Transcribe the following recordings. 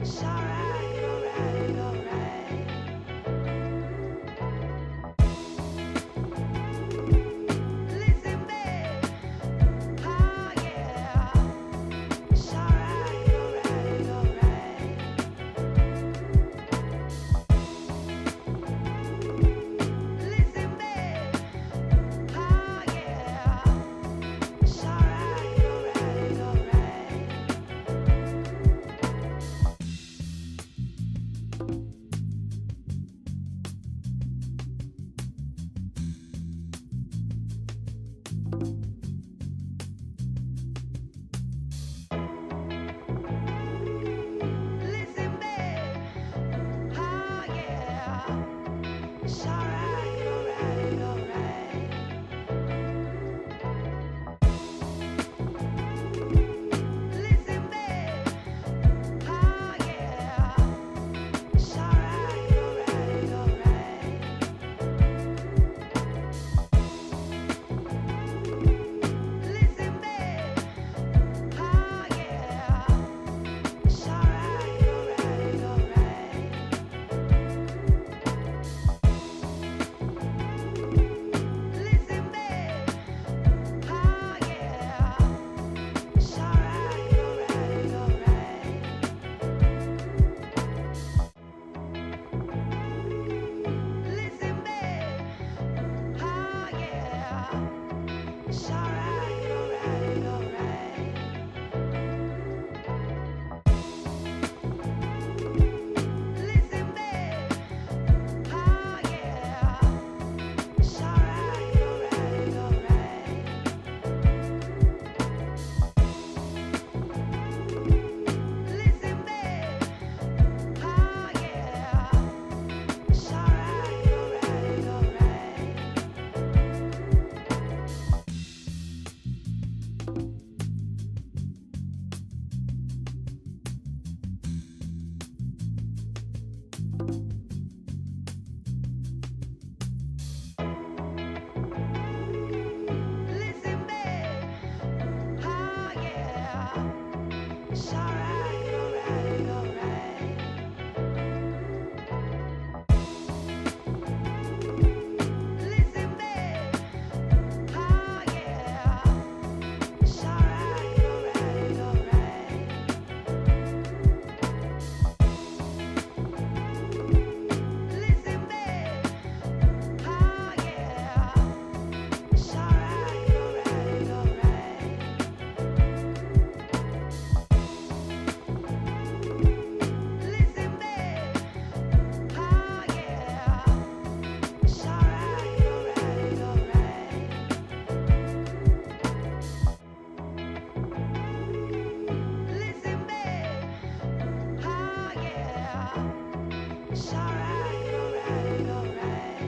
It's alright, alright, alright. Listen, babe. Oh, yeah. It's alright, alright, alright. Listen, babe. Oh, yeah. It's alright, alright, alright. Listen, babe. Oh, yeah. It's alright, alright, alright. Listen, babe. Oh, yeah. It's alright, alright, alright. Listen, babe. Oh, yeah. It's alright, alright, alright. Listen, babe. Oh, yeah. It's alright, alright, alright. Listen, babe. Oh, yeah. It's alright, alright, alright. Listen, babe. Oh, yeah. It's alright, alright, alright. Listen, babe. Oh, yeah. It's alright, alright, alright. Listen, babe. Oh, yeah. It's alright, alright, alright. Listen, babe. Oh, yeah. It's alright, alright, alright. Listen, babe. Oh, yeah. It's alright, alright, alright. Listen, babe. Oh, yeah. It's alright, alright, alright. Listen, babe. Oh, yeah. It's alright, alright, alright.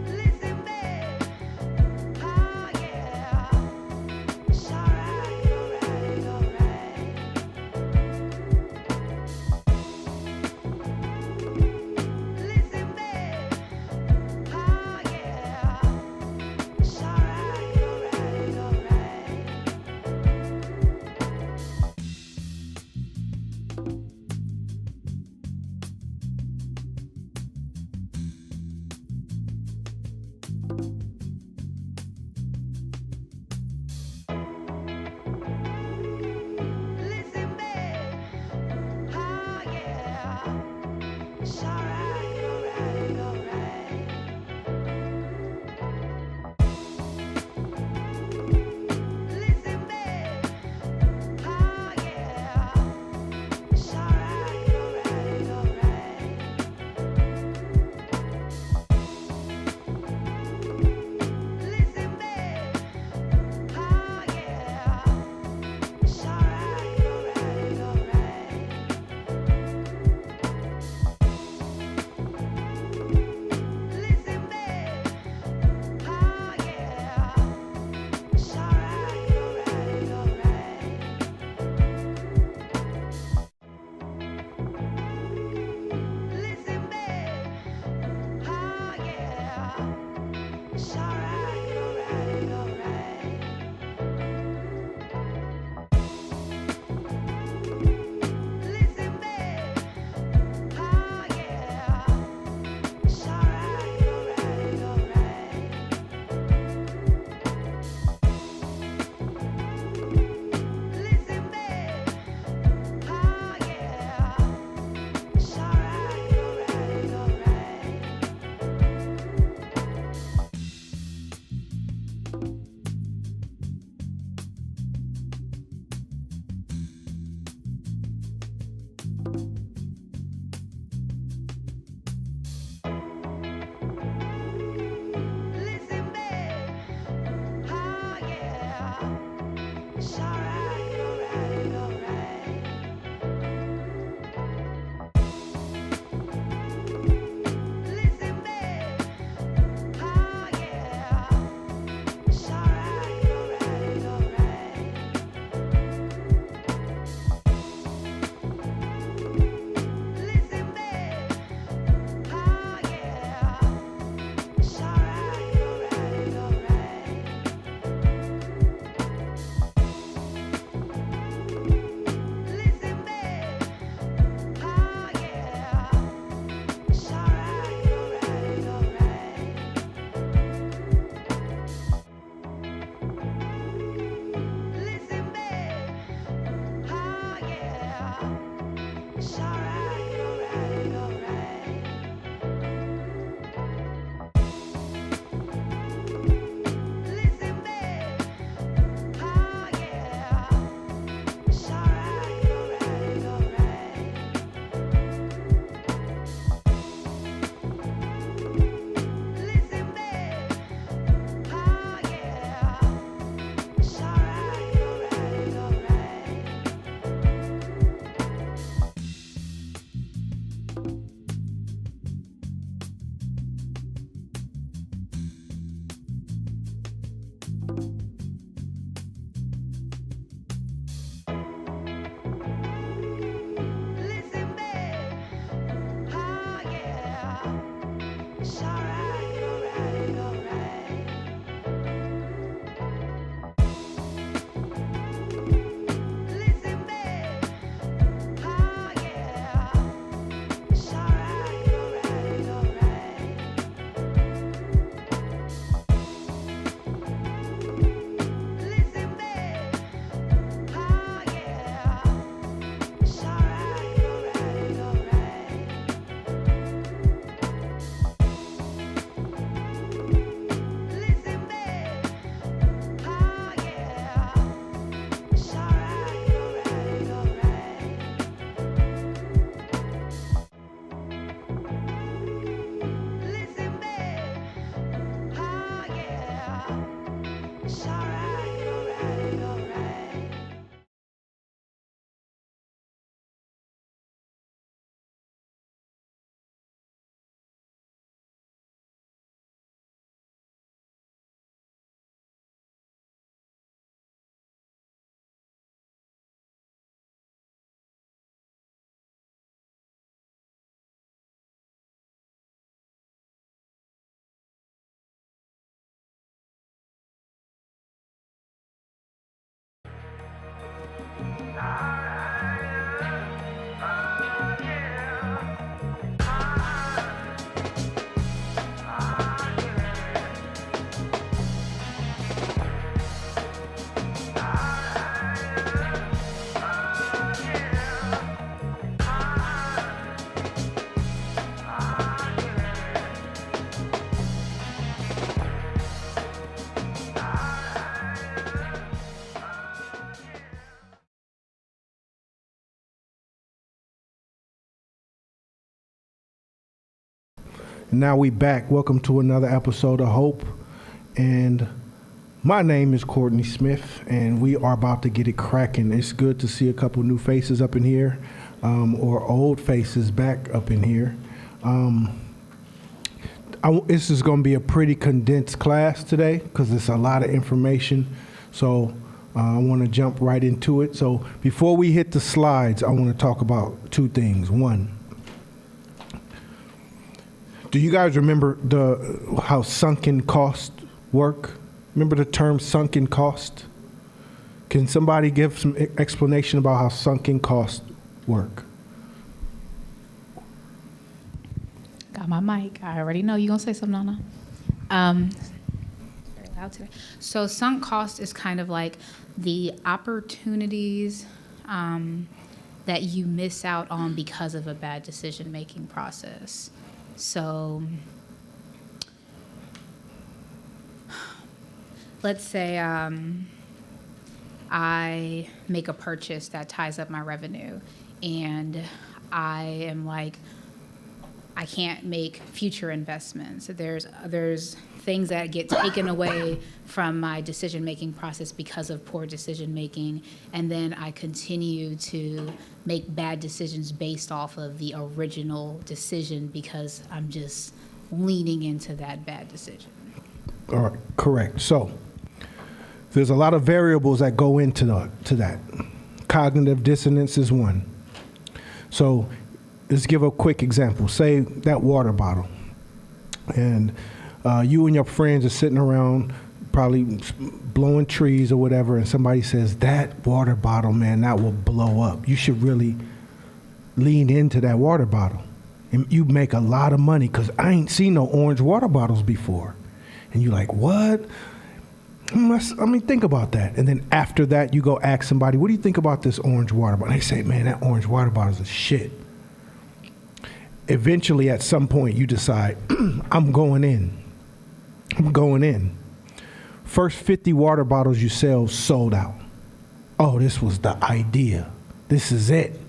Listen, babe. Oh, yeah. It's alright, alright, alright. Listen, babe. Oh, yeah. It's alright, alright, alright. Now we back. Welcome to another episode of Hope. And my name is Courtney Smith, and we are about to get it cracking. It's good to see a couple new faces up in here, or old faces back up in here. This is going to be a pretty condensed class today because it's a lot of information. So I want to jump right into it. So before we hit the slides, I want to talk about two things. One, do you guys remember how sunken costs work? Remember the term sunken cost? Can somebody give some explanation about how sunken costs work? Got my mic. I already know you're going to say something, Nana. Very loud today. So sunk cost is kind of like the opportunities that you miss out on because of a bad decision-making process. So let's say I make a purchase that ties up my revenue, and I am like, I can't make future investments. There's things that get taken away from my decision-making process because of poor decision-making, and then I continue to make bad decisions based off of the original decision because I'm just leaning into that bad decision. All right, correct. So there's a lot of variables that go into that. Cognitive dissonance is one. So let's give a quick example. Say that water bottle, and you and your friends are sitting around probably blowing trees or whatever, and somebody says, that water bottle, man, that will blow up. You should really lean into that water bottle. And you make a lot of money because I ain't seen no orange water bottles before. And you're like, what? I mean, think about that. And then after that, you go ask somebody, what do you think about this orange water bottle? And they say, man, that orange water bottle is shit. Eventually, at some point, you decide, I'm going in. First 50 water bottles you sell sold out. Oh, this was the idea. This is it.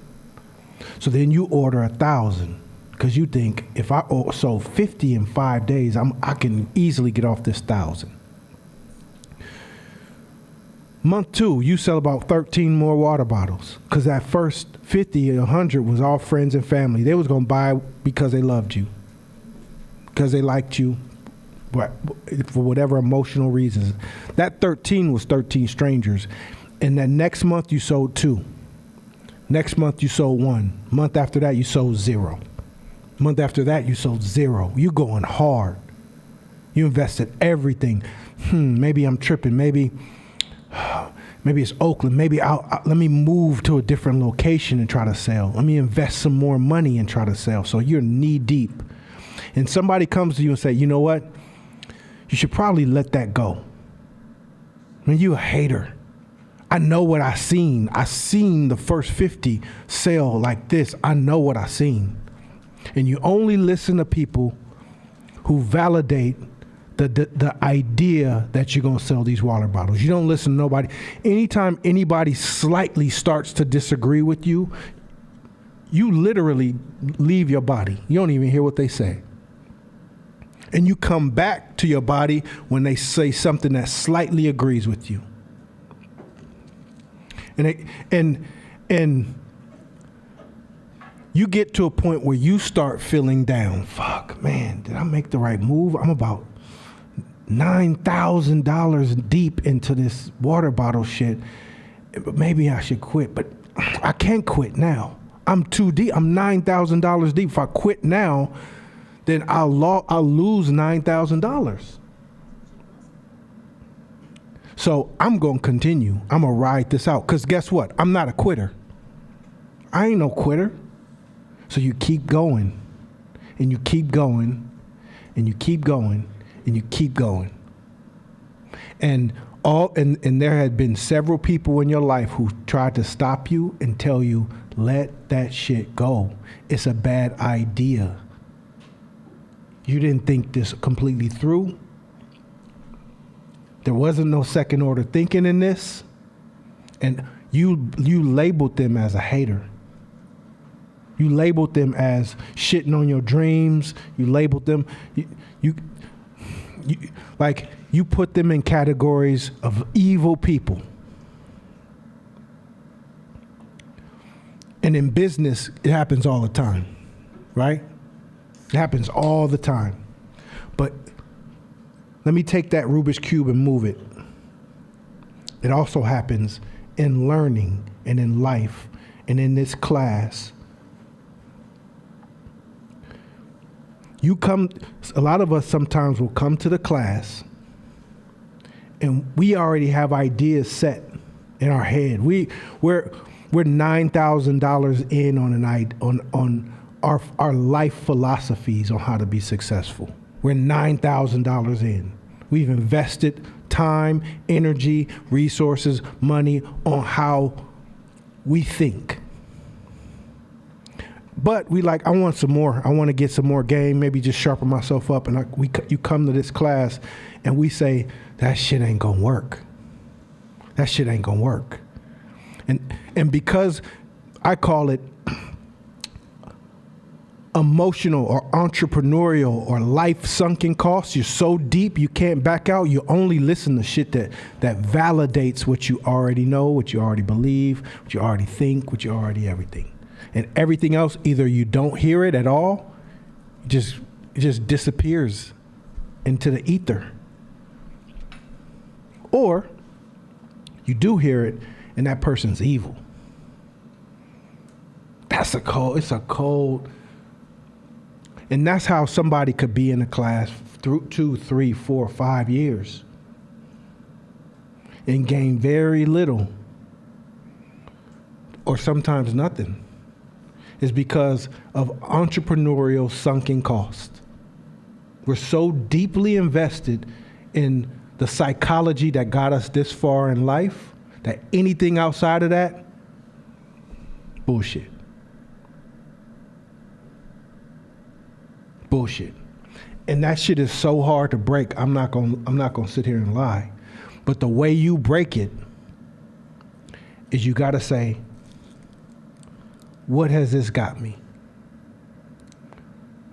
So then you order 1,000 because you think if I sold 50 in 5 days, I can easily get off this 1,000. Month 2, you sell about 13 more water bottles because that first 50 or 100 was all friends and family. They was going to buy because they loved you, because they liked you, but for whatever emotional reasons. That 13 was 13 strangers. And then next month you sold 2. Next month you sold 1. Month after that you sold 0. Month after that you sold 0. You going hard. You invested everything. Maybe I'm tripping. Maybe it's Oakland. Maybe let me move to a different location and try to sell. Let me invest some more money and try to sell. So you're knee deep. And somebody comes to you and say, you know what? You should probably let that go. I mean, you a hater. I know what I seen. I seen the first 50 sell like this. I know what I seen. And you only listen to people who validate the idea that you're going to sell these water bottles. You don't listen to nobody. Anytime anybody slightly starts to disagree with you, you literally leave your body. You don't even hear what they say. And you come back to your body when they say something that slightly agrees with you. And you get to a point where you start feeling down. Fuck, man, did I make the right move? I'm about $9,000 deep into this water bottle shit. But maybe I should quit. But I can't quit now. I'm too deep. I'm $9,000 deep. If I quit now, then I'll lose $9,000. So I'm going to continue. I'm going to ride this out. Because guess what? I'm not a quitter. I ain't no quitter. So you keep going, and you keep going, and you keep going, and you keep going. And there had been several people in your life who tried to stop you and tell you, let that shit go. It's a bad idea. You didn't think this completely through. There wasn't no second order thinking in this. And you labeled them as a hater. You labeled them as shitting on your dreams. You labeled them, you put them in categories of evil people. And in business, it happens all the time, right? It happens all the time. But let me take that Rubik's Cube and move it. It also happens in learning and in life and in this class. A lot of us sometimes will come to the class and we already have ideas set in our head. We're $9,000 in on our life philosophies on how to be successful. We're $9,000 in. We've invested time, energy, resources, money on how we think. But I want some more. I want to get some more game, maybe just sharpen myself up. And you come to this class and we say, that shit ain't going to work. That shit ain't going to work. And because I call it emotional or entrepreneurial or life sunken costs, you're so deep you can't back out. You only listen to shit that validates what you already know, what you already believe, what you already think, what you already everything. And everything else, either you don't hear it at all, it just disappears into the ether. Or you do hear it and that person's evil. It's a cold. And that's how somebody could be in a class through 2, 3, 4, 5 years and gain very little or sometimes nothing. Is because of entrepreneurial sunken cost. We're so deeply invested in the psychology that got us this far in life that anything outside of that, bullshit. Bullshit. And that shit is so hard to break. I'm not gonna sit here and lie. But the way you break it is you gotta say, what has this got me?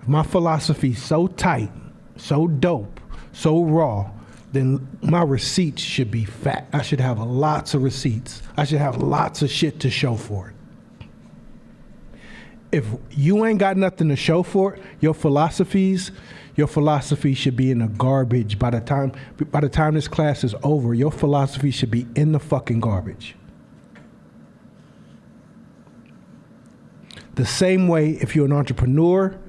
If my philosophy's so tight, so dope, so raw, then my receipts should be fat. I should have lots of receipts. I should have lots of shit to show for it. If you ain't got nothing to show for it, your philosophy should be in the garbage. By the time this class is over, your philosophy should be in the fucking garbage. The same way, if you're an entrepreneur,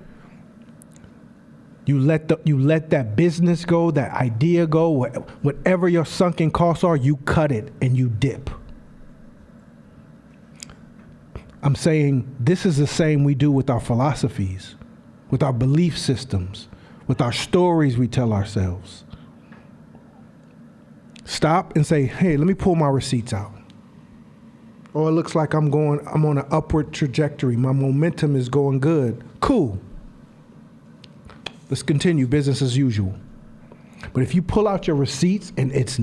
you let that business go, that idea go, whatever your sunken costs are, you cut it and you dip. I'm saying this is the same we do with our philosophies, with our belief systems, with our stories we tell ourselves. Stop and say, hey, let me pull my receipts out. Oh, it looks like I'm on an upward trajectory. My momentum is going good. Cool. Let's continue business as usual. But if you pull out your receipts and it's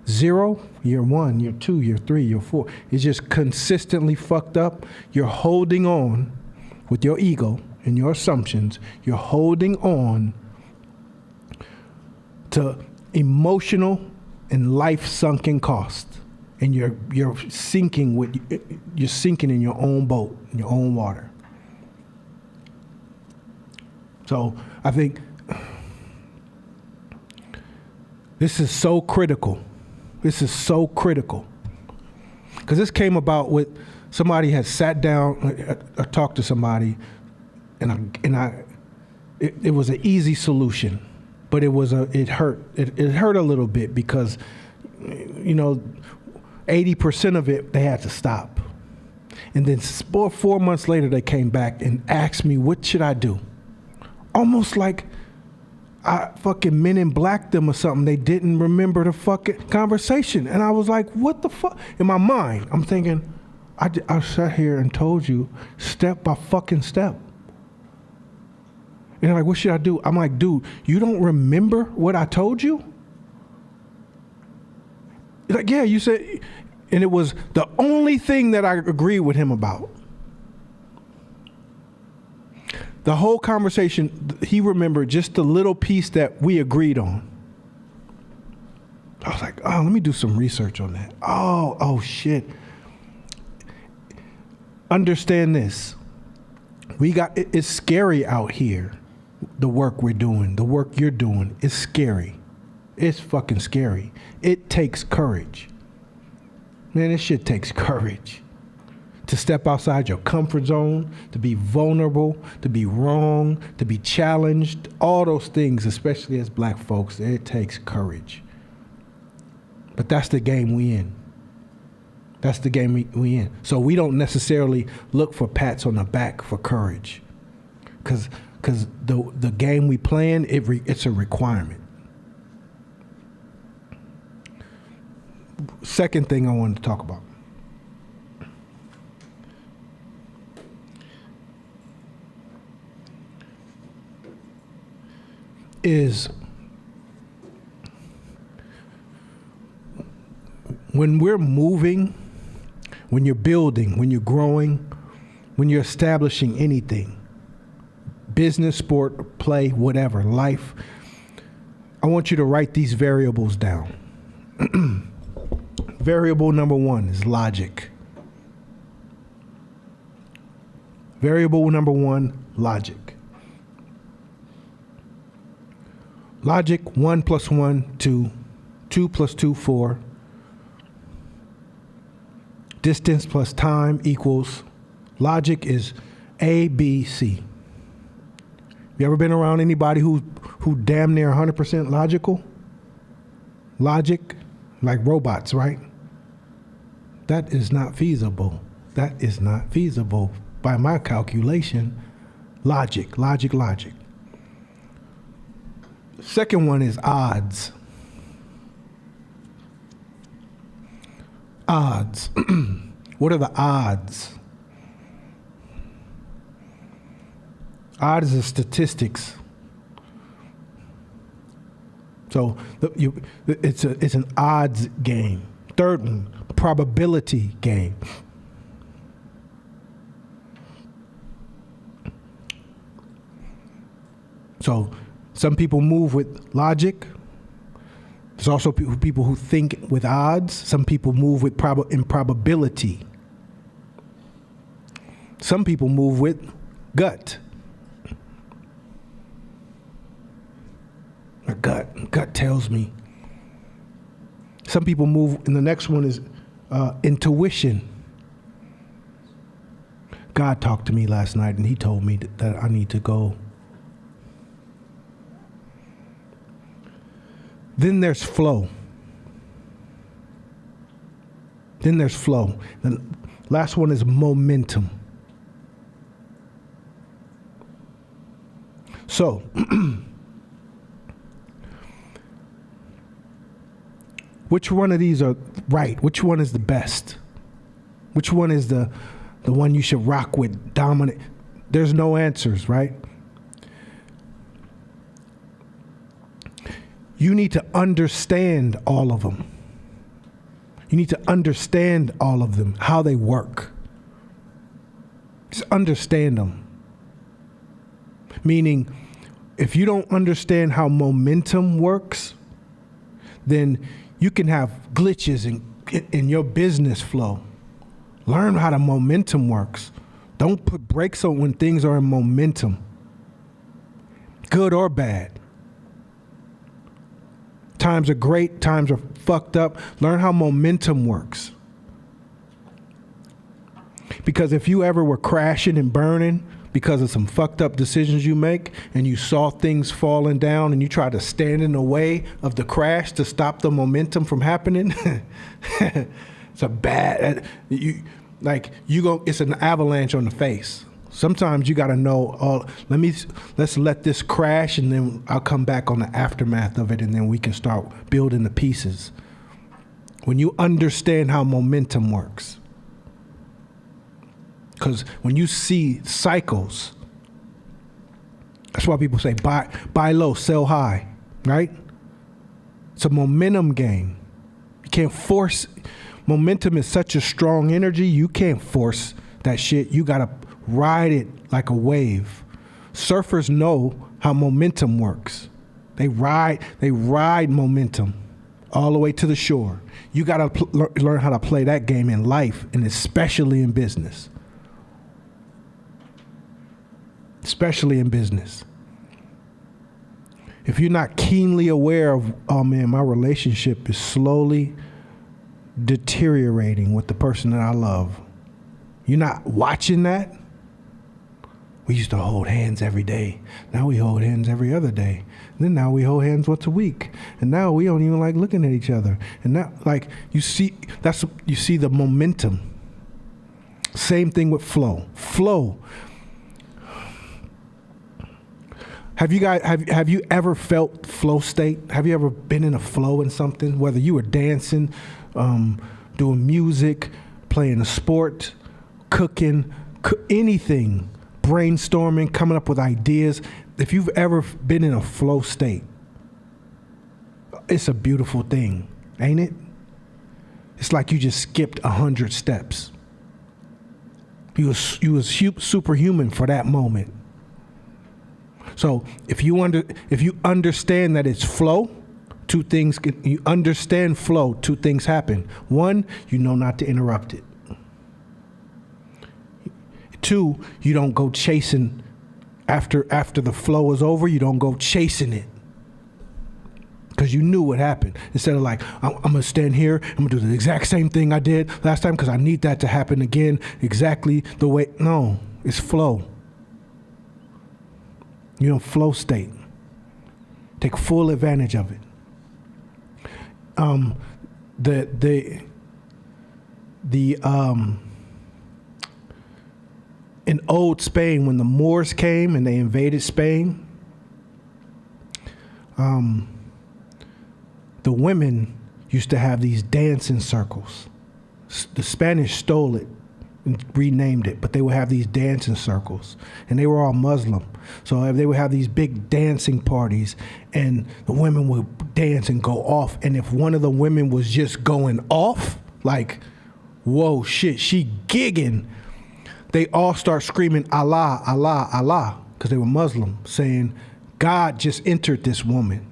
0, year 1, year 2, year 3, year 4, it's just consistently fucked up, you're holding on with your ego and your assumptions. You're holding on to emotional and life sunken costs. And you're sinking in your own boat, in your own water. So I think this is so critical. This is so critical. Because this came about with somebody had sat down or talked to somebody, it was an easy solution, but it hurt. It hurt a little bit because 80% of it, they had to stop. And then 4 months later, they came back and asked me, what should I do? Almost like I fucking Men in Black them or something. They didn't remember the fucking conversation. And I was like, what the fuck? In my mind, I'm thinking, I sat here and told you step by fucking step. And they're like, what should I do? I'm like, dude, you don't remember what I told you? He's like, yeah, you said, and it was the only thing that I agreed with him about. The whole conversation, he remembered just the little piece that we agreed on. I was like, oh, let me do some research on that. Oh shit. Understand this. It's scary out here. The work we're doing, the work you're doing, is scary. It's fucking scary. It takes courage. Man, this shit takes courage. To step outside your comfort zone, to be vulnerable, to be wrong, to be challenged, all those things, especially as black folks, it takes courage. But that's the game we in. That's the game we in. So we don't necessarily look for pats on the back for courage. Because the game we playing, it's a requirement. Second thing I wanted to talk about is when we're moving, when you're building, when you're growing, when you're establishing anything, business, sport, play, whatever, life, I want you to write these variables down. Variable number 1 is logic. Variable number 1, logic. Logic, 1 plus 1, 2. 2 plus 2, 4. Distance plus time equals, logic is A, B, C. You ever been around anybody who damn near 100% logical? Logic, like robots, right? That is not feasible. That is not feasible by my calculation. Logic. Second one is odds. Odds. What are the odds? Odds are statistics. So it's an odds game. Third one, probability game. So some people move with logic. There's also people who think with odds. Some people move with improbability. Some people move with gut. My gut tells me. Some people move, and the next one is intuition. God talked to me last night, and he told me that I need to go. Then there's flow. The last one is momentum. So, which one of these are right? Which one is the best? Which one is the one you should rock with, dominant? There's no answers, right? You need to understand all of them. You need to understand all of them, how they work. Just understand them. Meaning, if you don't understand how momentum works, then you can have glitches in your business flow. Learn how the momentum works. Don't put brakes on when things are in momentum, good or bad. Times are great, times are fucked up. Learn how momentum works. Because if you ever were crashing and burning because of some fucked up decisions you make, and you saw things falling down and you try to stand in the way of the crash to stop the momentum from happening, it's a bad, it's an avalanche on the face. Sometimes you got to know, let's let this crash, and then I'll come back on the aftermath of it, and then we can start building the pieces. When you understand how momentum works. Because when you see cycles, that's why people say buy low, sell high, right? It's a momentum game. You can't force, momentum is such a strong energy, you can't force that shit. You got to ride it like a wave. Surfers know how momentum works. They ride momentum all the way to the shore. You got to learn how to play that game in life, and especially in business. Especially in business. If you're not keenly aware of, oh man, my relationship is slowly deteriorating with the person that I love. You're not watching that. We used to hold hands every day. Now we hold hands every other day. And then now we hold hands once a week. And now we don't even like looking at each other. And now, like, you see the momentum. Same thing with flow. Flow. Have you ever felt flow state? Have you ever been in a flow in something? Whether you were dancing, doing music, playing a sport, cooking, anything, brainstorming, coming up with ideas. If you've ever been in a flow state, it's a beautiful thing, ain't it? It's like you just skipped 100 steps. You was superhuman for that moment. So if you understand that it's flow, two things happen. One, you know not to interrupt it. Two, you don't go chasing after the flow is over. You don't go chasing it because you knew what happened. Instead of like, I'm gonna stand here, I'm gonna do the exact same thing I did last time because I need that to happen again exactly the way. No, it's flow. You're in flow state. Take full advantage of it. In old Spain, when the Moors came and they invaded Spain, the women used to have these dancing circles. The Spanish stole it and renamed it, but they would have these dancing circles, and they were all Muslim. So they would have these big dancing parties, and the women would dance and go off. And if one of the women was just going off, like, whoa, shit, she gigging, they all start screaming, Allah, Allah, Allah, because they were Muslim, saying, God just entered this woman.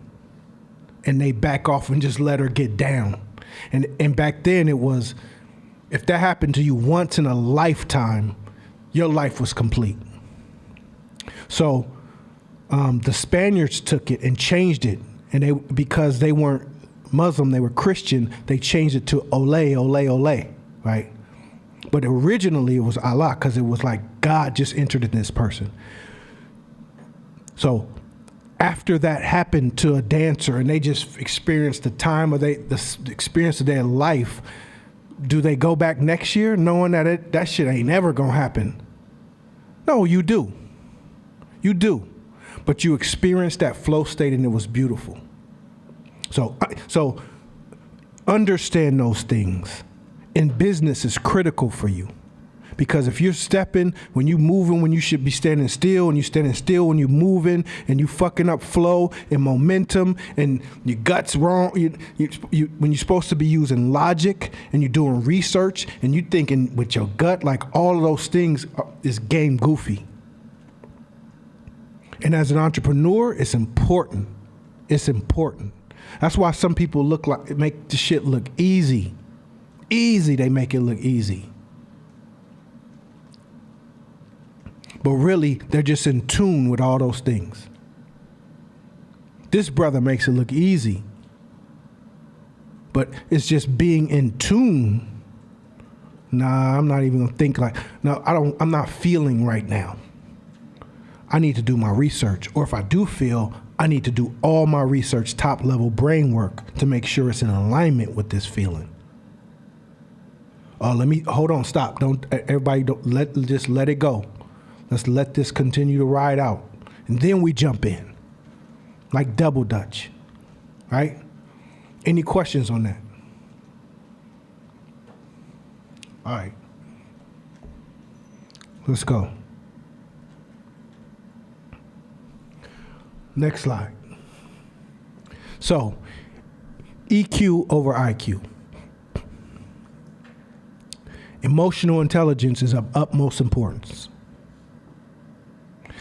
And they back off and just let her get down. And back then it was, if that happened to you once in a lifetime, your life was complete. So the Spaniards took it and changed it. And because they weren't Muslim, they were Christian, they changed it to ole, ole, ole, right? But originally it was Allah, because it was like God just entered in this person. So after that happened to a dancer and they just experienced the experience of their life, do they go back next year knowing that that shit ain't never gonna happen? No, you do. You do. But you experienced that flow state and it was beautiful. So understand those things. In business is critical for you. Because if you're stepping, when you moving, when you should be standing still, and you standing still when you moving, and you fucking up flow and momentum, and your gut's wrong, when you're supposed to be using logic, and you're doing research, and you thinking with your gut, like all of those things is game goofy. And as an entrepreneur, it's important. It's important. That's why some people make the shit look easy. Easy, they make it look easy. But really, they're just in tune with all those things. This brother makes it look easy. But it's just being in tune. Nah, I'm not even gonna think like, no, I'm not feeling right now. I need to do my research. Or if I do feel, I need to do all my research, top level brain work to make sure it's in alignment with this feeling. Hold on, stop. Just let it go. Let's let this continue to ride out. And then we jump in. Like double dutch, right? Any questions on that? All right. Let's go. Next slide. So, EQ over IQ. Emotional intelligence is of utmost importance.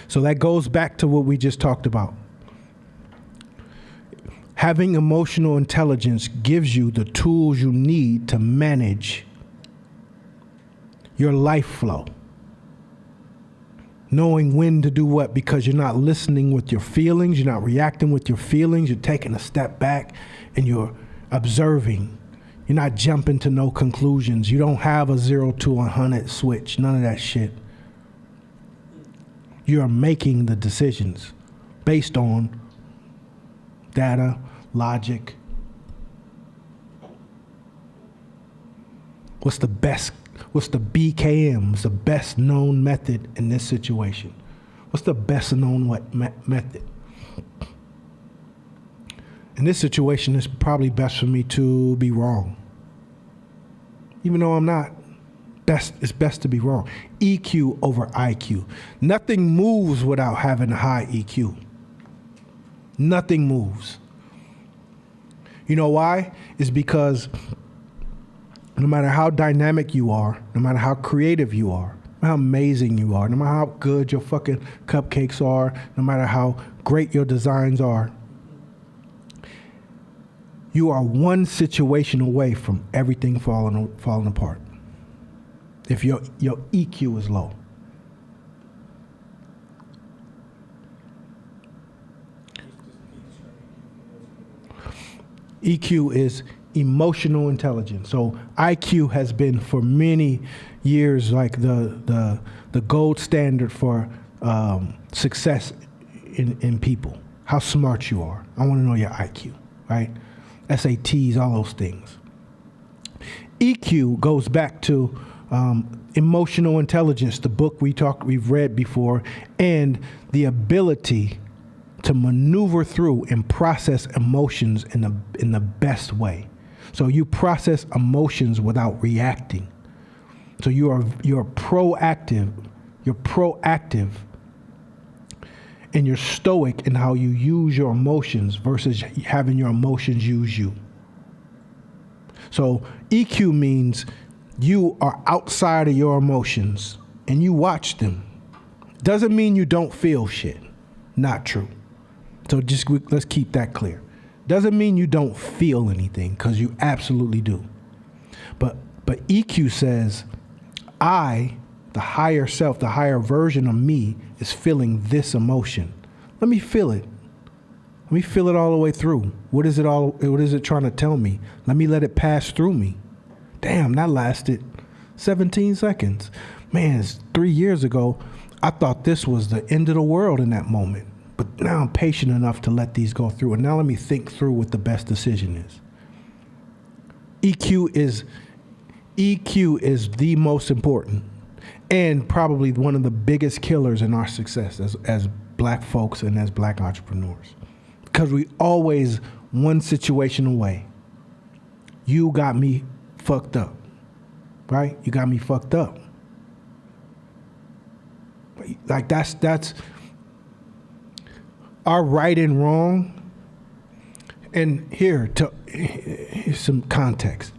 So that goes back to what we just talked about. Having emotional intelligence gives you the tools you need to manage your life flow. Knowing when to do what, because you're not listening with your feelings, you're not reacting with your feelings, you're taking a step back and you're observing. You're not jumping to no conclusions. You don't have a 0 to 100 switch, none of that shit. You're making the decisions based on data, logic. What's the BKM? What's the best known method in this situation? What's the best known method? In this situation, it's probably best for me to be wrong. Even though I'm not, it's best to be wrong. EQ over IQ. Nothing moves without having a high EQ. Nothing moves. You know why? It's because no matter how dynamic you are, no matter how creative you are, no matter how amazing you are, no matter how good your fucking cupcakes are, no matter how great your designs are, you are one situation away from everything falling apart. If your EQ is low. EQ is emotional intelligence. So IQ has been for many years like the gold standard for success in people. How smart you are. I want to know your IQ, right? SATs, all those things. EQ goes back to emotional intelligence, the book we've read before, and the ability to maneuver through and process emotions in the best way. So you process emotions without reacting. So you're proactive. You're proactive, and you're stoic in how you use your emotions versus having your emotions use you. So EQ means you are outside of your emotions and you watch them. Doesn't mean you don't feel shit. Not true. So let's keep that clear. Doesn't mean you don't feel anything, because you absolutely do. But EQ says, the higher self, the higher version of me is feeling this emotion. Let me feel it. Let me feel it all the way through. What is it trying to tell me? Let it pass through me. Damn, that lasted 17 seconds. Man, it's 3 years ago. I thought this was the end of the world in that moment. But now I'm patient enough to let these go through. And now let me think through what the best decision is. EQ is the most important and probably one of the biggest killers in our success as black folks and as black entrepreneurs. Because we always one situation away. You got me fucked up, right? You got me fucked up. Like that's our right and wrong. And here's some context.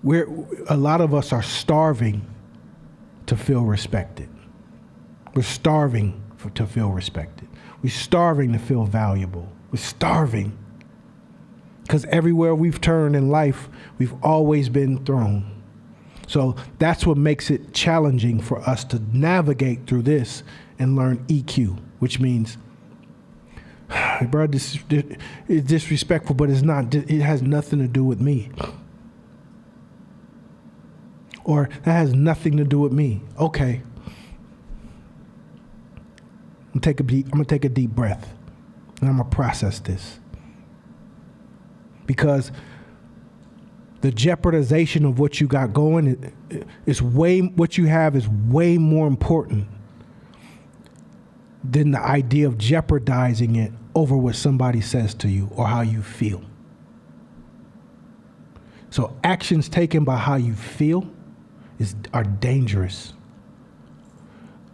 A lot of us are starving to feel respected. We're starving to feel respected. We're starving to feel valuable. We're starving. Because everywhere we've turned in life, we've always been thrown. So that's what makes it challenging for us to navigate through this and learn EQ, which means, bro, this is disrespectful, but it's not. It has nothing to do with me. Or that has nothing to do with me. Okay, I'm gonna take a deep breath, and I'm gonna process this. Because the jeopardization of what you got going what you have is way more important than the idea of jeopardizing it over what somebody says to you or how you feel. So actions taken by how you feel are dangerous.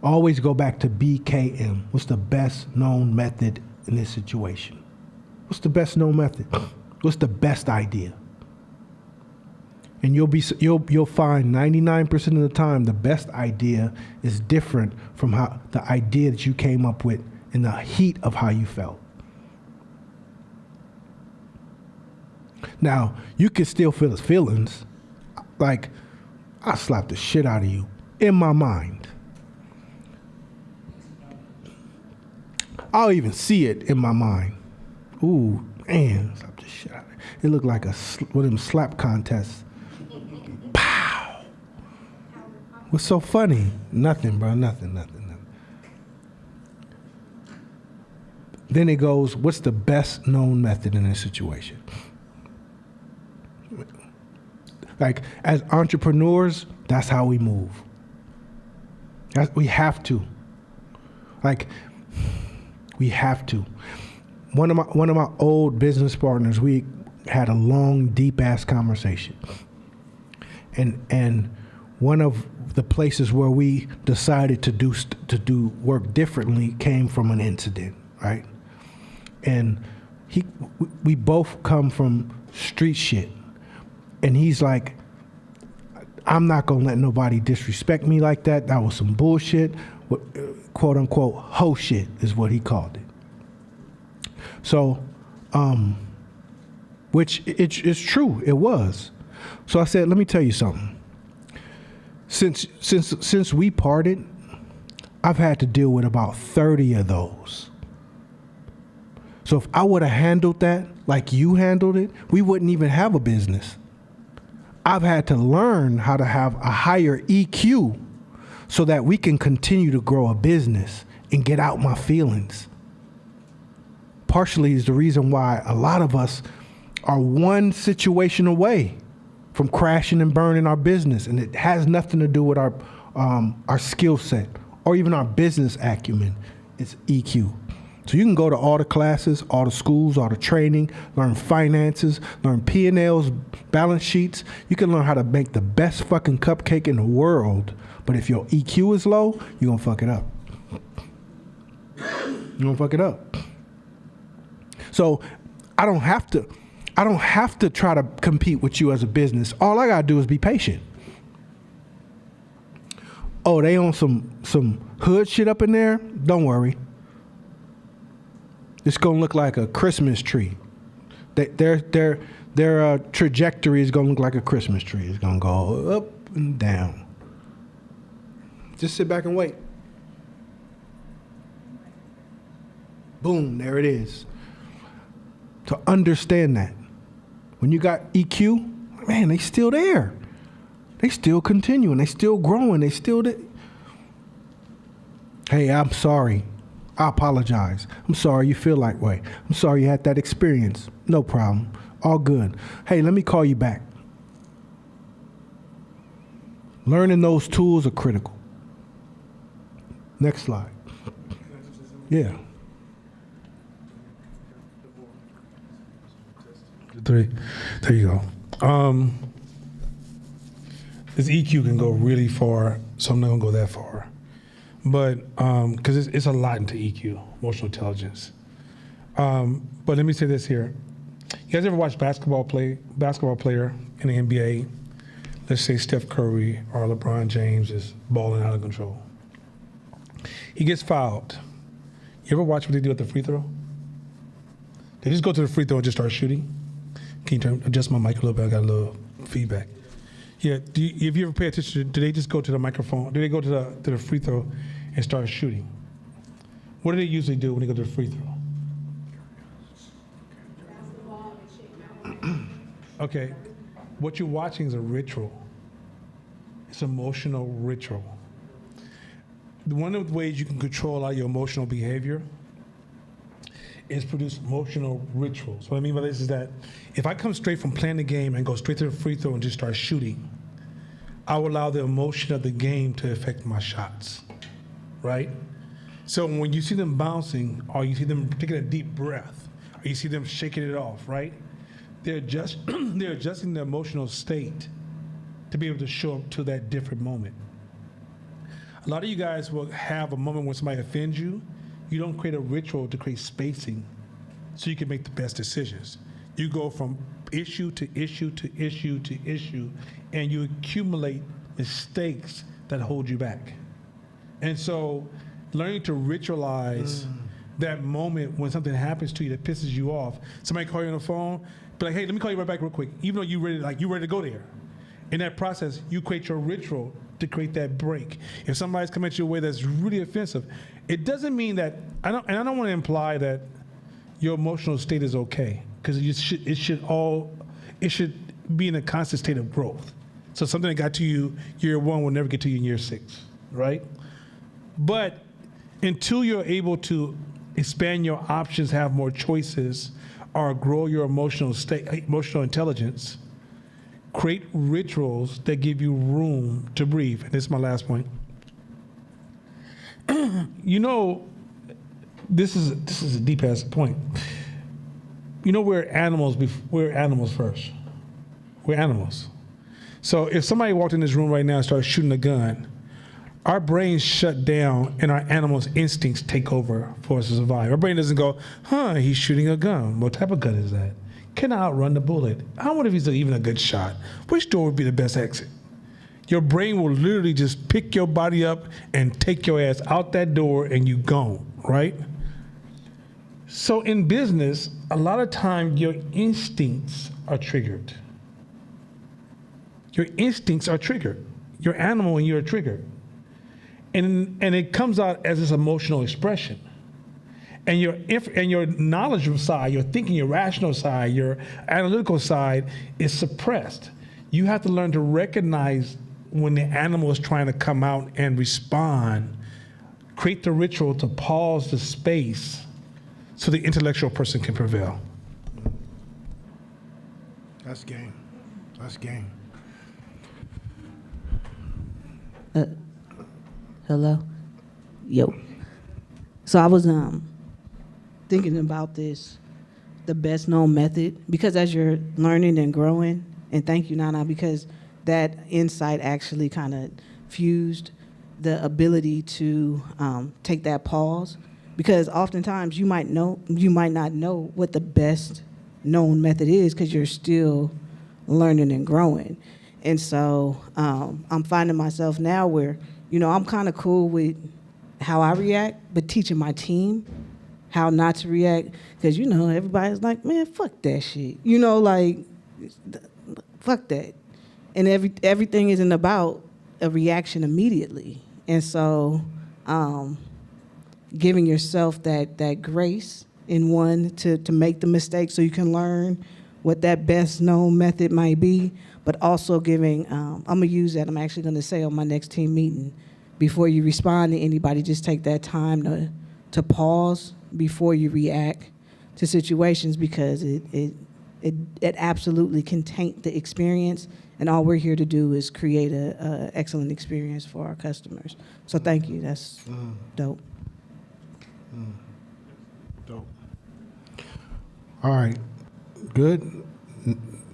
Always go back to BKM. What's the best known method in this situation? What's the best known method? What's the best idea? And you'll find 99% of the time the best idea is different from how the idea that you came up with in the heat of how you felt. Now, you can still feel his feelings. Like, I slapped the shit out of you in my mind. I'll even see it in my mind. Ooh, man, slap the shit out of it. It looked like one of them slap contests. Pow! What's so funny? Nothing, bro, nothing. Then it goes, what's the best known method in this situation? Like, as entrepreneurs, that's how we move. We have to. Like, we have to. One of my old business partners, we had a long, deep-ass conversation. And one of the places where we decided to do work differently came from an incident, right? And we both come from street shit. And he's like, I'm not going to let nobody disrespect me like that. That was some bullshit. Quote unquote, ho shit is what he called it. So, which it's true, it was. So I said, let me tell you something. Since we parted, I've had to deal with about 30 of those. So if I would have handled that like you handled it, we wouldn't even have a business. I've had to learn how to have a higher EQ so that we can continue to grow a business and get out my feelings. Partially is the reason why a lot of us are one situation away from crashing and burning our business, and it has nothing to do with our skill set or even our business acumen. It's EQ. So you can go to all the classes, all the schools, all the training, learn finances, learn P&Ls, balance sheets. You can learn how to make the best fucking cupcake in the world, but if your EQ is low, you're gonna fuck it up. You're gonna fuck it up. So I don't have to try to compete with you as a business. All I gotta do is be patient. Oh, they own some hood shit up in there? Don't worry. It's gonna look like a Christmas tree. Their trajectory is gonna look like a Christmas tree. It's gonna go up and down. Just sit back and wait. Boom, there it is. To understand that, when you got EQ, man, they still there. They still continuing. They still growing. They still there. Hey, I'm sorry. I apologize. I'm sorry you feel like way. I'm sorry you had that experience. No problem. All good. Hey, let me call you back. Learning those tools are critical. Next slide. Yeah. 3. There you go. This EQ can go really far, so I'm not gonna go that far. But because it's a lot into EQ, emotional intelligence. But let me say this here: you guys ever watch basketball player in the NBA? Let's say Steph Curry or LeBron James is balling out of control. He gets fouled. You ever watch what they do at the free throw? They just go to the free throw and just start shooting. Can you adjust my mic a little bit? I got a little feedback. Yeah. If you ever pay attention, do they just go to the microphone? Do they go to the free throw and start shooting? What do they usually do when they go to the free throw? Okay. What you're watching is a ritual. It's emotional ritual. one of the ways you can control a lot of your emotional behavior is produce emotional rituals. What I mean by this is that if I come straight from playing the game and go straight to the free throw and just start shooting, I will allow the emotion of the game to affect my shots, right? So when you see them bouncing, or you see them taking a deep breath, or you see them shaking it off, right? They're adjusting the emotional state to be able to show up to that different moment. A lot of you guys will have a moment when somebody offends you. You don't create a ritual to create spacing so you can make the best decisions. You go from issue to issue to issue to issue, and you accumulate mistakes that hold you back. And so learning to ritualize that moment when something happens to you that pisses you off, somebody call you on the phone, be like, hey, let me call you right back real quick, even though you're ready to go there. In that process, you create your ritual to create that break. If somebody's coming at you in a way that's really offensive, it doesn't mean that, I don't want to imply that your emotional state is okay, because it should be in a constant state of growth. So something that got to you year one will never get to you in year 6, right? But until you're able to expand your options, have more choices, or grow your emotional intelligence, create rituals that give you room to breathe. And this is my last point. You know, this is a deep ass point. You know, we're animals first. We're animals. So if somebody walked in this room right now and started shooting a gun, our brains shut down and our animals' instincts take over for us to survive. Our brain doesn't go, he's shooting a gun. What type of gun is that? Can I outrun the bullet? I wonder if he's even a good shot. Which door would be the best exit? Your brain will literally just pick your body up and take your ass out that door and you gone, right? So in business, a lot of time your instincts are triggered. Your instincts are triggered. You're animal and you're triggered. And it comes out as this emotional expression. And your knowledgeable side, your thinking, your rational side, your analytical side is suppressed. You have to learn to recognize when the animal is trying to come out and respond. Create the ritual to pause the space so the intellectual person can prevail. That's game. That's game. Hello? Yo. So I was thinking about this, the best known method, because as you're learning and growing, and thank you, Nana, because that insight actually kind of fused the ability to take that pause, because oftentimes you might not know what the best known method is because you're still learning and growing. And so I'm finding myself now where, I'm kind of cool with how I react, but teaching my team how not to react, because, everybody's like, man, fuck that shit. Fuck that. And everything isn't about a reaction immediately. And so giving yourself that grace in one to make the mistake so you can learn what that best known method might be, but also giving, I'm going to use that, I'm actually going to say on my next team meeting, before you respond to anybody, just take that time to pause before you react to situations, because it absolutely can taint the experience, and all we're here to do is create a excellent experience for our customers. So thank you, that's dope. Dope. All right. Good.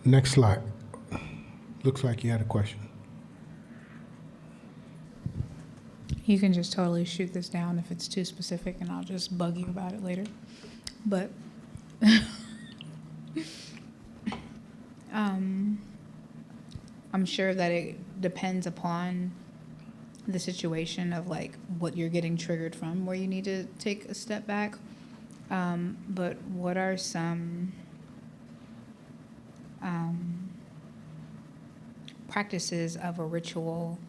Next slide. Looks like you had a question. You can just totally shoot this down if it's too specific, and I'll just bug you about it later. But I'm sure that it depends upon the situation of like what you're getting triggered from, where you need to take a step back. But what are some practices of a ritual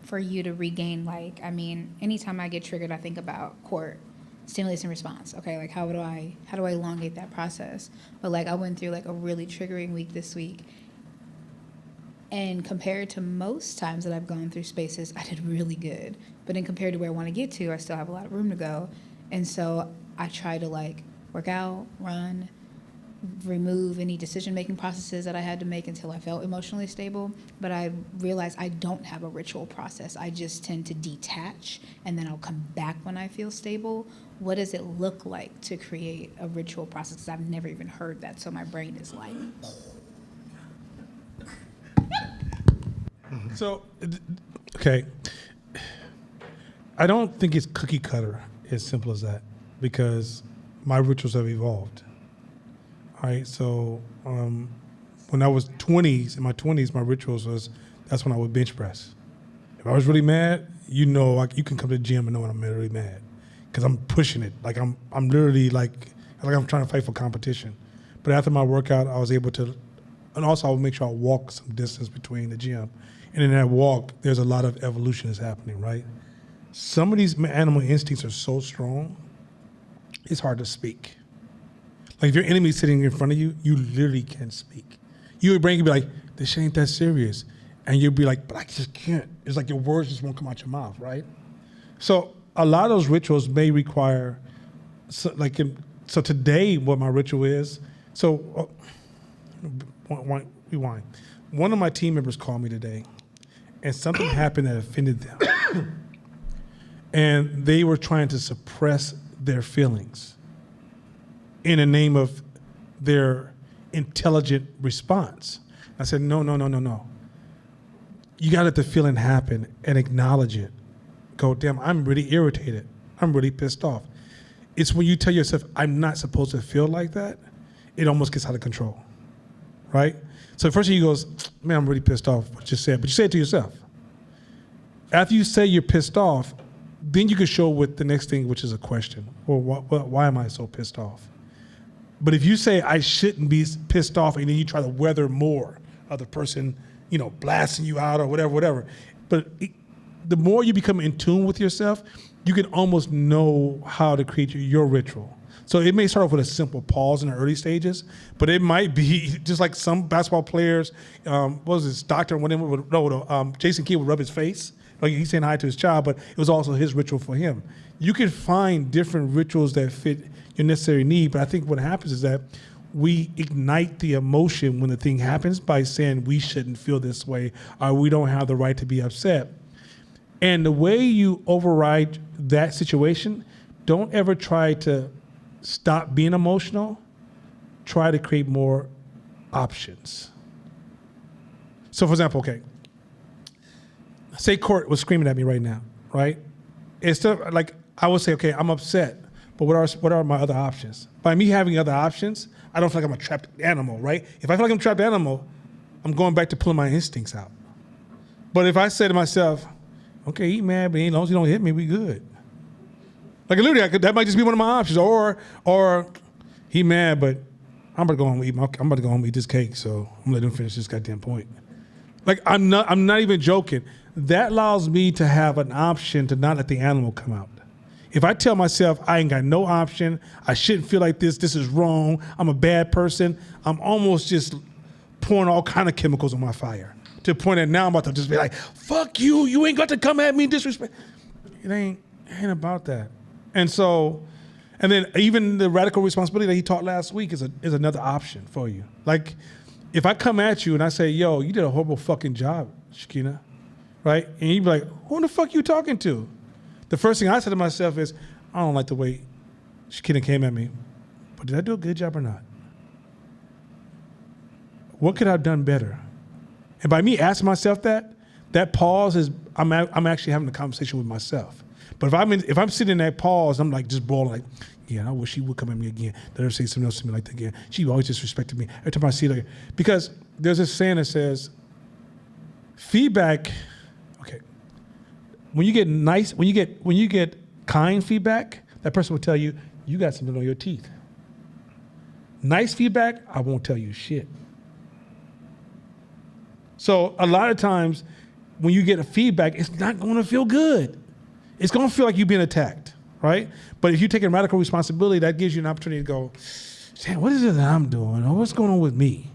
for you to regain, anytime I get triggered, I think about court, stimulus and response. Okay, like how do I elongate that process? But I went through a really triggering week this week, And compared to most times that I've gone through spaces, I did really good. But then compared to where I want to get to, I still have a lot of room to go. And so I try to like work out, run, remove any decision-making processes that I had to make until I felt emotionally stable. But I realized I don't have a ritual process. I just tend to detach, and then I'll come back when I feel stable. What does it look like to create a ritual process? 'Cause I've never even heard that, so my brain is like, So, okay, I don't think it's cookie cutter as simple as that, because my rituals have evolved. All right, so when I was in my 20s, my rituals was, that's when I would bench press. If I was really mad, you know, like you can come to the gym and know when I'm really mad, because I'm pushing it. Like I'm literally like I'm trying to fight for competition. But after my workout, I was able to, and also I would make sure I walk some distance between the gym. And in that walk, there's a lot of evolution that's happening, right? Some of these animal instincts are so strong, it's hard to speak. Like if your enemy's sitting in front of you, you literally can't speak. Your brain can be like, this shit ain't that serious. And you'll be like, but I just can't. It's like your words just won't come out your mouth, right? So a lot of those rituals may require, so today what my ritual is, rewind. One of my team members called me today, and something happened that offended them. And they were trying to suppress their feelings in the name of their intelligent response. I said, no. You got to let the feeling happen and acknowledge it. Go, damn, I'm really irritated. I'm really pissed off. It's when you tell yourself, I'm not supposed to feel like that, it almost gets out of control, right? So the first thing he goes, man, I'm really pissed off, what you said. But you say it to yourself. After you say you're pissed off, then you can show with the next thing, which is a question. Well, why am I so pissed off? But if you say I shouldn't be pissed off, and then you try to weather more of the person, blasting you out or whatever. But the more you become in tune with yourself, you can almost know how to create your ritual. So it may start off with a simple pause in the early stages, but it might be just like some basketball players. What was his doctor? Jason Kidd would rub his face. Like he's saying hi to his child, but it was also his ritual for him. You can find different rituals that fit your necessary need, but I think what happens is that we ignite the emotion when the thing happens by saying we shouldn't feel this way, or we don't have the right to be upset. And the way you override that situation, don't ever try to stop being emotional. Try to create more options. So for example, okay, say Court was screaming at me right now, right? Instead of, like, I would say, okay, I'm upset, but what are my other options? By me having other options, I don't feel like I'm a trapped animal, right? If I feel like I'm a trapped animal, I'm going back to pulling my instincts out. But if I say to myself, okay, he mad, but as long as he don't hit me, we good. Like literally, that might just be one of my options. Or he mad, but I'm about to go home and eat this cake, so I'm gonna let him finish this goddamn point. Like I'm not even joking. That allows me to have an option to not let the animal come out. If I tell myself I ain't got no option, I shouldn't feel like this is wrong, I'm a bad person, I'm almost just pouring all kind of chemicals on my fire. To the point that now I'm about to just be like, fuck you, you ain't got to come at me disrespect. It ain't about that. And so, and then even the radical responsibility that he taught last week is another option for you. Like, if I come at you and I say, yo, you did a horrible fucking job, Shakina, right? And you'd be like, who the fuck you talking to? The first thing I said to myself is, I don't like the way Shakina came at me, but did I do a good job or not? What could I have done better? And by me asking myself that pause is, I'm actually having a conversation with myself. But if I'm sitting in that pause, I'm like just bawling, like, yeah, I wish she would come at me again. Let her say something else to me like that again. She always disrespected me. Every time I see her, because there's this saying that says, feedback. Okay, when you get kind feedback, that person will tell you got something on your teeth. Nice feedback, I won't tell you shit. So a lot of times when you get a feedback, it's not going to feel good. It's going to feel like you're being attacked, right? But if you're taking radical responsibility, that gives you an opportunity to go, damn, what is it that I'm doing? Or what's going on with me?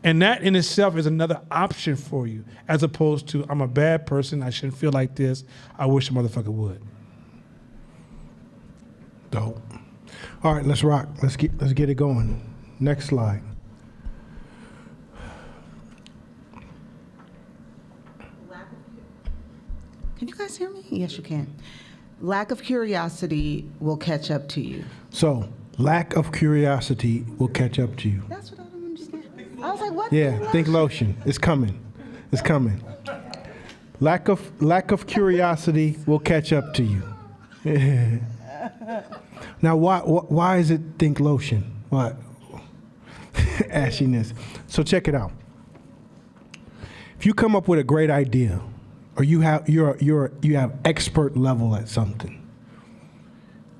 And that in itself is another option for you, as opposed to, I'm a bad person, I shouldn't feel like this, I wish a motherfucker would. Dope. All right, let's rock. Let's get it going. Next slide. Can you guys hear me? Yes, you can. Lack of curiosity will catch up to you. So, lack of curiosity will catch up to you. That's what I don't understand. I was like, what? Yeah, think lotion. It's coming. It's coming. Lack of curiosity will catch up to you. Now, why is it think lotion? Why? Ashiness. So check it out. If you come up with a great idea, or you have expert level at something,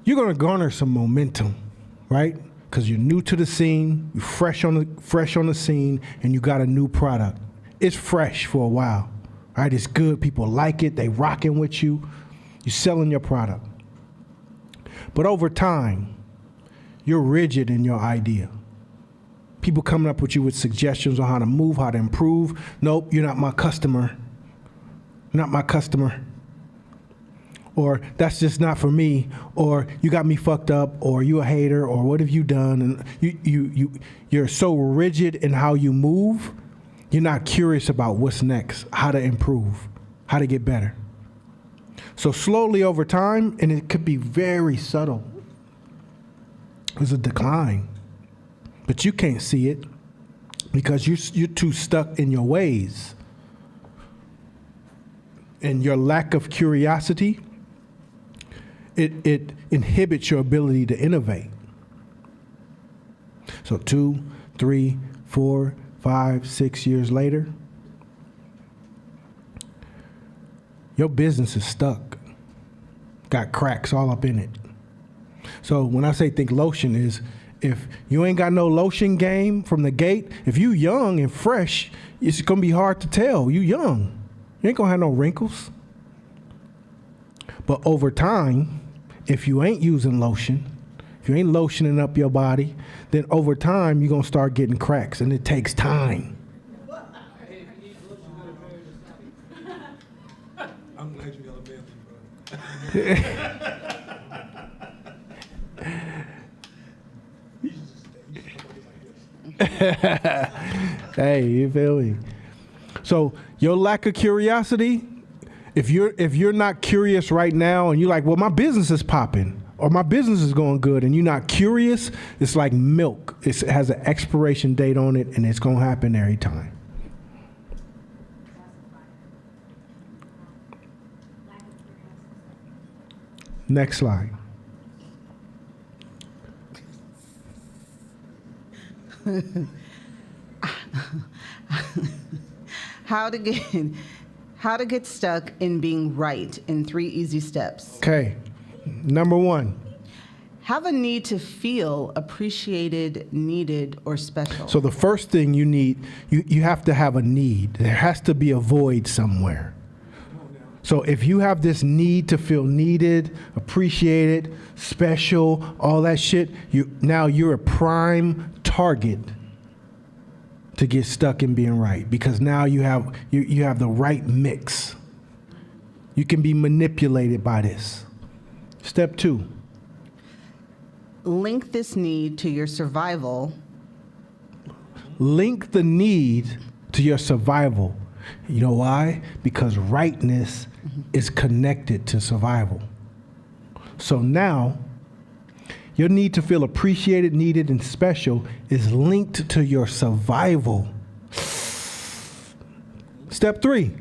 you're gonna garner some momentum, right? Because you're new to the scene, you're fresh on the scene, and you got a new product. It's fresh for a while, right? It's good. People like it. They rocking with you. You're selling your product. But over time, you're rigid in your idea. People coming up with you with suggestions on how to move, how to improve. Nope, you're not my customer. Not my customer. Or that's just not for me. Or you got me fucked up. Or you a hater. Or what have you done? And you're so rigid in how you move. You're not curious about what's next, how to improve, how to get better. So slowly over time, and it could be very subtle, there's a decline. But you can't see it because you're too stuck in your ways. And your lack of curiosity, it inhibits your ability to innovate. So 2, 3, 4, 5, 6 years later, your business is stuck. Got cracks all up in it. So when I say think lotion is, if you ain't got no lotion game from the gate, if you young and fresh, it's gonna be hard to tell. You young. You ain't gonna have no wrinkles. But over time, if you ain't using lotion, if you ain't lotioning up your body, then over time you're gonna start getting cracks, and it takes time. I'm glad you got a family, Hey, you feel me? So your lack of curiosity, if you're not curious right now and you're like, well, my business is popping or my business is going good, and you're not curious, it's like milk. It has an expiration date on it, and it's going to happen every time. Next slide. How to get stuck in being right in 3 easy steps. Okay. Number 1. Have a need to feel appreciated, needed, or special. So the first thing you need, you have to have a need. There has to be a void somewhere. So if you have this need to feel needed, appreciated, special, all that shit, you're a prime target to get stuck in being right, because now you have the right mix. You can be manipulated by this. Step 2. Link this need to your survival. Link the need to your survival. You know why? Because rightness is connected to survival. So now, your need to feel appreciated, needed, and special is linked to your survival. Step 3.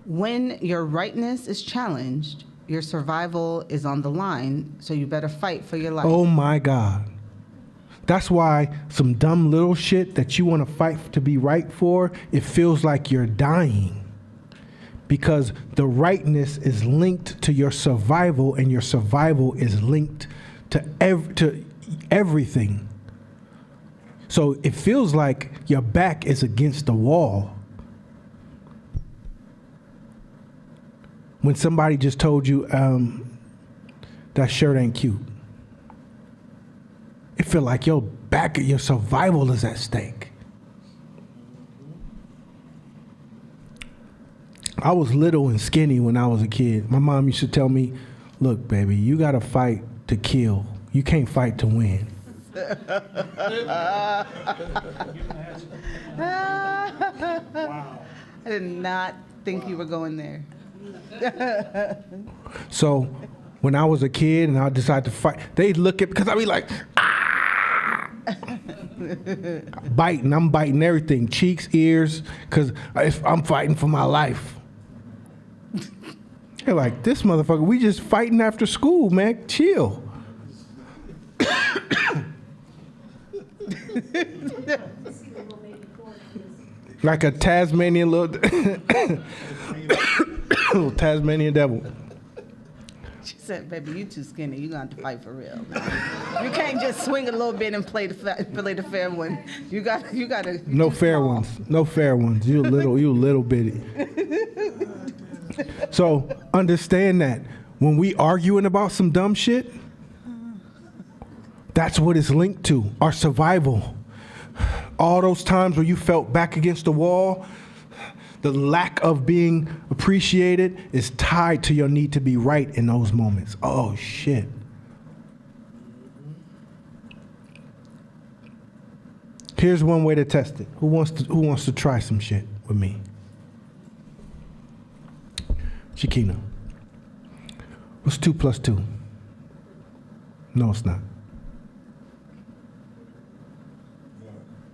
When your rightness is challenged, your survival is on the line, so you better fight for your life. Oh my God. That's why some dumb little shit that you want to fight to be right for, it feels like you're dying. Because the rightness is linked to your survival, and your survival is linked to everything. So it feels like your back is against the wall. When somebody just told you, that shirt ain't cute. It feel like your survival is at stake. I was little and skinny when I was a kid. My mom used to tell me, look, baby, you got to fight to kill. You can't fight to win. I did not think you were going there. So when I was a kid and I decided to fight, they'd look at, because I'd be like, ah! Biting, I'm biting everything, cheeks, ears, because I'm fighting for my life. They're like, this motherfucker, we just fighting after school, man, chill. Like a Tasmanian little Tasmanian devil. She said, baby, you too skinny. You're going to have to fight for real. You can't just swing a little bit and play the fair one. You got to. No fair ones. No fair ones. You little bitty. So understand that when we arguing about some dumb shit, that's what it's linked to, our survival. All those times where you felt back against the wall, the lack of being appreciated is tied to your need to be right in those moments. Oh, shit. Here's one way to test it. Who wants to try some shit with me? Shakina. What's 2 plus 2? No, it's not.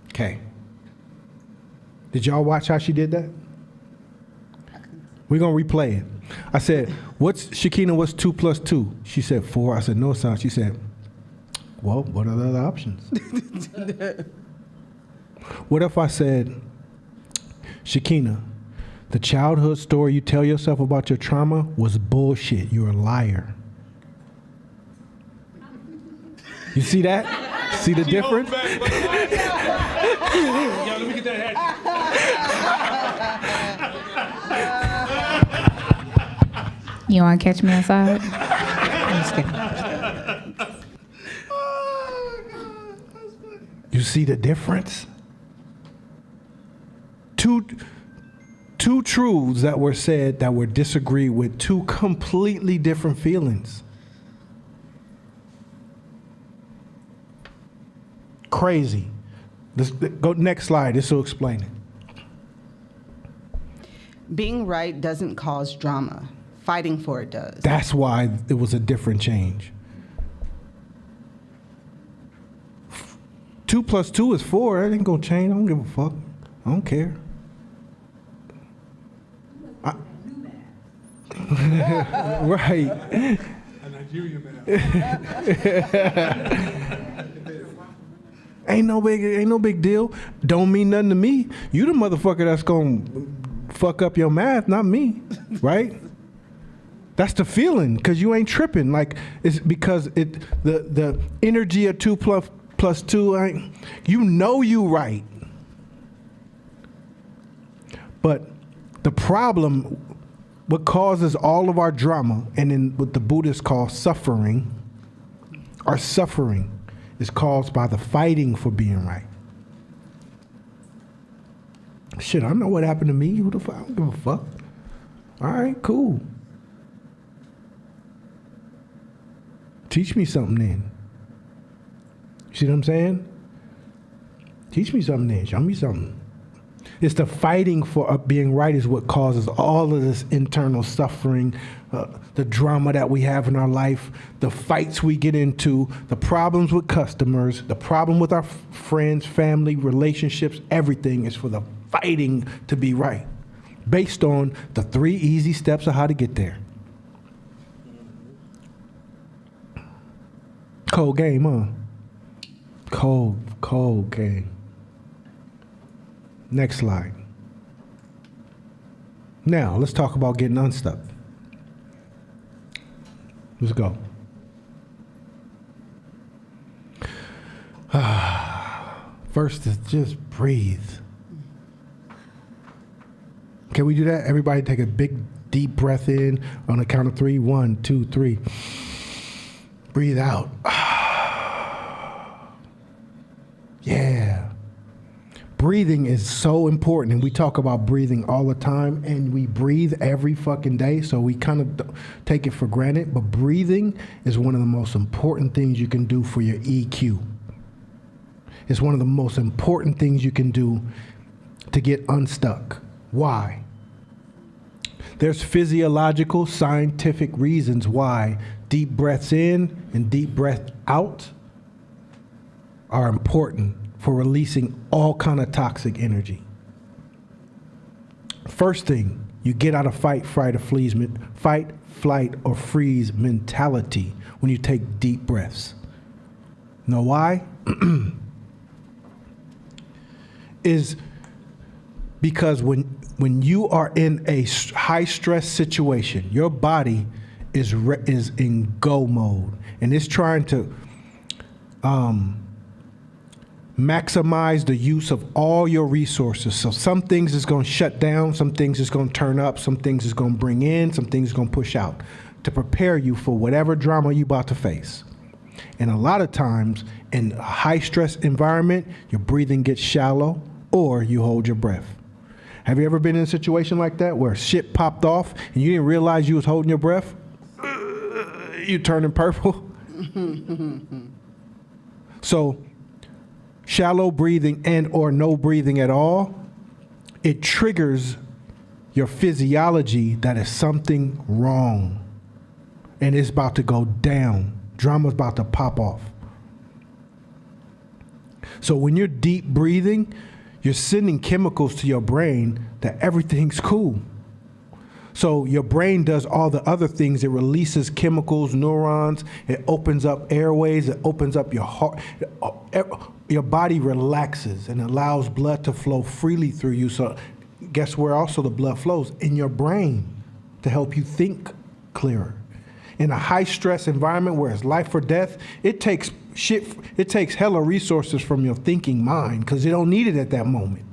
Okay. Did y'all watch how she did that? We're going to replay it. I said, Shakina, what's 2 plus 2? She said 4. I said, no, it's not. She said, well, what are the other options? What if I said, Shakina, the childhood story you tell yourself about your trauma was bullshit. You're a liar. You see that? See the difference? Yo, let me get that hat. You want to catch me outside? I'm just kidding. You see the difference? Two truths that were said that were disagreed with, two completely different feelings. Crazy. Go next slide. This will explain it. Being right doesn't cause drama. Fighting for it does. That's why it was a different change. 2 plus 2 is 4. That ain't gonna change. I don't give a fuck. I don't care. Right. A Nigerian man. Ain't no big deal. Don't mean nothing to me. You the motherfucker that's gonna fuck up your math, not me, right? That's the feeling, because you ain't tripping. Like, it's because the energy of 2 plus 2, you know you right. But the problem, what causes all of our drama, and in what the Buddhists call suffering, our suffering is caused by the fighting for being right. Shit, I know what happened to me. Who the fuck? I don't give a fuck. All right, cool. Teach me something then. You see what I'm saying? Teach me something then. Show me something. It's the fighting for being right is what causes all of this internal suffering, the drama that we have in our life, the fights we get into, the problems with customers, the problem with our friends, family, relationships. Everything is for the fighting to be right, based on the 3 easy steps of how to get there. Cold game, huh? Cold game. Next slide. Now, let's talk about getting unstuck. Let's go. First is just breathe. Can we do that? Everybody take a big, deep breath in on the count of 3. 1, 2, 3. Breathe out. Yeah. Breathe breathing is so important, and we talk about breathing all the time, and we breathe every fucking day, so we kind of take it for granted. But breathing is one of the most important things you can do for your EQ. It's one of the most important things you can do to get unstuck. Why? There's physiological, scientific reasons why deep breaths in and deep breath out are important for releasing all kind of toxic energy. First thing, you get out of fight, flight, or freeze mentality when you take deep breaths. Know why? Is because when you are in a high stress situation, your body is in go mode, and it's trying to maximize the use of all your resources. So some things is going to shut down, some things is going to turn up, some things is going to bring in, some things is going to push out to prepare you for whatever drama you about to face. And a lot of times in a high stress environment, your breathing gets shallow or you hold your breath. Have you ever been in a situation like that where shit popped off and you didn't realize you was holding your breath? You turning purple. So shallow breathing and or no breathing at all, it triggers your physiology that is something wrong and it's about to go down. Drama's about to pop off. So when you're deep breathing, you're sending chemicals to your brain that everything's cool. So your brain does all the other things. It releases chemicals, neurons. It opens up airways. It opens up your heart. Your body relaxes and allows blood to flow freely through you. So guess where also the blood flows? In your brain to help you think clearer. In a high stress environment where it's life or death, it takes hella resources from your thinking mind because you don't need it at that moment.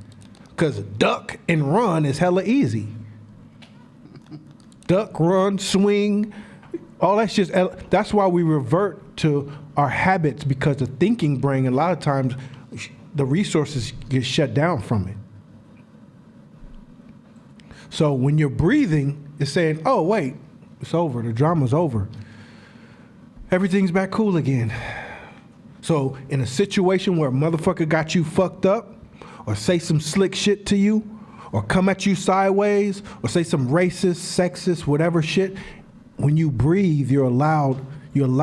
Because duck and run is hella easy. Duck, run, swing, all that's that's why we revert to our habits, because the thinking brain, a lot of times, the resources get shut down from it. So when you're breathing, it's saying, oh, wait, it's over. The drama's over. Everything's back cool again. So in a situation where a motherfucker got you fucked up or say some slick shit to you, or come at you sideways, or say some racist, sexist, whatever shit, when you breathe, you allow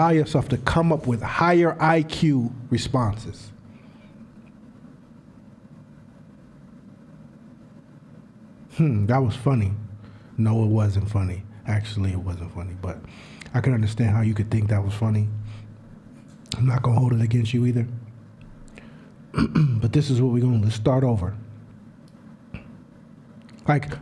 yourself to come up with higher IQ responses. That was funny. No, it wasn't funny. Actually, it wasn't funny, but I can understand how you could think that was funny. I'm not gonna hold it against you either. But this is what we're gonna, let's start over. Like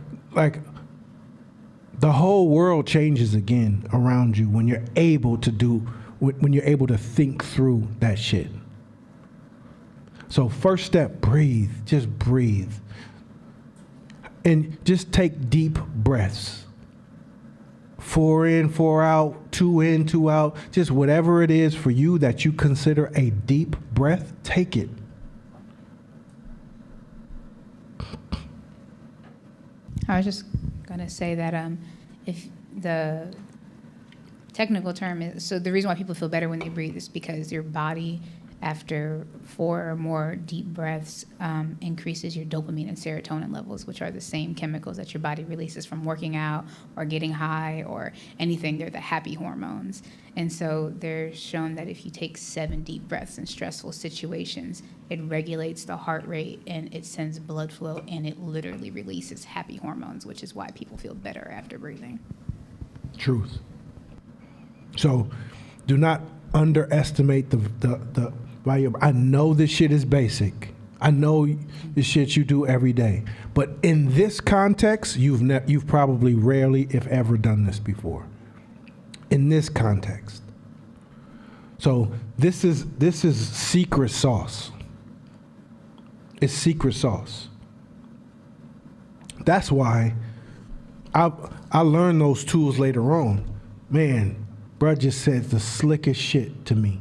the whole world changes again around you when you're able to think through that shit. So first step, breathe. Just breathe. And just take deep breaths. 4 in, 4 out, 2 in, 2 out. Just whatever it is for you that you consider a deep breath, take it. I was just going to say that if the technical term is, so the reason why people feel better when they breathe is because your body, after 4 or more deep breaths, increases your dopamine and serotonin levels, which are the same chemicals that your body releases from working out or getting high or anything. They're the happy hormones. And so they're shown that if you take 7 deep breaths in stressful situations, it regulates the heart rate and it sends blood flow and it literally releases happy hormones, which is why people feel better after breathing. Truth. So do not underestimate the value. I know this shit is basic. I know the shit you do every day. But in this context, you've probably rarely, if ever, done this before. In this context. So this is secret sauce. It's secret sauce. That's why I learned those tools later on. Man, bruh just said the slickest shit to me.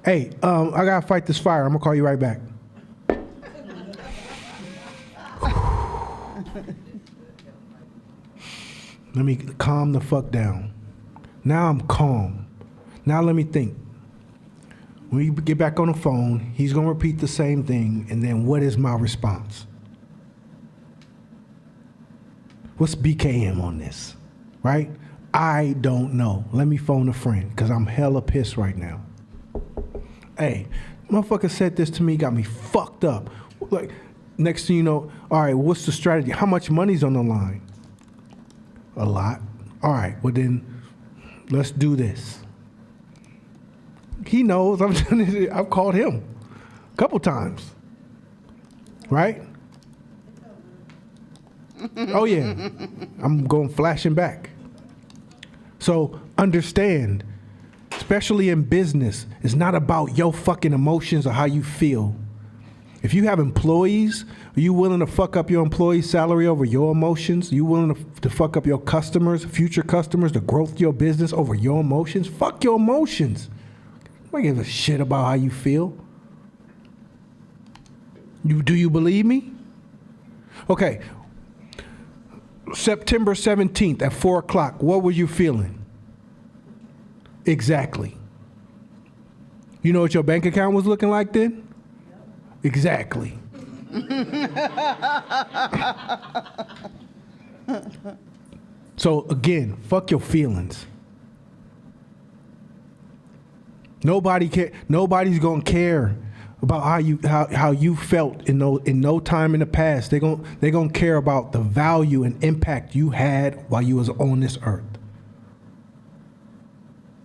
Hey, I gotta fight this fire. I'm gonna call you right back. Let me calm the fuck down. Now I'm calm. Now let me think. When we get back on the phone, he's gonna repeat the same thing, and then what is my response? What's BKM on this, right? I don't know. Let me phone a friend, because I'm hella pissed right now. Hey, motherfucker said this to me, got me fucked up. Like, next thing you know, all right, what's the strategy? How much money's on the line? A lot. All right, well then, let's do this. He knows I've called him a couple times, right? Oh yeah, I'm going flashing back. So understand, especially in business, it's not about your fucking emotions or how you feel. If you have employees, are you willing to fuck up your employee's salary over your emotions? Are you willing to fuck up your customers, future customers, the growth of your business over your emotions? Fuck your emotions. I don't give a shit about how you feel. Do you believe me? Okay. September 17th at 4 o'clock, what were you feeling? Exactly. You know what your bank account was looking like then? Exactly. So again, fuck your feelings. Nobody's gonna care about how you felt in no time in the past. They're gonna care about the value and impact you had while you was on this earth.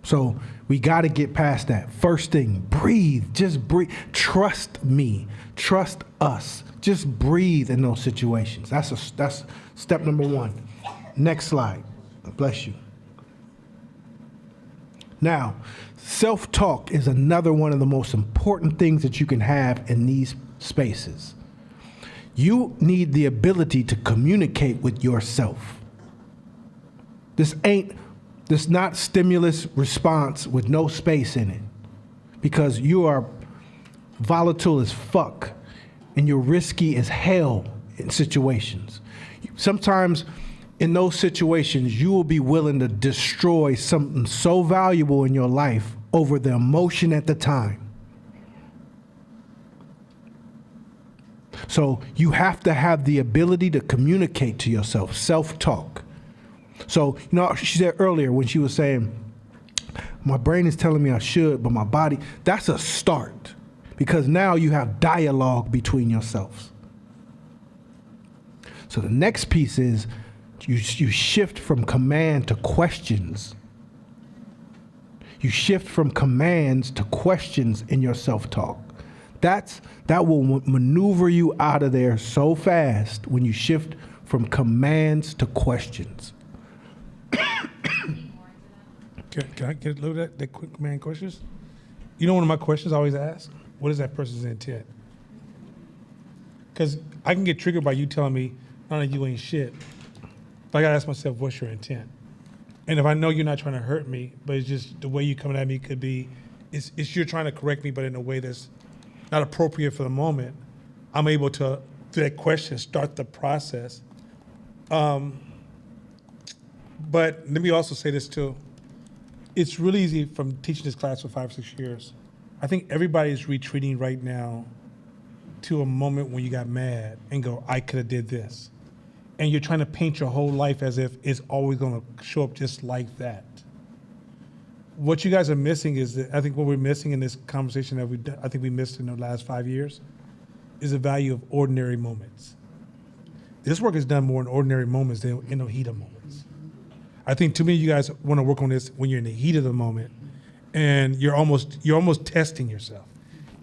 So we got to get past that. First thing, breathe. Just breathe. Trust me. Trust us. Just breathe in those situations. That's step number one. Next slide. Bless you. Now, self-talk is another one of the most important things that you can have in these spaces. You need the ability to communicate with yourself. This not stimulus response with no space in it, because you are volatile as fuck and you're risky as hell in situations. Sometimes in those situations, you will be willing to destroy something so valuable in your life over the emotion at the time. So you have to have the ability to communicate to yourself, self-talk. So, she said earlier when she was saying, my brain is telling me I should, but my body, that's a start, because now you have dialogue between yourselves. So the next piece is you shift from command to questions. You shift from commands to questions in your self-talk. That will maneuver you out of there so fast when you shift from commands to questions. Can I get a little of that quick command questions? You know, one of my questions I always ask, what is that person's intent? Because I can get triggered by you telling me, no, you ain't shit. But I gotta ask myself, what's your intent? And if I know you're not trying to hurt me, but it's just the way you coming at me could be, it's you're trying to correct me, but in a way that's not appropriate for the moment, I'm able to, through that question, start the process. But let me also say this too. It's really easy from teaching this class for 5 or 6 years. I think everybody is retreating right now to a moment when you got mad and go, I could have did this. And you're trying to paint your whole life as if it's always going to show up just like that. What you guys are missing is that I think what we're missing in this conversation that I think we missed in the last 5 years is the value of ordinary moments. This work is done more in ordinary moments than in the heat of moments. I think too many of you guys want to work on this when you're in the heat of the moment, and you're almost testing yourself.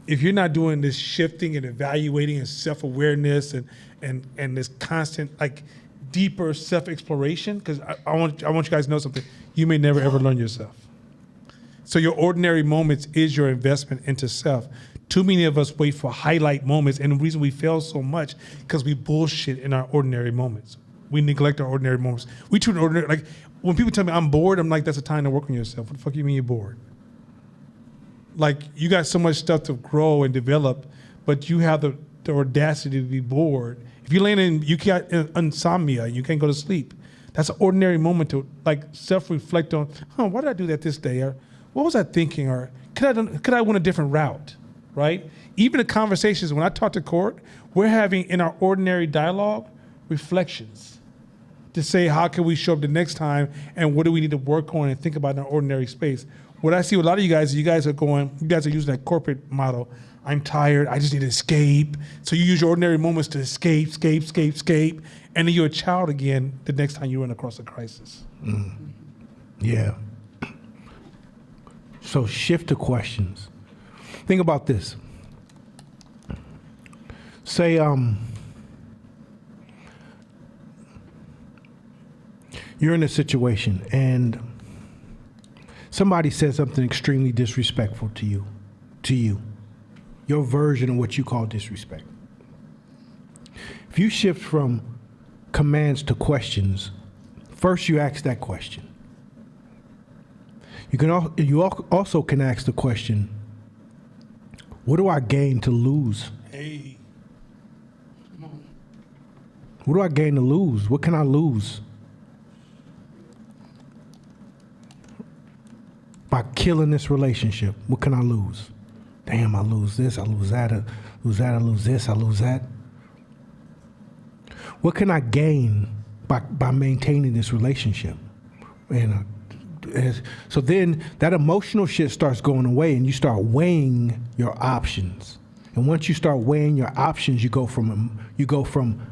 If you're not doing this shifting and evaluating and self-awareness and this constant like deeper self-exploration, because I want you guys to know something, you may never ever learn yourself. So your ordinary moments is your investment into self. Too many of us wait for highlight moments, and the reason we fail so much because we bullshit in our ordinary moments. We neglect our ordinary moments. We treat ordinary, like when people tell me I'm bored, I'm like, that's a time to work on yourself. What the fuck you mean you're bored? Like, you got so much stuff to grow and develop, but you have the audacity to be bored. If you're laying in, you got insomnia, you can't go to sleep. That's an ordinary moment to like self-reflect on, why did I do that this day? Or what was I thinking? Or could I went a different route, right? Even the conversations, when I talk to court, we're having in our ordinary dialogue, reflections to say, how can we show up the next time and what do we need to work on and think about in our ordinary space? What I see with a lot of you guys are using that corporate model. I'm tired, I just need to escape. So you use your ordinary moments to escape, and then you're a child again the next time you run across a crisis. Yeah. So shift to questions. Think about this. Say, you're in a situation and somebody says something extremely disrespectful to you, your version of what you call disrespect. If you shift from commands to questions, first you ask that question. You also can ask the question, what do I gain to lose? Hey. What do I gain to lose? What can I lose? By killing this relationship, what can I lose? Damn, I lose this, I lose that, I lose that, I lose this, I lose that. What can I gain by maintaining this relationship? And so then that emotional shit starts going away and you start weighing your options. And once you start weighing your options, you go from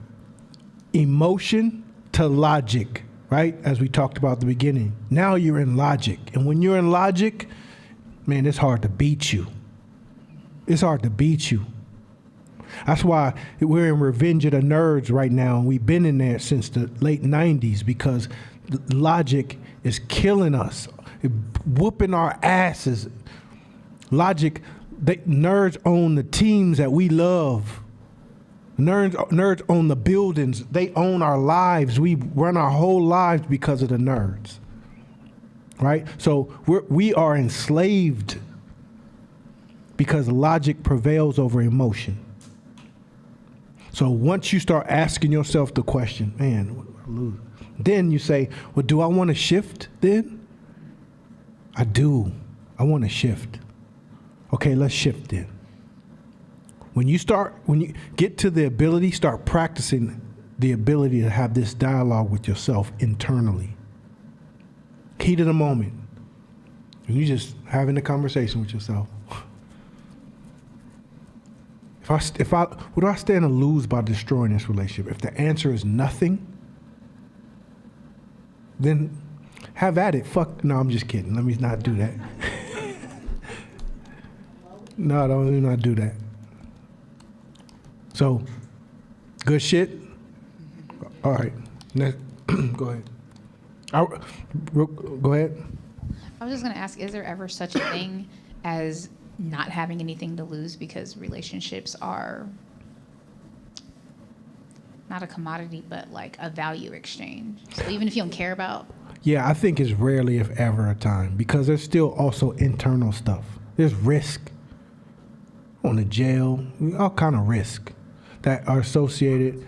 emotion to logic, right? As we talked about at the beginning. Now you're in logic. And when you're in logic, man, it's hard to beat you. It's hard to beat you. That's why we're in Revenge of the Nerds right now, and we've been in there since the late 90s because logic is killing us, whooping our asses. Logic, nerds own the teams that we love. Nerds own the buildings. They own our lives. We run our whole lives because of the nerds, right? So we are enslaved because logic prevails over emotion. So once you start asking yourself the question, man, what do I lose? Then you say, well, do I want to shift then? I do. I want to shift. Okay, let's shift then. When you get to the ability, start practicing the ability to have this dialogue with yourself internally. Heat of the moment. And you just having a conversation with yourself. What do I stand to lose by destroying this relationship? If the answer is nothing, then have at it. No, I'm just kidding. Let me not do that. No, let me not do that. So, good shit? All right. Next, go ahead. Go ahead. I was just going to ask, is there ever such a thing as not having anything to lose because relationships are not a commodity, but like a value exchange? So even if you don't care about. Yeah, I think it's rarely, if ever, a time because there's still also internal stuff. There's risk. On the jail, all kind of risk that are associated.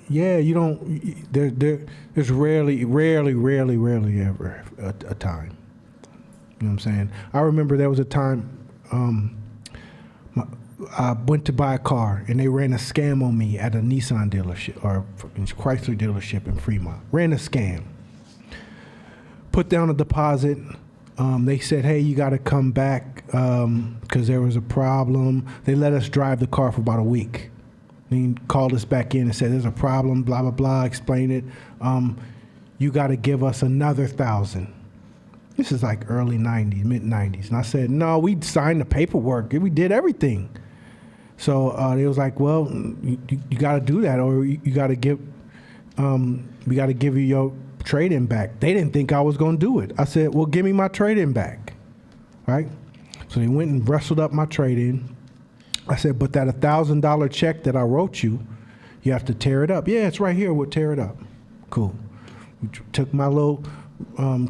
Yeah, you don't. There's rarely ever a time. You know what I'm saying? I remember there was a time I went to buy a car and they ran a scam on me at a Nissan dealership or Chrysler dealership in Fremont. Ran a scam. Put down a deposit. They said, hey, you got to come back because there was a problem. They let us drive the car for about a week. They called us back in and said, there's a problem, blah, blah, blah, explain it. You got to give us another $1,000. This is like early 90s, mid 90s. And I said, no, we signed the paperwork. We did everything. So they was like, well, you got to do that or you got to give, we got to give you your trade-in back. They didn't think I was going to do it. I said, well, give me my trade-in back, right? So they went and wrestled up my trade-in. I said, but that $1,000 check that I wrote you, you have to tear it up. Yeah, it's right here. We'll tear it up. Cool. We took my little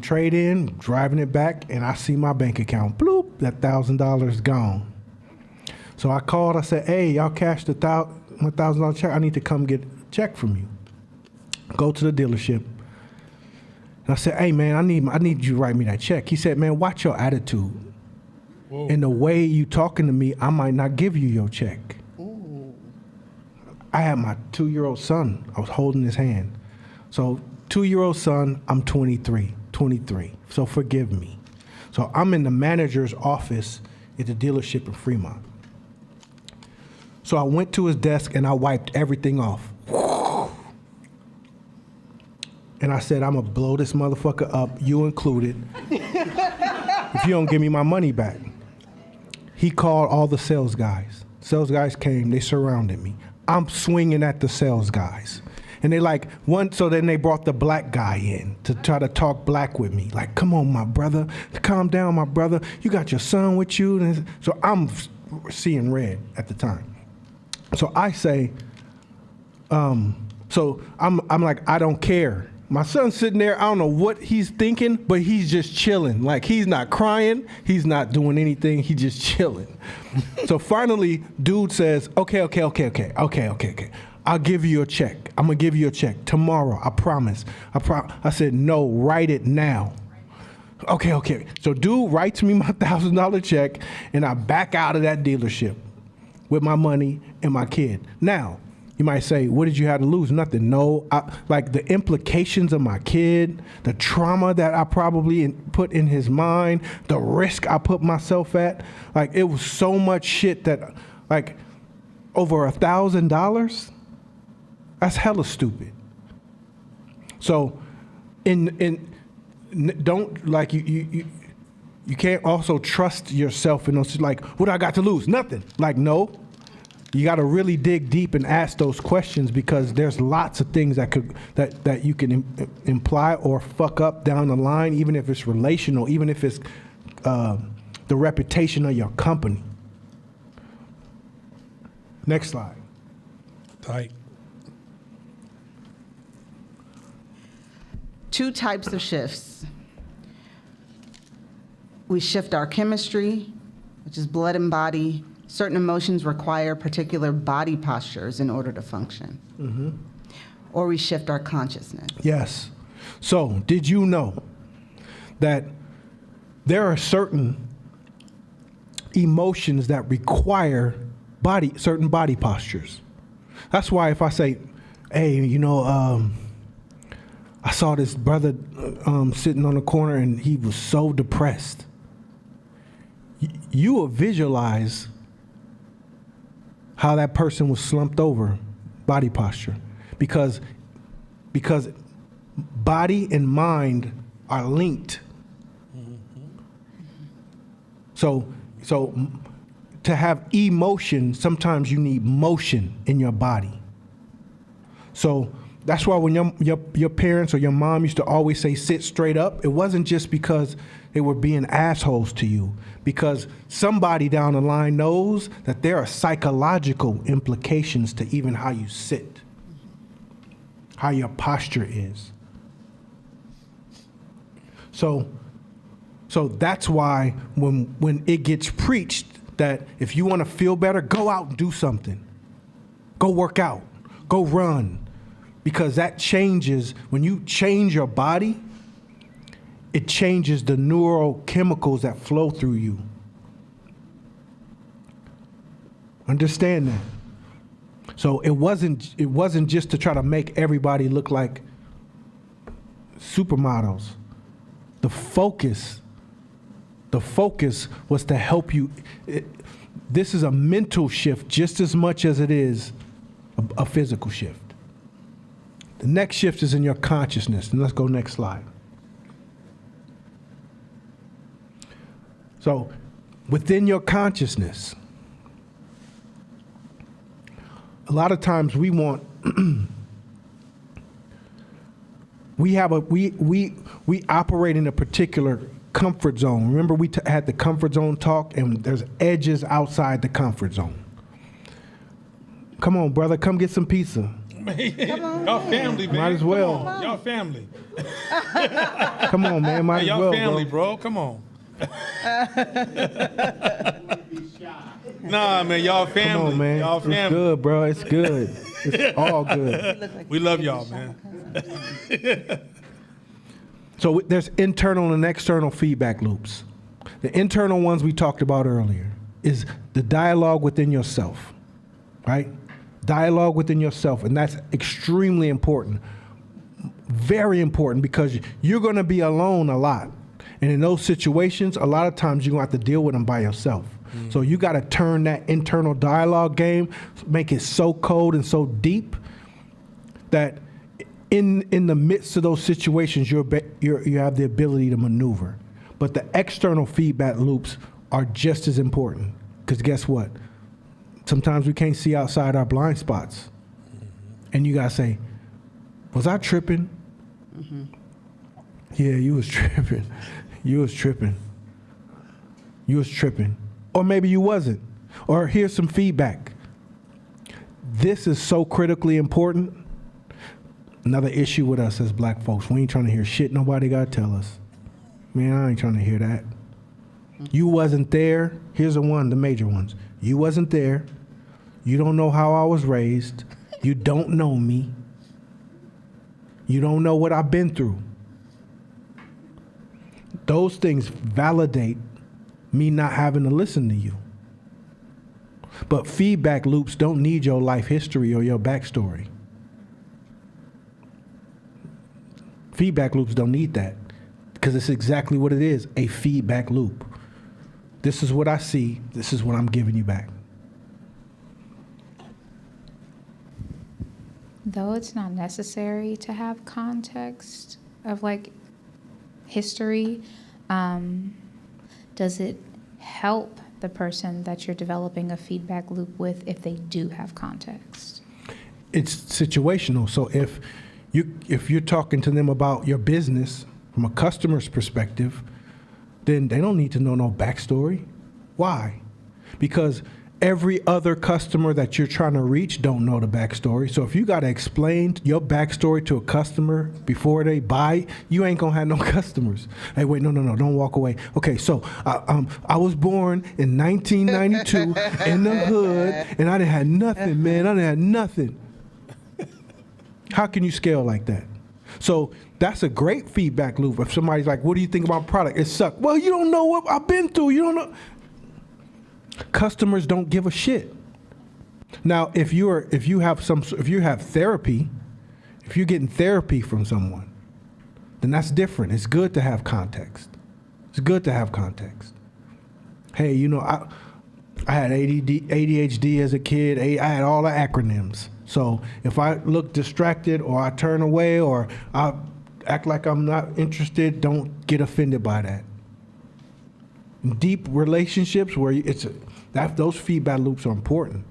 trade-in, driving it back, and I see my bank account. Bloop, that $1,000 is gone. So I called. I said, "Hey, y'all cashed $1,000 check. I need to come get a check from you." Go to the dealership. And I said, "Hey, man, I need you to write me that check." He said, "Man, watch your attitude. Whoa. And the way you talking to me, I might not give you your check." I had my 2-year-old son. I was holding his hand. So 2-year-old son, I'm 23. So forgive me. So I'm in the manager's office at the dealership in Fremont. So I went to his desk and I wiped everything off. And I said, "I'm gonna blow this motherfucker up, you included, if you don't give me my money back." He called all the sales guys. Sales guys came, they surrounded me. I'm swinging at the sales guys. And they so then they brought the black guy in to try to talk black with me. Like, "Come on, my brother, calm down, my brother. You got your son with you." And so I'm seeing red at the time. So I say, so I'm like, "I don't care." My son's sitting there, I don't know what he's thinking, but he's just chilling. Like, he's not crying, he's not doing anything, he's just chilling. So finally, dude says, okay. I'll give you a check. I'm gonna give you a check tomorrow, I promise. I said, "No, write it now." Okay. So dude writes me my $1,000 check, and I back out of that dealership with my money and my kid. Now, you might say, "What did you have to lose?" Nothing. No, the implications of my kid, the trauma that I probably put in his mind, the risk I put myself at, it was so much shit that, over $1,000, that's hella stupid. So, don't, you can't also trust yourself in those, what do I got to lose? Nothing. No. You got to really dig deep and ask those questions, because there's lots of things that you can imply or fuck up down the line, even if it's relational, even if it's the reputation of your company. Next slide. Tight. 2 types of shifts. We shift our chemistry, which is blood and body. Certain emotions require particular body postures in order to function. Or we shift our consciousness. Yes. So, did you know that there are certain emotions that require certain body postures? That's why if I say, "Hey, I saw this brother sitting on the corner and he was so depressed," you will visualize how that person was slumped over, body posture, because body and mind are linked. So to have emotion, sometimes you need motion in your body. So that's why when your parents or your mom used to always say, "Sit straight up," it wasn't just because they were being assholes to you, because somebody down the line knows that there are psychological implications to even how you sit, how your posture is. So that's why when it gets preached that if you want to feel better, go out and do something. Go work out. Go run. Because that changes, when you change your body, it changes the neurochemicals that flow through you. Understand that. So it wasn't just to try to make everybody look like supermodels. The focus was to help you. This is a mental shift just as much as it is a physical shift. The next shift is in your consciousness. And let's go next slide. So within your consciousness, a lot of times we want we operate in a particular comfort zone. Remember we had the comfort zone talk, and there's edges outside the comfort zone. Come on, brother, come get some pizza. Y'all family, man. Might as well. Come on. Y'all family. Come on, man, might as Y'all well, family, bro. bro. Come on. Nah, man, y'all family. Come on, man. Y'all It's family. good, bro. It's good. It's all good. We love y'all, man. So there's internal and external feedback loops. The internal ones we talked about earlier is the dialogue within yourself, right? Dialogue within yourself, and that's extremely important. Very important, because you're going to be alone a lot. And in those situations, a lot of times you're going to have to deal with them by yourself. So you got to turn that internal dialogue game, make it so cold and so deep that in the midst of those situations, you have the ability to maneuver. But the external feedback loops are just as important, because guess what? Sometimes we can't see outside our blind spots. And you got to say, was I tripping? Yeah, you was tripping. You was tripping. You was tripping. Or maybe you wasn't. Or here's some feedback. This is so critically important. Another issue with us as black folks, we ain't trying to hear shit nobody got to tell us. Man, I ain't trying to hear that. You wasn't there. Here's the major ones. You wasn't there. You don't know how I was raised. You don't know me. You don't know what I've been through. Those things validate me not having to listen to you. But feedback loops don't need your life history or your backstory. Feedback loops don't need that, because it's exactly what it is, a feedback loop. This is what I see. This is what I'm giving you back. Though it's not necessary to have context of like history, does it help the person that you're developing a feedback loop with if they do have context? It's situational. So if you're talking to them about your business from a customer's perspective, then they don't need to know no backstory. Why? Because every other customer that you're trying to reach don't know the backstory. So if you got to explain your backstory to a customer before they buy, you ain't gonna have no customers. Hey, wait, no, don't walk away. Okay, so I was born in 1992 in the hood, and I didn't have nothing, man. I didn't have nothing. How can you scale like that? So that's a great feedback loop. If somebody's like, what do you think about product? It sucked. Well, you don't know what I've been through. You don't know. Customers don't give a shit. Now, if you have therapy, if you're getting therapy from someone, then that's different. It's good to have context. It's good to have context. Hey, I had ADHD as a kid. I had all the acronyms. So if I look distracted or I turn away or I act like I'm not interested, don't get offended by that. Deep relationships where those feedback loops are important.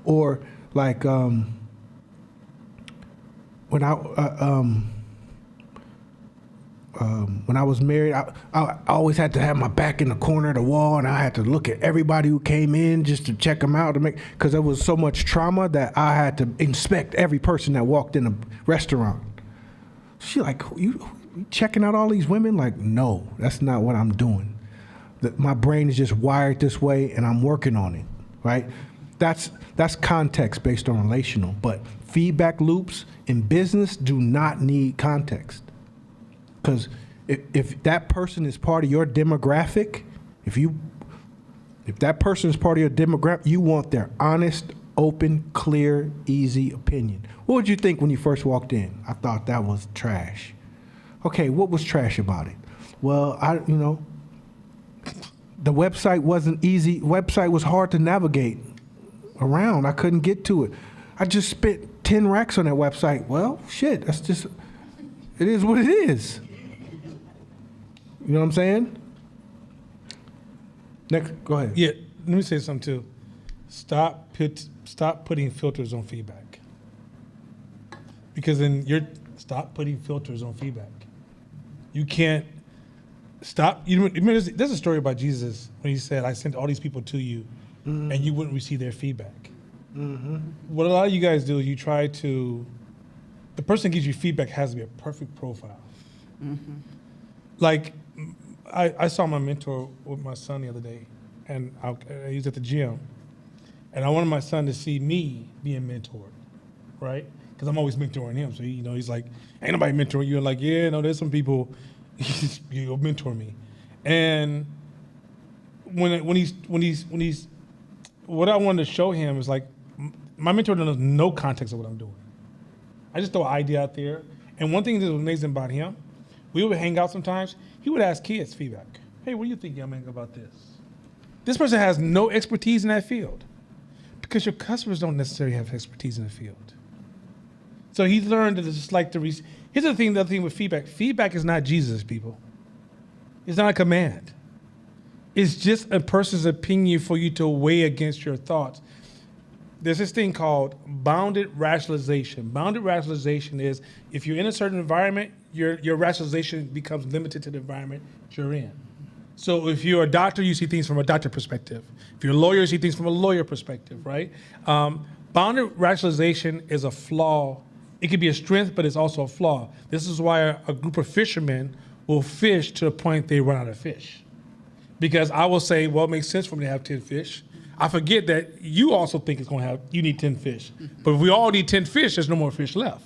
Or like when I was married, I always had to have my back in the corner of the wall, and I had to look at everybody who came in just to check them out because there was so much trauma that I had to inspect every person that walked in a restaurant. She like, you checking out all these women? Like, no, that's not what I'm doing. My brain is just wired this way, and I'm working on it, right? That's context based on relational, but feedback loops in business do not need context. Because if that person is part of your demographic, if that person is part of your demographic, you want their honest, open, clear, easy opinion. What would you think when you first walked in? I thought that was trash. Okay, what was trash about it? Well, the website wasn't easy. Website was hard to navigate around. I couldn't get to it. I just spent 10 racks on that website. Well, shit, it is what it is. You know what I'm saying? Next, go ahead. Yeah, let me say something too. Stop putting filters on feedback. Because then stop putting filters on feedback. You can't stop. There's a story about Jesus when he said, I sent all these people to you, and you wouldn't receive their feedback. Mm-hmm. What a lot of you guys do is the person that gives you feedback has to be a perfect profile. Mm-hmm. Like, I saw my mentor with my son the other day, and he was at the gym, and I wanted my son to see me being mentored, right? Because I'm always mentoring him. So he's like, "Ain't nobody mentoring you." And like, "Yeah, no, there's some people. You'll mentor me." And when he's what I wanted to show him is like, my mentor knows no context of what I'm doing. I just throw an idea out there. And one thing that was amazing about him, we would hang out sometimes. He would ask kids feedback. "Hey, what do you think, young man, about this?" This person has no expertise in that field because your customers don't necessarily have expertise in the field. So he learned that it's just like here's the other thing with feedback. Feedback is not Jesus, people. It's not a command. It's just a person's opinion for you to weigh against your thoughts. There's this thing called bounded rationalization. Bounded rationalization is if you're in a certain environment, your rationalization becomes limited to the environment you're in. So if you're a doctor, you see things from a doctor perspective. If you're a lawyer, you see things from a lawyer perspective, right? Bounded rationalization is a flaw. It can be a strength, but it's also a flaw. This is why a group of fishermen will fish to the point they run out of fish. Because I will say, well, it makes sense for me to have 10 fish. I forget that you also think you need 10 fish. But if we all need 10 fish, there's no more fish left.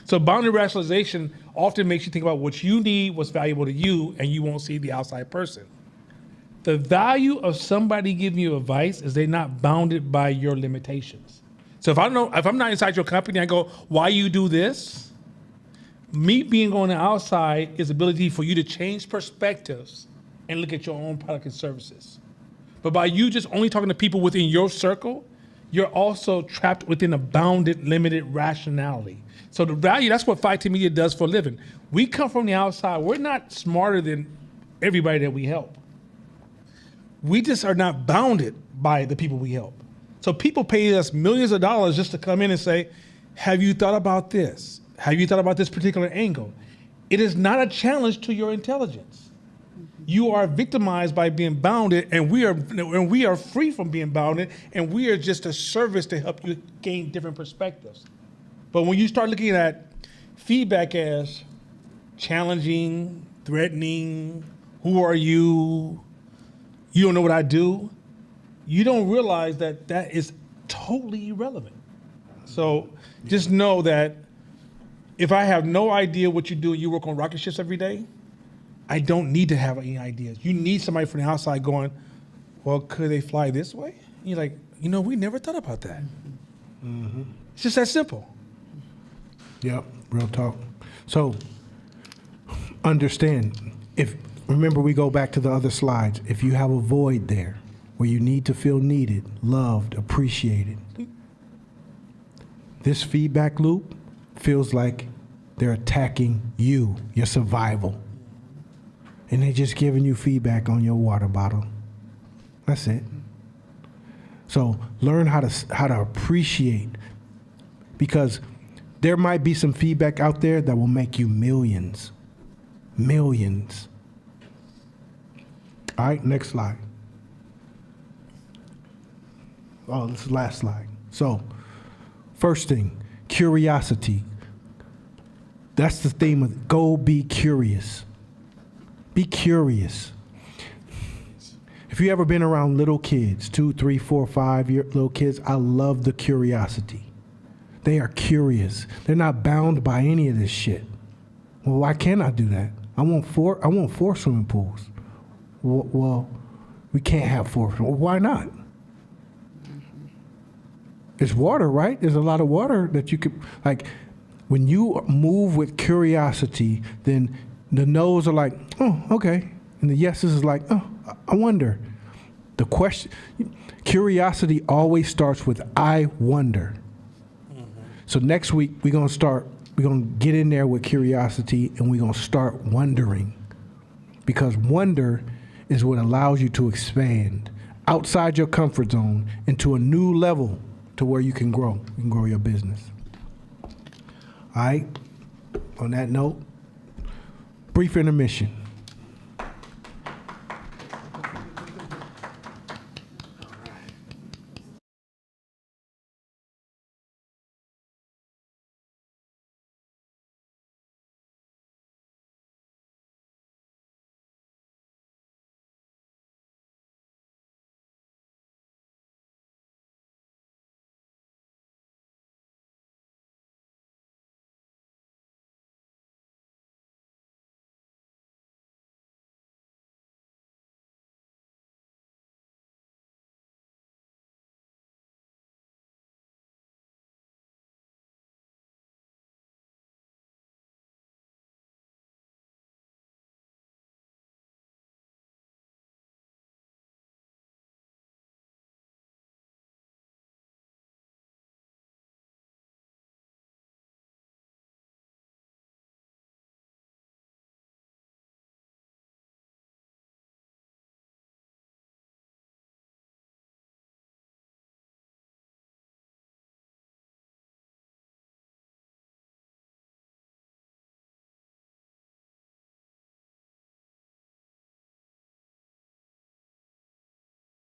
So boundary rationalization often makes you think about what you need, what's valuable to you, and you won't see the outside person. The value of somebody giving you advice is they're not bounded by your limitations. So if I'm not inside your company, I go, "Why you do this?" Me being on the outside is the ability for you to change perspectives and look at your own product and services. But by you just only talking to people within your circle, you're also trapped within a bounded, limited rationality. So the value, that's what 5T Media does for a living. We come from the outside. We're not smarter than everybody that we help. We just are not bounded by the people we help. So people pay us millions of dollars just to come in and say, "Have you thought about this? Have you thought about this particular angle?" It is not a challenge to your intelligence. You are victimized by being bounded, and we are free from being bounded, and we are just a service to help you gain different perspectives. But when you start looking at feedback as challenging, threatening, "Who are you? You don't know what I do," you don't realize that that is totally irrelevant. So just know that if I have no idea what you do, you work on rocket ships every day, I don't need to have any ideas. You need somebody from the outside going, "Well, could they fly this way?" And you're like, we never thought about that. Mm-hmm. It's just that simple. Yep, real talk. So understand, remember we go back to the other slides. If you have a void there where you need to feel needed, loved, appreciated, this feedback loop feels like they're attacking you, your survival. And they're just giving you feedback on your water bottle. That's it. So learn how to appreciate, because there might be some feedback out there that will make you millions. Millions. All right, next slide. Oh, this is the last slide. So, first thing, curiosity. That's the theme of go be curious. Be curious. If you ever been around little kids, 2, 3, 4, 5-year little kids, I love the curiosity. They are curious. They're not bound by any of this shit. Well, why can't I do that? I want 4 swimming pools. Well, we can't have 4. Well, why not? It's water, right? There's a lot of water that you could, like, when you move with curiosity, then the no's are like, "Oh, okay." And the yeses is like, "Oh, I wonder." The question, curiosity always starts with "I wonder." Mm-hmm. So next week, we're going to get in there with curiosity, and we're going to start wondering. Because wonder is what allows you to expand outside your comfort zone into a new level to where you can grow. You can grow your business. All right? On that note, brief intermission.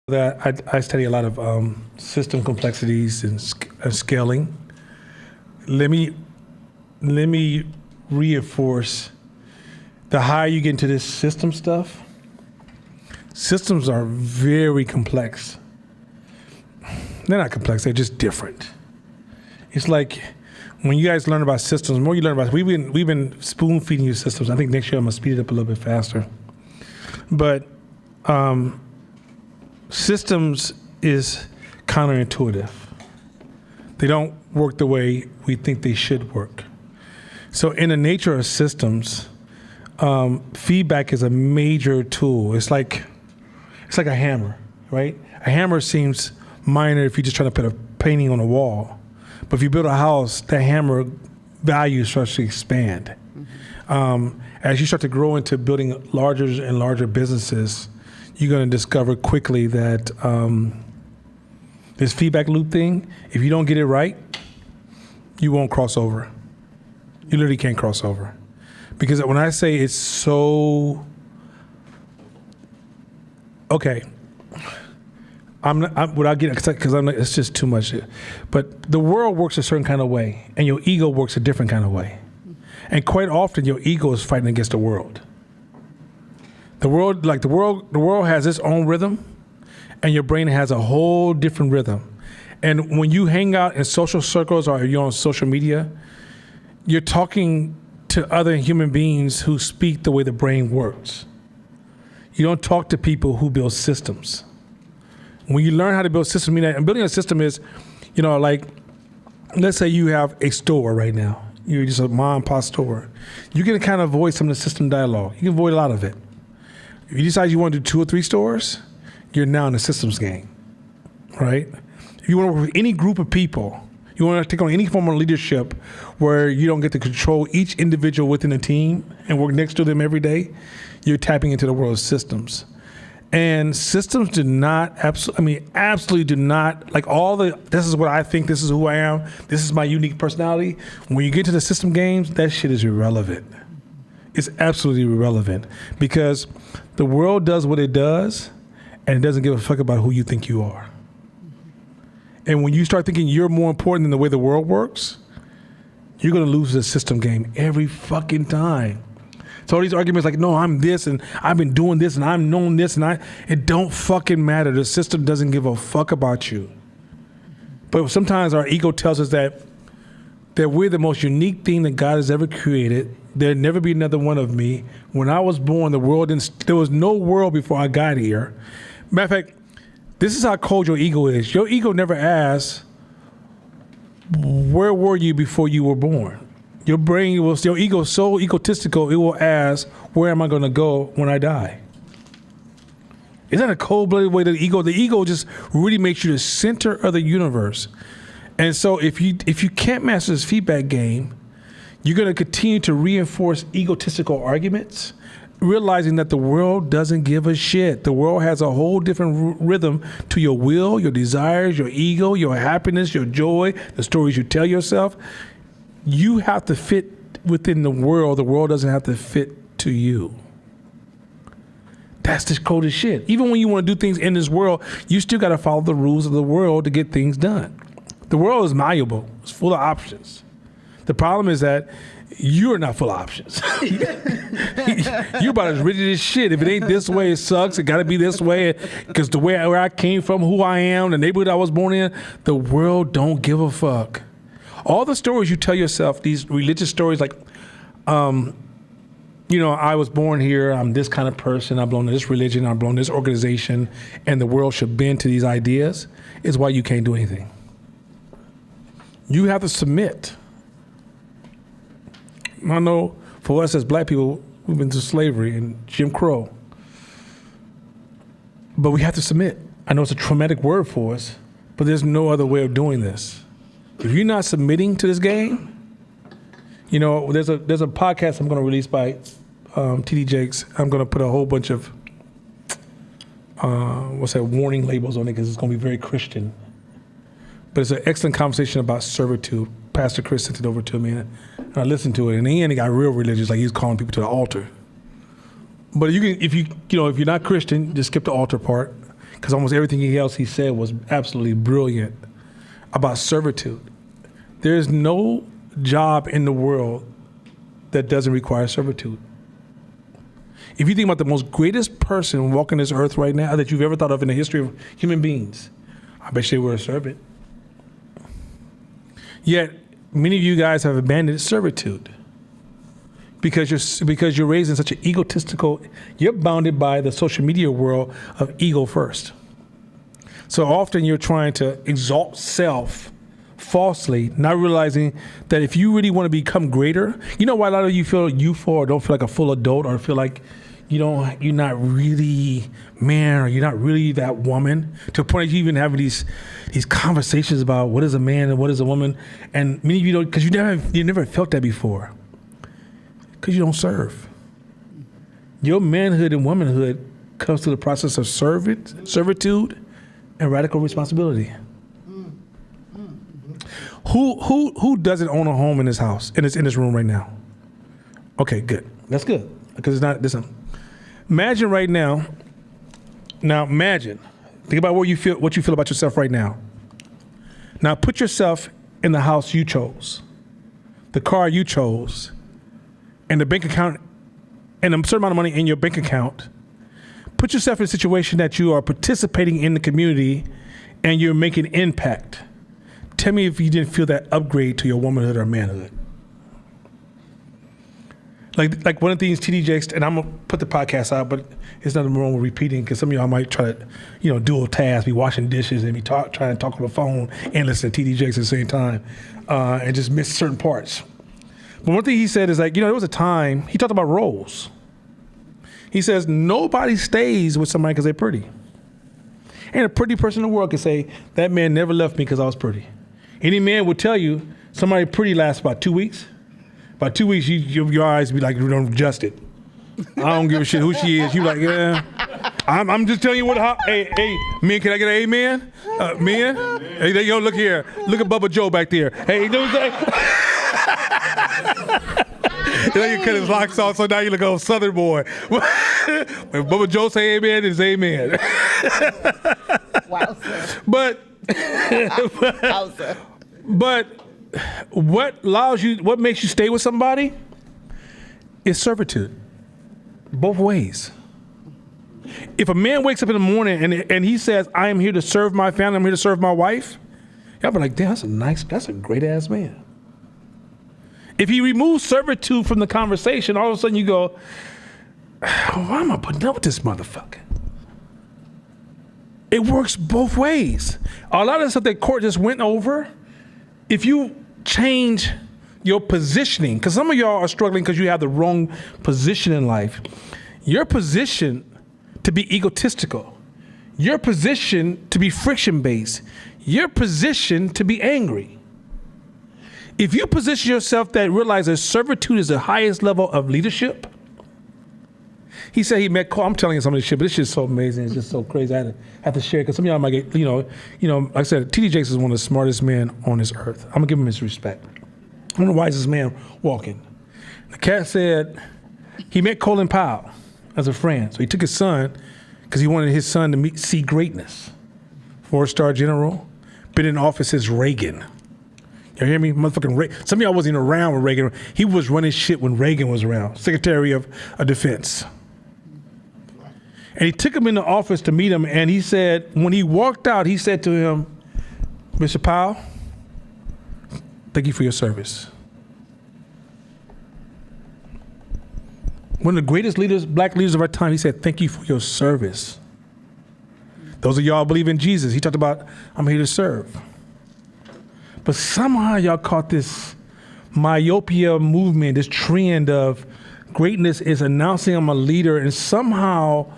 that I study a lot of system complexities and scaling. Let me reinforce the higher you get into this system stuff. Systems are very complex. They're not complex, they're just different. It's like when you guys learn about systems, the more you learn about, we've been spoon feeding you systems. I think next year I'm gonna speed it up a little bit faster. But systems is counterintuitive. They don't work the way we think they should work. So in the nature of systems, feedback is a major tool. It's like a hammer, right? A hammer seems minor if you're just trying to put a painting on a wall. But if you build a house, that hammer value starts to expand. As you start to grow into building larger and larger businesses, you're going to discover quickly that this feedback loop thing, if you don't get it right, you won't cross over. You literally can't cross over. Because when I say it's so, okay, without getting, because it's just too much. But the world works a certain kind of way, and your ego works a different kind of way. And quite often, your ego is fighting against the world. The world has its own rhythm, and your brain has a whole different rhythm. And when you hang out in social circles or you're on social media, you're talking to other human beings who speak the way the brain works. You don't talk to people who build systems. When you learn how to build systems, and building a system is, like, let's say you have a store right now. You're just a mom and pop store. You can kind of avoid some of the system dialogue. You can avoid a lot of it. If you decide you want to do 2 or 3 stores, you're now in the systems game, right? If you want to work with any group of people, you want to take on any form of leadership where you don't get to control each individual within a team and work next to them every day, you're tapping into the world of systems. And systems do not, absolutely do not, like this is what I think, this is who I am, this is my unique personality. When you get to the system games, that shit is irrelevant. It's absolutely irrelevant because the world does what it does and it doesn't give a fuck about who you think you are. And when you start thinking you're more important than the way the world works, you're gonna lose the system game every fucking time. So all these arguments like, no, I'm this and I've been doing this and I've known this and it don't fucking matter. The system doesn't give a fuck about you. But sometimes our ego tells us that we're the most unique thing that God has ever created. There'd never be another one of me. When I was born, there was no world before I got here. Matter of fact, this is how cold your ego is. Your ego never asks, where were you before you were born? Your ego is so egotistical, it will ask, where am I going to go when I die? Isn't that a cold-blooded way? The ego just really makes you the center of the universe. And so if you can't master this feedback game, you're going to continue to reinforce egotistical arguments, realizing that the world doesn't give a shit. The world has a whole different rhythm to your will, your desires, your ego, your happiness, your joy, the stories you tell yourself. You have to fit within the world. The world doesn't have to fit to you. That's the coldest shit. Even when you want to do things in this world, you still got to follow the rules of the world to get things done. The world is malleable. It's full of options. The problem is that you're not full of options. You're about as rigid as shit. If it ain't this way, it sucks. It got to be this way because the way where I came from, who I am, the neighborhood I was born in, the world don't give a fuck. All the stories you tell yourself, these religious stories like, I was born here, I'm this kind of person, I belong to this religion, I belong to this organization, and the world should bend to these ideas, is why you can't do anything. You have to submit. I know for us as black people, we've been through slavery and Jim Crow. But we have to submit. I know it's a traumatic word for us, but there's no other way of doing this. If you're not submitting to this game, there's a podcast I'm going to release by TD Jakes. I'm going to put a whole bunch of warning labels on it because it's going to be very Christian. But it's an excellent conversation about servitude. Pastor Chris sent it over to me, and I listened to it. And in the end, he got real religious, like he's calling people to the altar. But you can, if you're not Christian, just skip the altar part. because almost everything else he said was absolutely brilliant about servitude. There's no job in the world that doesn't require servitude. If you think about the most greatest person walking this earth right now that you've ever thought of in the history of human beings, I bet you they were a servant. Yet, many of you guys have abandoned servitude because you're raised in such an egotistical, you're bounded by the social media world of ego first. So often you're trying to exalt self falsely, not realizing that if you really want to become greater, you know why a lot of you feel youthful or don't feel like a full adult or feel like you're not really man or you're not really that woman, to the point that you even have these conversations about what is a man and what is a woman, and many of you don't, because you never felt that before, because you don't serve. Your manhood and womanhood comes through the process of servitude and radical responsibility. Who doesn't own a home in this house, in this room right now? Okay, good. That's good, because it's not. Listen, imagine right now. Now imagine, think about what you feel about yourself right now. Now put yourself in the house you chose, the car you chose, and the bank account, and a certain amount of money in your bank account. Put yourself in a situation that you are participating in the community, and you're making impact. Tell me if you didn't feel that upgrade to your womanhood or manhood. Like one of the things TD Jakes, and I'm gonna put the podcast out, but it's nothing wrong with repeating, because some of y'all might try to, dual task, be washing dishes and be trying to talk on the phone and listen to TD Jakes at the same time, and just miss certain parts. But one thing he said is there was a time, he talked about roles. He says, nobody stays with somebody because they're pretty. And a pretty person in the world can say, that man never left me because I was pretty. Any man would tell you, somebody pretty lasts about 2 weeks. About 2 weeks, your eyes be like, you don't adjust it. I don't give a shit who she is. You like, yeah. I'm just telling you hey, men, can I get an amen? Men? Hey, there you go, look here. Look at Bubba Joe back there. Hey, you know what I'm saying? You cut his locks off, so now you look old Southern boy. When Bubba Joe say amen, it's amen. Wow, sir. But what makes you stay with somebody is servitude. Both ways. If a man wakes up in the morning and he says, I am here to serve my family, I'm here to serve my wife, y'all be like, damn, that's a great ass man. If he removes servitude from the conversation, all of a sudden you go, why am I putting up with this motherfucker? It works both ways. A lot of the stuff that court just went over, if you change your positioning, because some of y'all are struggling because you have the wrong position in life. Your position to be egotistical, your position to be friction-based, your position to be angry. If you position yourself that realizes servitude is the highest level of leadership. He said he met Cole. I'm telling you some of this shit, but this shit's so amazing. It's just so crazy. I have to share it because some of y'all might get, like I said, TD Jakes is one of the smartest men on this earth. I'm going to give him his respect. One of the wisest man walking. The cat said he met Colin Powell as a friend. So he took his son because he wanted his son to see greatness. 4-star general, been in office since Reagan. You hear me? Motherfucking Reagan. Some of y'all wasn't even around when Reagan. He was running shit when Reagan was around. Secretary of Defense. And he took him in the office to meet him, and he said, when he walked out, he said to him, Mr. Powell, thank you for your service. One of the greatest leaders, black leaders of our time, he said, thank you for your service. Those of y'all believe in Jesus, he talked about, I'm here to serve. But somehow y'all caught this myopia movement, this trend of greatness is announcing I'm a leader, and somehow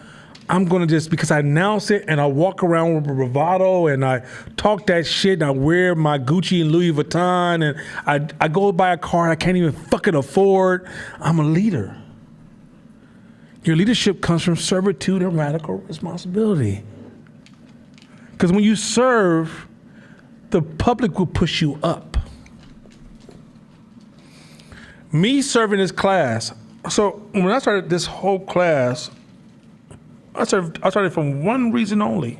I'm going to just, because I announce it and I walk around with bravado and I talk that shit and I wear my Gucci and Louis Vuitton and I go buy a car I can't even fucking afford, I'm a leader. Your leadership comes from servitude and radical responsibility. Because when you serve, the public will push you up. Me serving this class, so when I started this whole class, I started from one reason only.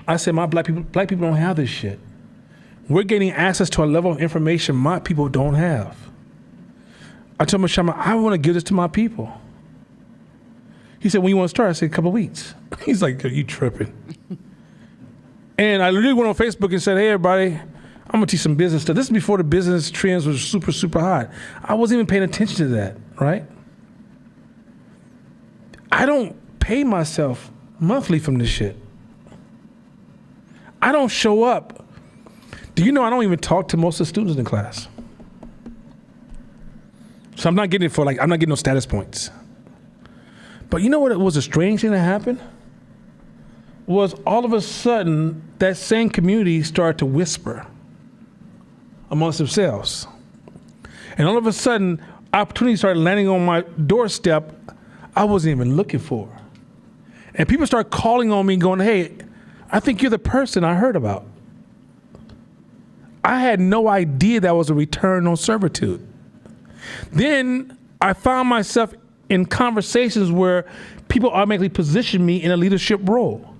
I said, my black people don't have this shit. We're getting access to a level of information my people don't have. I told Mashama, I want to give this to my people. He said, when you want to start? I said, a couple of weeks. He's like, you tripping. And I literally went on Facebook and said, hey, everybody, I'm going to teach some business stuff. This is before the business trends was super, super hot. I wasn't even paying attention to that, right? I don't pay myself monthly from this shit. I don't show up. Do you know I don't even talk to most of the students in class? So I'm not getting it for I'm not getting no status points. But you know what was a strange thing that happened? Was all of a sudden that same community started to whisper amongst themselves. And all of a sudden, opportunities started landing on my doorstep I wasn't even looking for. And people start calling on me going, hey, I think you're the person I heard about. I had no idea that was a return on servitude. Then I found myself in conversations where people automatically position me in a leadership role.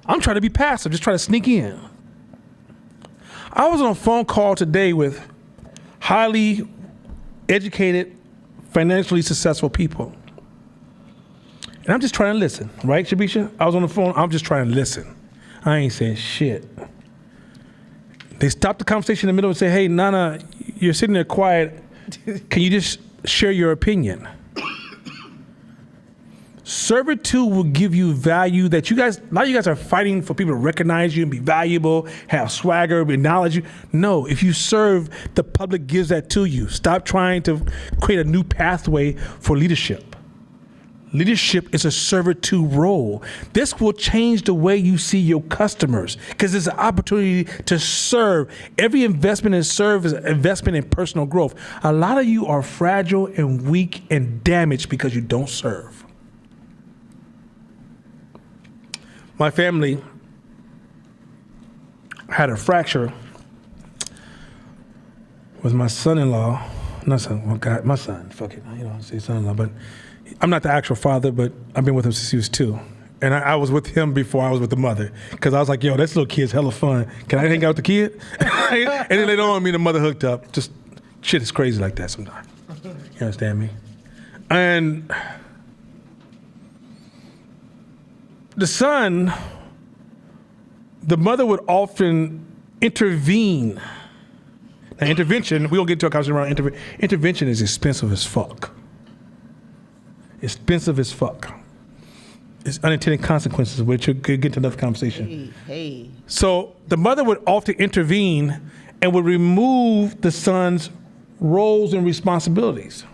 I'm trying to be passive, just trying to sneak in. I was on a phone call today with highly educated, financially successful people. And I'm just trying to listen, right, Shabisha? I was on the phone, I'm just trying to listen. I ain't saying shit. They stopped the conversation in the middle and say, hey, Nana, you're sitting there quiet. Can you just share your opinion? Servitude will give you value that a lot of you guys are fighting for people to recognize you and be valuable, have swagger, acknowledge you. No, if you serve, the public gives that to you. Stop trying to create a new pathway for leadership. Leadership is a servitude role. This will change the way you see your customers because it's an opportunity to serve. Every investment in serve is an investment in personal growth. A lot of you are fragile and weak and damaged because you don't serve. My family had a fracture with my son-in-law, not son, oh God, my son, fuck it, you know, I say son-in-law, but I'm not the actual father, but I've been with him since he was 2. And I was with him before I was with the mother. Because I was like, yo, this little kid's hella fun. Can I hang out with the kid? And then later on, me and the mother hooked up. Just shit is crazy like that sometimes. You understand me? And the son, the mother would often intervene. Now, intervention, we don't get into a conversation around intervention is expensive as fuck. Expensive as fuck. It's unintended consequences, which we'll get into another conversation. Hey. So the mother would often intervene and would remove the son's roles and responsibilities.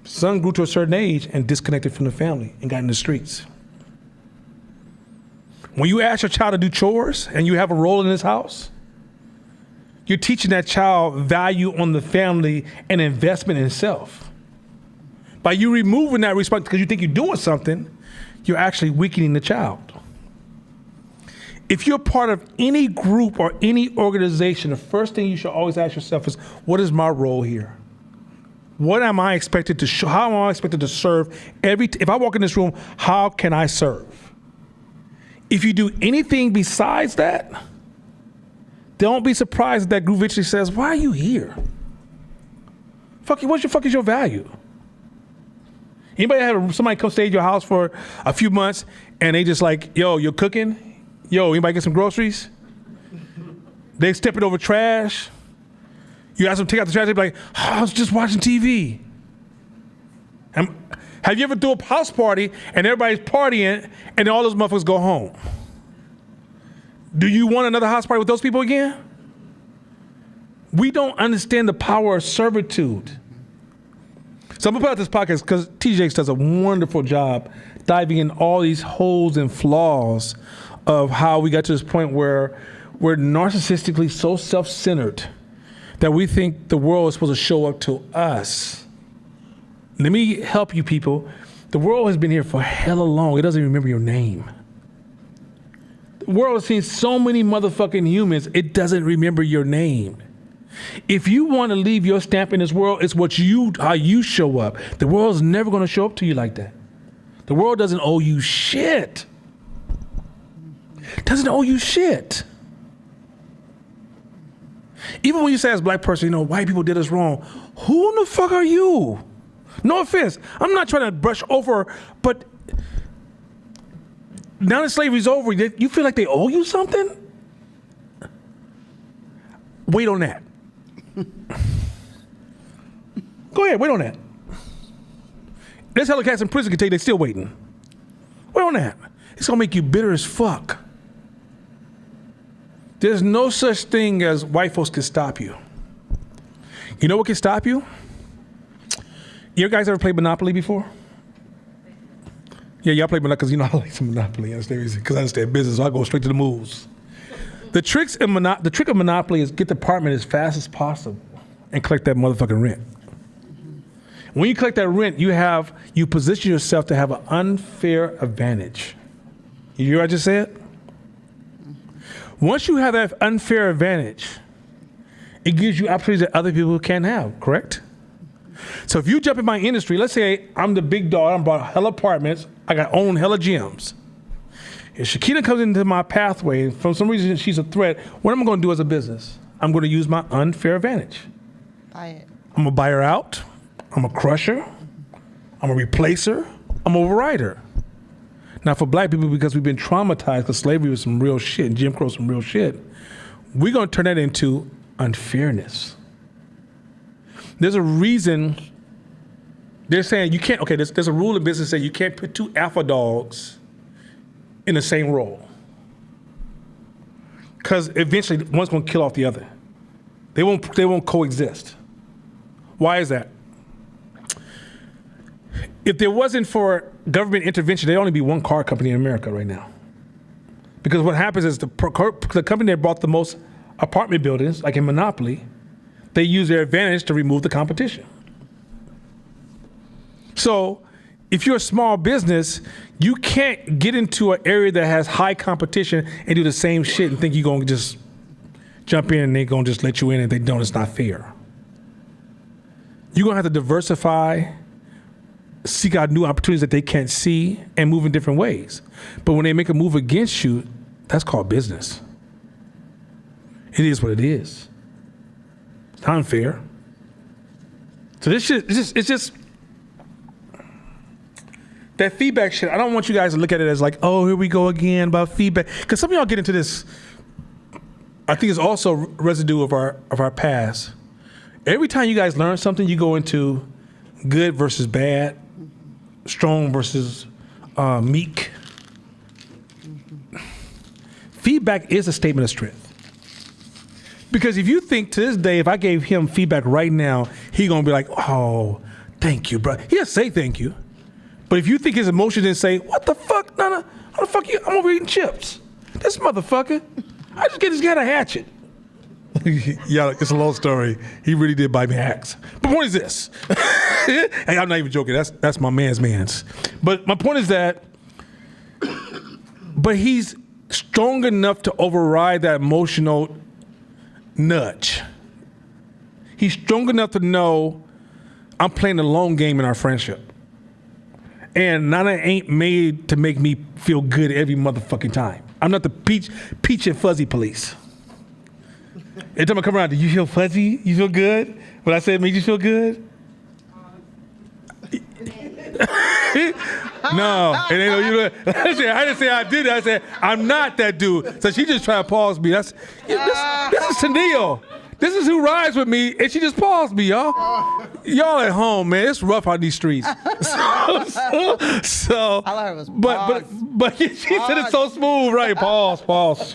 Son grew to a certain age and disconnected from the family and got in the streets. When you ask your child to do chores and you have a role in this house, you're teaching that child value on the family and investment in self. By you removing that responsibility because you think you're doing something, you're actually weakening the child. If you're part of any group or any organization, the first thing you should always ask yourself is, what is my role here? What am I expected to show? How am I expected to serve? If I walk in this room, how can I serve? If you do anything besides that, don't be surprised if that group eventually says, why are you here? What is your value? Anybody have somebody come stay at your house for a few months and they just like, yo, you're cooking? Yo, anybody get some groceries? They stepping over trash. You ask them to take out the trash, they be like, oh, I was just watching TV. Have you ever threw a house party and everybody's partying and all those motherfuckers go home? Do you want another house party with those people again? We don't understand the power of servitude. So I'm gonna put out this podcast because TJ does a wonderful job diving in all these holes and flaws of how we got to this point where we're narcissistically so self-centered that we think the world is supposed to show up to us. Let me help you people. The world has been here for hella long. It doesn't even remember your name. The world has seen so many motherfucking humans, it doesn't remember your name. If you want to leave your stamp in this world, it's how you show up. The world's never going to show up to you like that. The world doesn't owe you shit. doesn't owe you shit. Even when you say as a black person, you know, white people did us wrong. Who in the fuck are you? No offense. I'm not trying to brush over, but now that slavery's over, you feel like they owe you something? Wait on that. Go ahead, wait on that. There's hella cats in prison can take, they still waiting. Wait on that. It's gonna make you bitter as fuck. There's no such thing as white folks can stop you. You know what can stop you? You guys ever played Monopoly before? Yeah, y'all play Monopoly because you know I like some Monopoly. Because I understand business, so I go straight to the moves. The trick of Monopoly is get the apartment as fast as possible and collect that motherfucking rent. When you collect that rent, you position yourself to have an unfair advantage. You hear what I just said? Once you have that unfair advantage, it gives you opportunities that other people can't have, correct? So if you jump in my industry, let's say I'm the big dog, I bought hella apartments, I own hella gyms. If Shakina comes into my pathway, and for some reason she's a threat, what am I gonna do as a business? I'm gonna use my unfair advantage. Buy it. I'm gonna buy her out, I'm gonna crush her, I'm gonna replace her, I'm gonna override her. Now for black people, because we've been traumatized because slavery was some real shit and Jim Crow some real shit, we're gonna turn that into unfairness. There's a reason they're saying you can't, okay, there's a rule in business that you can't put two alpha dogs in the same role. Because eventually one's gonna kill off the other. They won't coexist. Why is that? If there wasn't for government intervention, there'd only be one car company in America right now. Because what happens is the company that bought the most apartment buildings, like in Monopoly, they use their advantage to remove the competition. So if you're a small business, you can't get into an area that has high competition and do the same shit and think you're gonna just jump in and they're gonna just let you in and they don't, it's not fair. You're gonna have to diversify, seek out new opportunities that they can't see, and move in different ways. But when they make a move against you, that's called business. It is what it is. It's not unfair. So this shit, it's just that feedback shit. I don't want you guys to look at it as like, oh, here we go again about feedback. Because some of y'all get into this, I think it's also residue of our past. Every time you guys learn something, you go into good versus bad, strong versus meek. Feedback is a statement of strength. Because if you think to this day, if I gave him feedback right now, he gonna be like, oh, thank you, bro. He'll say thank you. But if you think his emotions and say, what the fuck, Nana? How the fuck you? I'm over eating chips. This motherfucker. I just get this guy a hatchet. Yeah, it's a long story. He really did buy me hacks. But the point is this. Hey, I'm not even joking. That's my man's. But my point is that, but he's strong enough to override that emotional nudge. He's strong enough to know I'm playing the long game in our friendship. And Nana ain't made to make me feel good every motherfucking time. I'm not the peach and fuzzy police. Every time I come around, do you feel fuzzy? You feel good? When I say it made you feel good? No, it ain't no you. I didn't say I did it. I said I'm not that dude. So she just trying to pause me. This is Tennille. This is who rides with me, and she just paused me, y'all. Y'all at home, man. It's rough on these streets. So All I heard was pause. But she said it so smooth, right? Pause.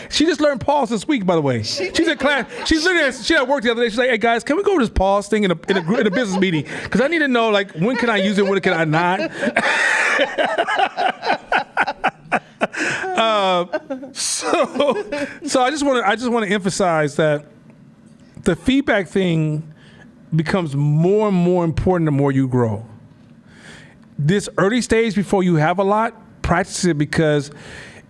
She just learned pause this week, by the way. She's in class. She had work the other day. She's like, hey guys, can we go over this pause thing in a business meeting? Because I need to know like when can I use it, when can I not? So I just want to emphasize that the feedback thing becomes more and more important the more you grow. This early stage before you have a lot, practice it because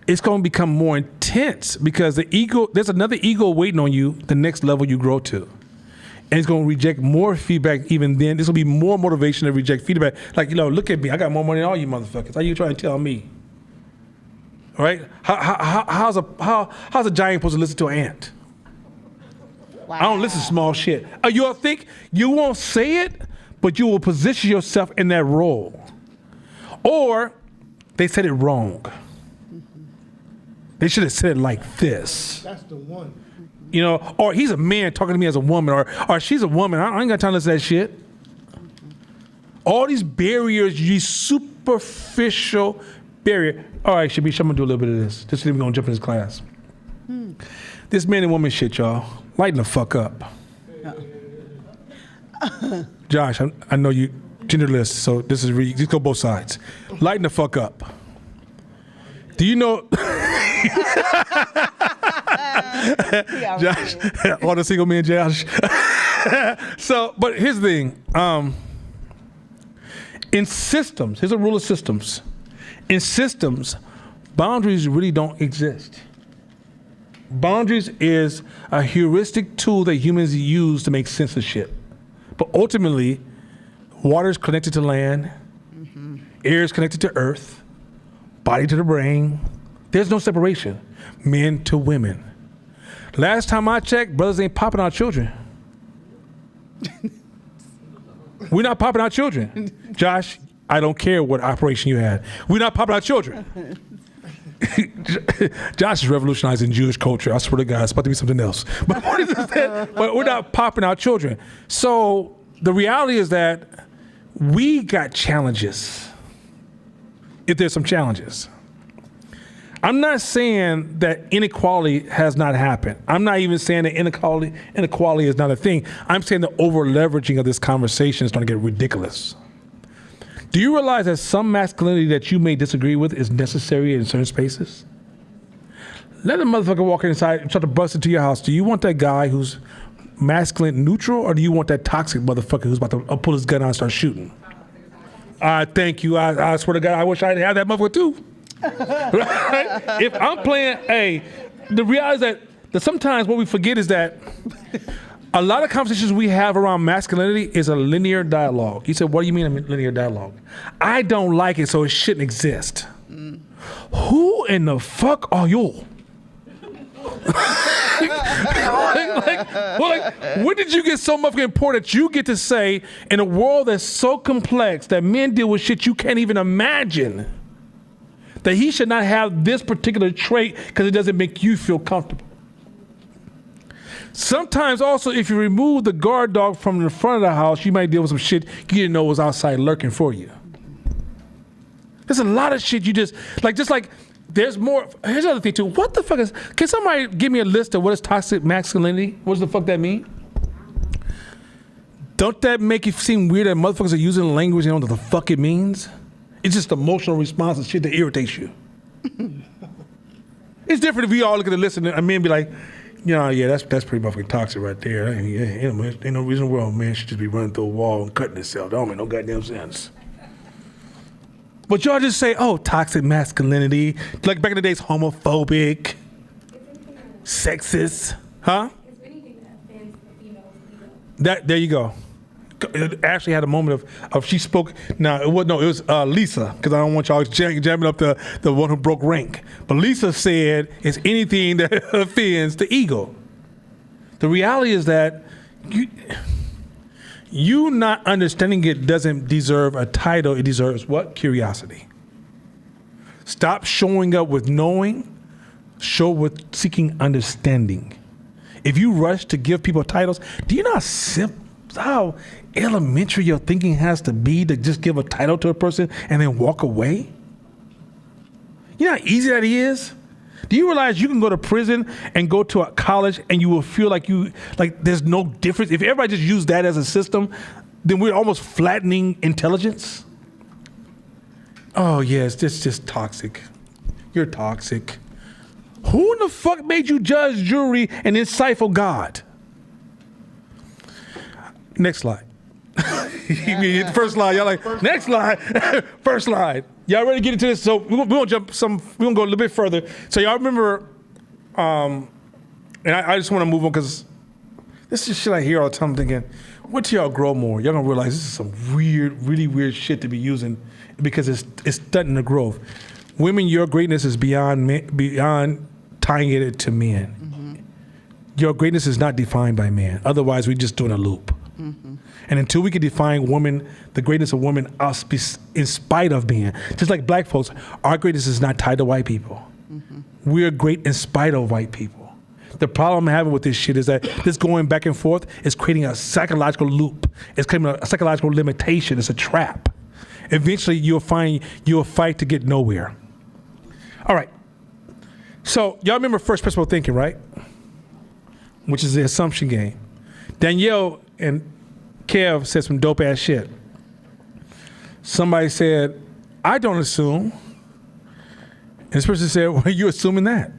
it's going to become more intense because there's another ego waiting on you the next level you grow to. And it's going to reject more feedback even then. There's going to be more motivation to reject feedback. Like, look at me. I got more money than all you motherfuckers. How you trying to tell me? right? How's a giant supposed to listen to an ant? Wow. I don't listen to small shit. You'll think you won't say it, but you will position yourself in that role. Or they said it wrong. They should have said it like this. That's the one. You know, or he's a man talking to me as a woman, or she's a woman. I ain't got time to listen to that shit. All these barriers, these superficial barrier. All right, Shabish, I'm gonna do a little bit of this. Just then we're gonna jump in this class. This man and woman shit, y'all. Lighten the fuck up. Josh, I know you genderless, so this is really, just go both sides. Lighten the fuck up. Do you know? Josh, all the single men, Josh. So, but here's the thing. In systems, here's a rule of systems. In systems, boundaries really don't exist. Boundaries is a heuristic tool that humans use to make sense of shit. But ultimately, water is connected to land, air is connected to earth, body to the brain. There's no separation. Men to women. Last time I checked, brothers ain't popping out children. We're not popping out children. Josh, I don't care what operation you had. We're not popping out children. Josh is revolutionizing Jewish culture. I swear to God, it's about to be something else. But we're not popping out children. So the reality is that we got challenges. If there's some challenges. I'm not saying that inequality has not happened. I'm not even saying that inequality is not a thing. I'm saying the over leveraging of this conversation is starting to get ridiculous. Do you realize that some masculinity that you may disagree with is necessary in certain spaces? Let a motherfucker walk inside and try to bust into your house. Do you want that guy who's masculine neutral, or do you want that toxic motherfucker who's about to pull his gun out and start shooting? Thank you. I swear to God, I wish I had that motherfucker too. Right? If I'm playing, the reality is that sometimes what we forget is that a lot of conversations we have around masculinity is a linear dialogue. You said, what do you mean a linear dialogue? I don't like it, so it shouldn't exist. Who in the fuck are you? When did you get so much important that you get to say in a world that's so complex that men deal with shit you can't even imagine, that he should not have this particular trait because it doesn't make you feel comfortable? Sometimes also, if you remove the guard dog from the front of the house, you might deal with some shit you didn't know was outside lurking for you. There's a lot of shit you just like there's more. Here's another thing too. What the fuck can somebody give me a list of what is toxic masculinity? What does the fuck that mean? Don't that make you seem weird that motherfuckers are using language you don't know what the fuck it means? It's just emotional response and shit that irritates you. It's different if we all look at the list and men be like, yeah, that's pretty motherfucking toxic right there. Ain't no reason in the world man should just be running through a wall and cutting himself. That don't make no goddamn sense. But y'all just say, toxic masculinity, like back in the days, homophobic, sexist, huh? There you go. Ashley had a moment of she spoke. Now it was Lisa, because I don't want y'all jamming up the one who broke rank. But Lisa said it's anything that offends the ego. The reality is that you not understanding it doesn't deserve a title. It deserves what? Curiosity. Stop showing up with knowing. Show with seeking understanding. If you rush to give people titles, do you know how elementary your thinking has to be to just give a title to a person and then walk away? You know how easy that is? Do you realize you can go to prison and go to a college and you will feel like there's no difference? If everybody just used that as a system, then we're almost flattening intelligence. Oh yes, this is just toxic. You're toxic. Who in the fuck made you judge, jury, and decipher God? Next slide. First slide. Y'all like, next slide. First slide. Y'all ready to get into this? So we're gonna jump we're gonna go a little bit further. So y'all remember, and I just want to move on because this is shit I hear all the time. I'm thinking, wait till y'all grow more. Y'all gonna realize this is some weird, really weird shit to be using because it's stunting the growth. Women, your greatness is beyond tying it to men. Your greatness is not defined by man. Otherwise, we're just doing a loop. And until we can define women, the greatness of women, us in spite of being, just like black folks, our greatness is not tied to white people. We're great in spite of white people. The problem I'm having with this shit is that this going back and forth is creating a psychological loop. It's creating a psychological limitation. It's a trap. Eventually, you'll fight to get nowhere. All right. So y'all remember first principle thinking, right? Which is the assumption game. Danielle and Kev said some dope ass shit. Somebody said, I don't assume. And this person said, well, you're assuming that.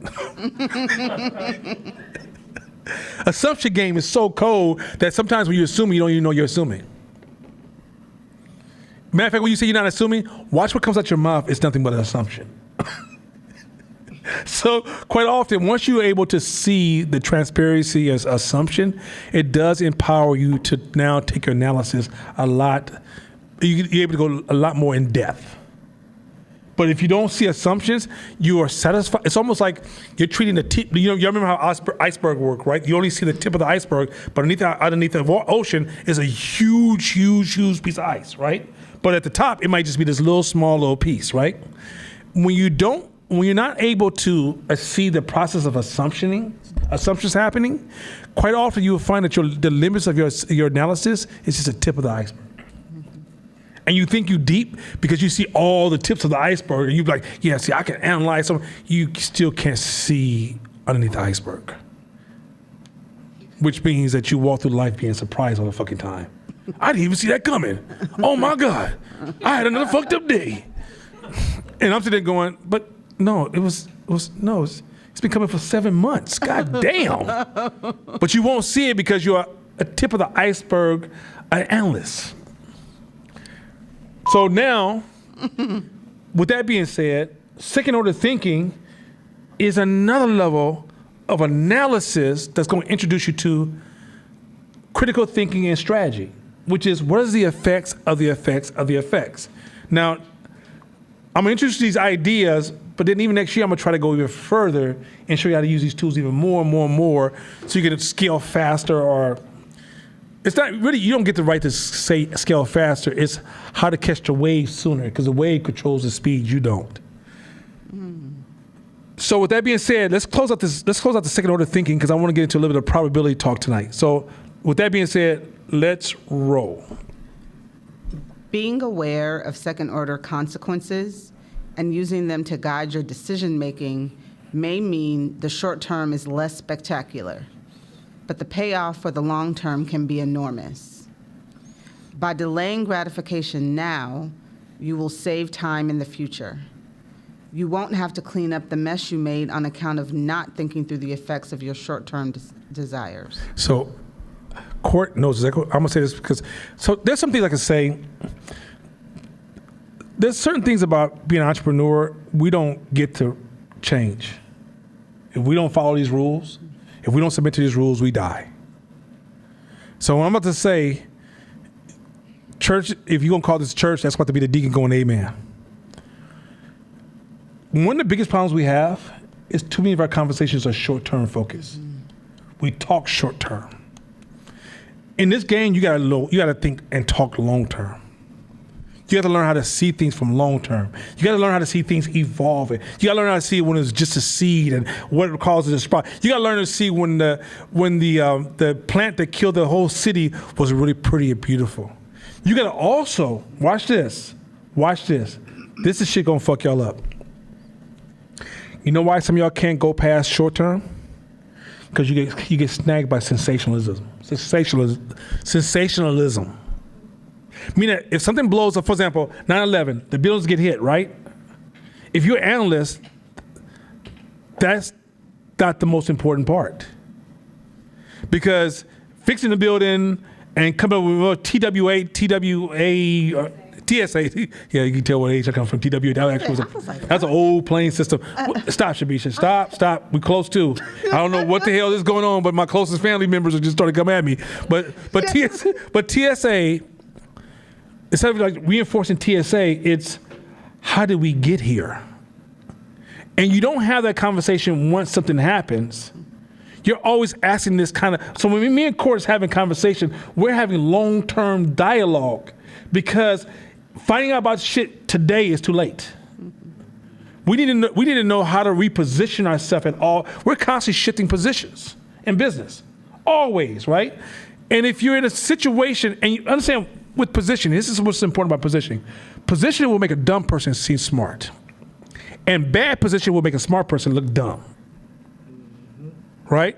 Assumption game is so cold that sometimes when you assume, you don't even know you're assuming. Matter of fact, when you say you're not assuming, watch what comes out your mouth. It's nothing but an assumption. So quite often, once you're able to see the transparency as assumption, it does empower you to now take your analysis you're able to go a lot more in depth. But if you don't see assumptions, you are satisfied. It's almost like you're treating the tip. You remember how iceberg work, right? You only see the tip of the iceberg, but underneath the ocean is a huge, huge, huge piece of ice, right? But at the top, it might just be this small little piece, right? When you're not able to see the process of assumptions happening, quite often you will find that the limits of your analysis is just a tip of the iceberg. And you think you deep because you see all the tips of the iceberg, and you're like, yeah, see, I can analyze them. You still can't see underneath the iceberg, which means that you walk through life being surprised all the fucking time. I didn't even see that coming. Oh my God, I had another fucked up day. And I'm sitting there going, but no, it's been coming for 7 months. God damn. But you won't see it because you're a tip of the iceberg analyst. So now, with that being said, second order thinking is another level of analysis that's going to introduce you to critical thinking and strategy, which is what is the effects of the effects of the effects. Now, I'm going to introduce these ideas, but then even next year, I'm going to try to go even further and show you how to use these tools even more and more and more so you can scale faster or it's not really, you don't get the right to say scale faster. It's how to catch the wave sooner because the wave controls the speed, you don't. So with that being said, let's close out the second order thinking because I want to get into a little bit of probability talk tonight. So with that being said, let's roll. Being aware of second order consequences and using them to guide your decision making may mean the short term is less spectacular, but the payoff for the long term can be enormous. By delaying gratification now, you will save time in the future. You won't have to clean up the mess you made on account of not thinking through the effects of your short-term desires. So, Court knows exactly. I'm gonna say this because there's some things I can say. There's certain things about being an entrepreneur we don't get to change. If we don't follow these rules, if we don't submit to these rules, we die. So when I'm about to say, church, if you're gonna call this church, that's about to be the deacon going amen. One of the biggest problems we have is too many of our conversations are short-term focused. We talk short-term. In this game, you gotta think and talk long-term. You gotta learn how to see things from long-term. You gotta learn how to see things evolving. You gotta learn how to see when it's just a seed and what causes a sprout. You gotta learn to see when the plant that killed the whole city was really pretty and beautiful. You gotta also, watch this. This is shit gonna fuck y'all up. You know why some of y'all can't go past short-term? Because you get snagged by sensationalism. Sensationalism. Meaning, if something blows up, for example, 9/11, the buildings get hit, right? If you're an analyst, that's not the most important part. Because fixing the building and coming up with TSA, yeah, you can tell what age I come from, TWA, that's an old plane system. Stop, Shabisha, stop, we close too. I don't know what the hell is going on, but my closest family members are just starting to come at me. But TSA, instead of like reinforcing TSA, it's how did we get here? and you don't have that conversation once something happens, you're always asking this kind of, so when me and Court is having conversation, we're having long-term dialogue because finding out about shit today is too late. We need to know how to reposition ourselves at all. We're constantly shifting positions in business, always, right? And if you're in a situation, and you understand with positioning, this is what's important about positioning. Positioning will make a dumb person seem smart. And bad position will make a smart person look dumb. Right?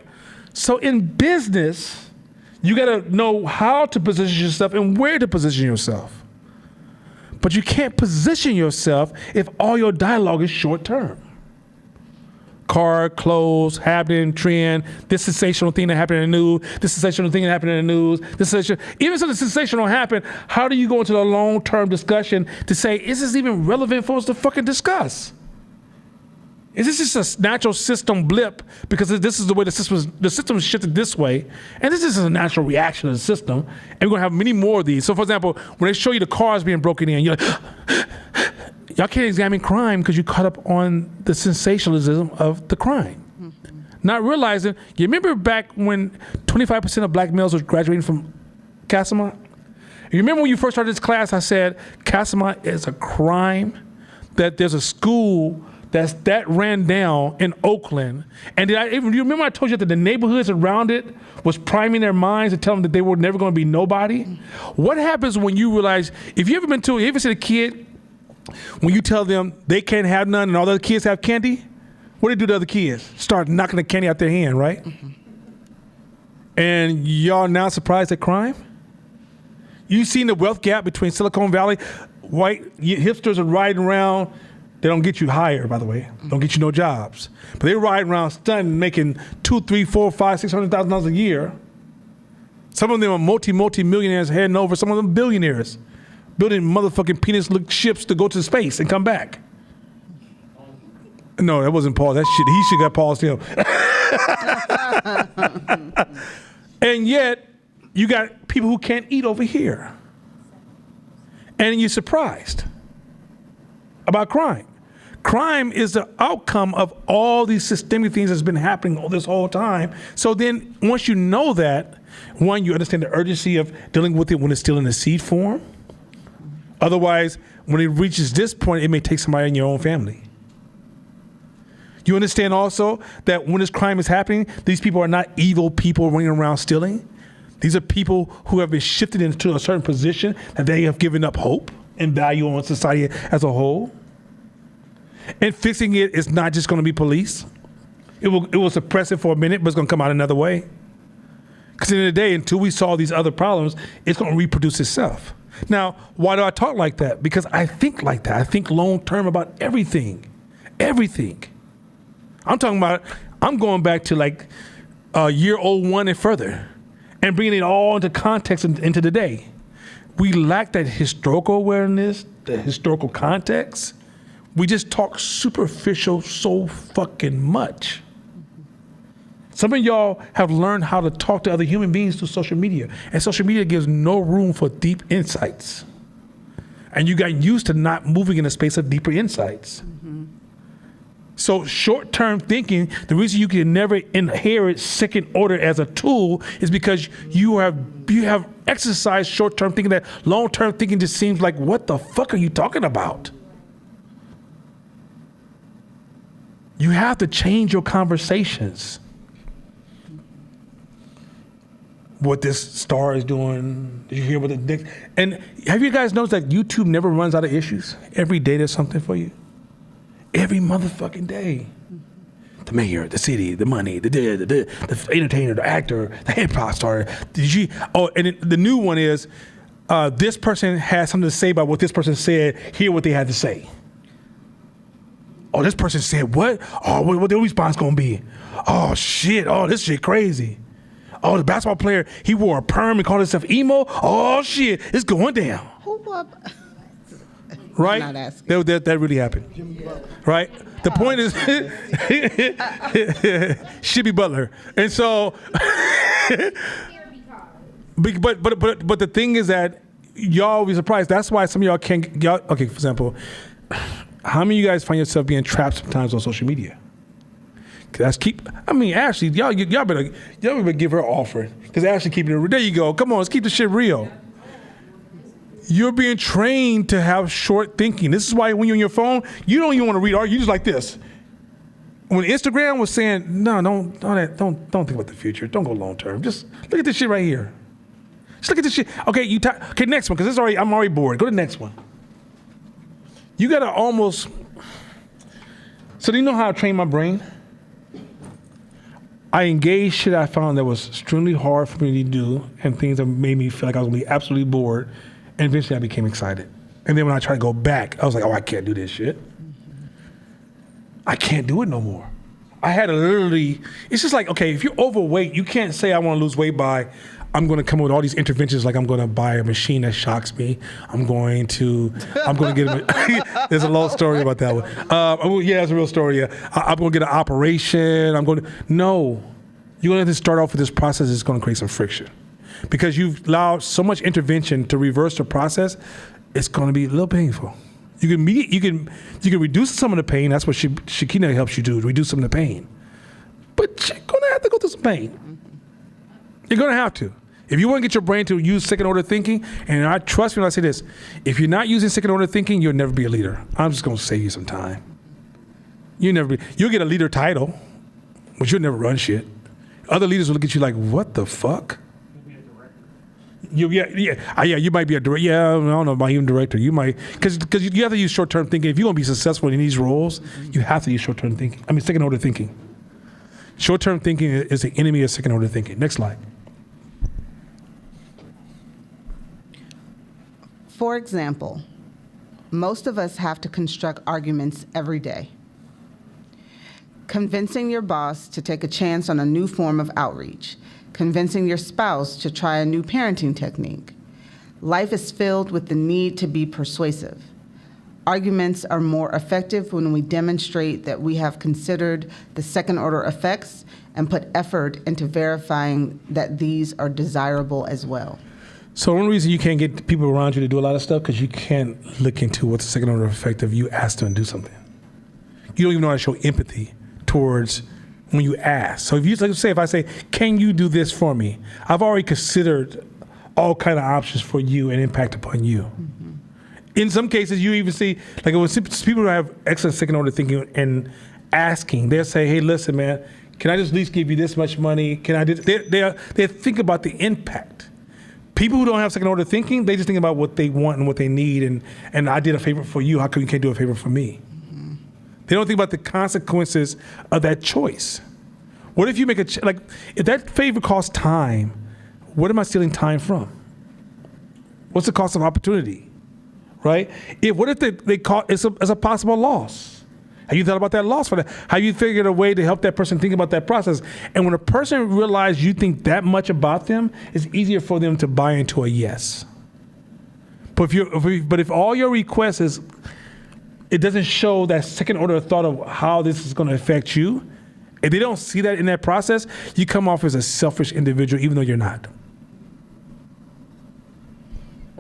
So in business, you gotta know how to position yourself and where to position yourself. But you can't position yourself if all your dialogue is short term. Car, clothes, happening, trend, this sensational thing that happened in the news, this sensational thing that happened in the news, this sensational, even if the sensational happened, how do you go into the long-term discussion to say, is this even relevant for us to fucking discuss? Is this just a natural system blip because this is the way the system is shifted this way, and this is a natural reaction of the system, and we're gonna have many more of these. So for example, when they show you the cars being broken in, you're like, y'all can't examine crime because you caught up on the sensationalism of the crime. Mm-hmm. Not realizing, you remember back when 25% of black males was graduating from Casamont? You remember when you first started this class, I said, Casamont is a crime, that there's a school that ran down in Oakland. And you remember I told you that the neighborhoods around it was priming their minds to tell them that they were never gonna be nobody? What happens when you realize, if you ever seen a kid, when you tell them they can't have none and all the other kids have candy, what do they do to other kids? Start knocking the candy out their hand, right? Mm-hmm. And y'all now surprised at crime? You seen the wealth gap between Silicon Valley, white hipsters are riding around. They don't get you hired, by the way. Don't get you no jobs. But they ride around stunting, making $200,000, $300,000, $400,000, $500,000 a year. Some of them are multi-millionaires heading over. Some of them billionaires, building motherfucking penis-look ships to go to space and come back. No, that wasn't Paul. That shit, he should got Paul's deal. And yet, you got people who can't eat over here. And you're surprised about crime. Crime is the outcome of all these systemic things that's been happening all this whole time. So then once you know that, one, you understand the urgency of dealing with it when it's still in the seed form. Otherwise, when it reaches this point, it may take somebody in your own family. You understand also that when this crime is happening, these people are not evil people running around stealing. These are people who have been shifted into a certain position that they have given up hope and value on society as a whole. And fixing it is not just going to be police. It will suppress it for a minute, but it's going to come out another way. Because at the end of the day, until we solve these other problems, it's going to reproduce itself. Now, why do I talk like that? Because I think like that. I think long term about everything. Everything. I'm going back to like year 01 and further and bringing it all into context into the day. We lack that historical awareness, the historical context. We just talk superficial so fucking much. Some of y'all have learned how to talk to other human beings through social media, and social media gives no room for deep insights. And you got used to not moving in a space of deeper insights. Mm-hmm. So short-term thinking, the reason you can never inherit second order as a tool is because you have exercised short-term thinking, that long-term thinking just seems like, what the fuck are you talking about? You have to change your conversations. What this star is doing, did you hear what the dick? And have you guys noticed that YouTube never runs out of issues? Every day there's something for you. Every motherfucking day. The mayor, the city, the money, the entertainer, the actor, the hip hop star. And the new one is, this person has something to say about what this person said, hear what they had to say. Oh, this person said what? Oh, what their response gonna be? Oh shit, oh this shit crazy. Oh, the basketball player, he wore a perm and called himself emo. Oh shit, it's going down. Right? I'm not asking. That really happened. Right? The point is, Shibby Butler. And so, but the thing is that y'all will be surprised. That's why some of y'all can't, okay, for example, how many of you guys find yourself being trapped sometimes on social media? Ashley, y'all better give her an offering. Because Ashley keeping it real. There you go. Come on, let's keep the shit real. You're being trained to have short thinking. This is why when you're on your phone, you don't even want to read art. You just like this. When Instagram was saying, no, don't think about the future. Don't go long term. Just look at this shit right here. Just look at this shit. Okay, okay, next one, because I'm already bored. Go to the next one. You gotta almost. So do you know how I train my brain? I engaged shit I found that was extremely hard for me to do, and things that made me feel like I was gonna be absolutely bored. And eventually I became excited. And then when I tried to go back, I was like, oh, I can't do this shit. I can't do it no more. I had to literally, it's just like, okay, if you're overweight, you can't say I want to lose weight by, I'm going to come up with all these interventions, like I'm going to buy a machine that shocks me. I'm going to get there's a long story about that one. Yeah, it's a real story. Yeah. I'm going to get an operation. No. You're going to have to start off with this process that's going to create some friction. Because you've allowed so much intervention to reverse the process, it's going to be a little painful. You can reduce some of the pain. That's what Shakina helps you do, reduce some of the pain. But you're going to have to go through some pain. You're going to have to. If you want to get your brain to use second order thinking, and I trust me when I say this, if you're not using second order thinking, you'll never be a leader. I'm just going to save you some time. You'll get a leader title, but you'll never run shit. Other leaders will look at you like, what the fuck? You might be a director. Yeah, I don't know about even director. You might, because you have to use short-term thinking. If you're going to be successful in these roles, you have to use short-term thinking. Second order thinking. Short-term thinking is the enemy of second order thinking. Next slide. For example, most of us have to construct arguments every day. Convincing your boss to take a chance on a new form of outreach. Convincing your spouse to try a new parenting technique. Life is filled with the need to be persuasive. Arguments are more effective when we demonstrate that we have considered the second order effects and put effort into verifying that these are desirable as well. So one reason you can't get people around you to do a lot of stuff, because you can't look into what's the second order effect if you ask them to do something. You don't even know how to show empathy towards when you ask. So if I say, can you do this for me? I've already considered all kind of options for you and impact upon you. Mm-hmm. In some cases, you even see, like when people who have excellent second order thinking and asking, they'll say, hey, listen, man, can I just at least give you this much money? Can I do, they think about the impact. People who don't have second order thinking, they just think about what they want and what they need, and I did a favor for you, how come you can't do a favor for me? They don't think about the consequences of that choice. What if you make if that favor costs time, what am I stealing time from? What's the cost of opportunity, right? What if it's a possible loss? Have you thought about that loss for that? Have you figured a way to help that person think about that process? And when a person realizes you think that much about them, it's easier for them to buy into a yes. But if all your requests is, it doesn't show that second order thought of how this is going to affect you. If they don't see that in that process, you come off as a selfish individual, even though you're not.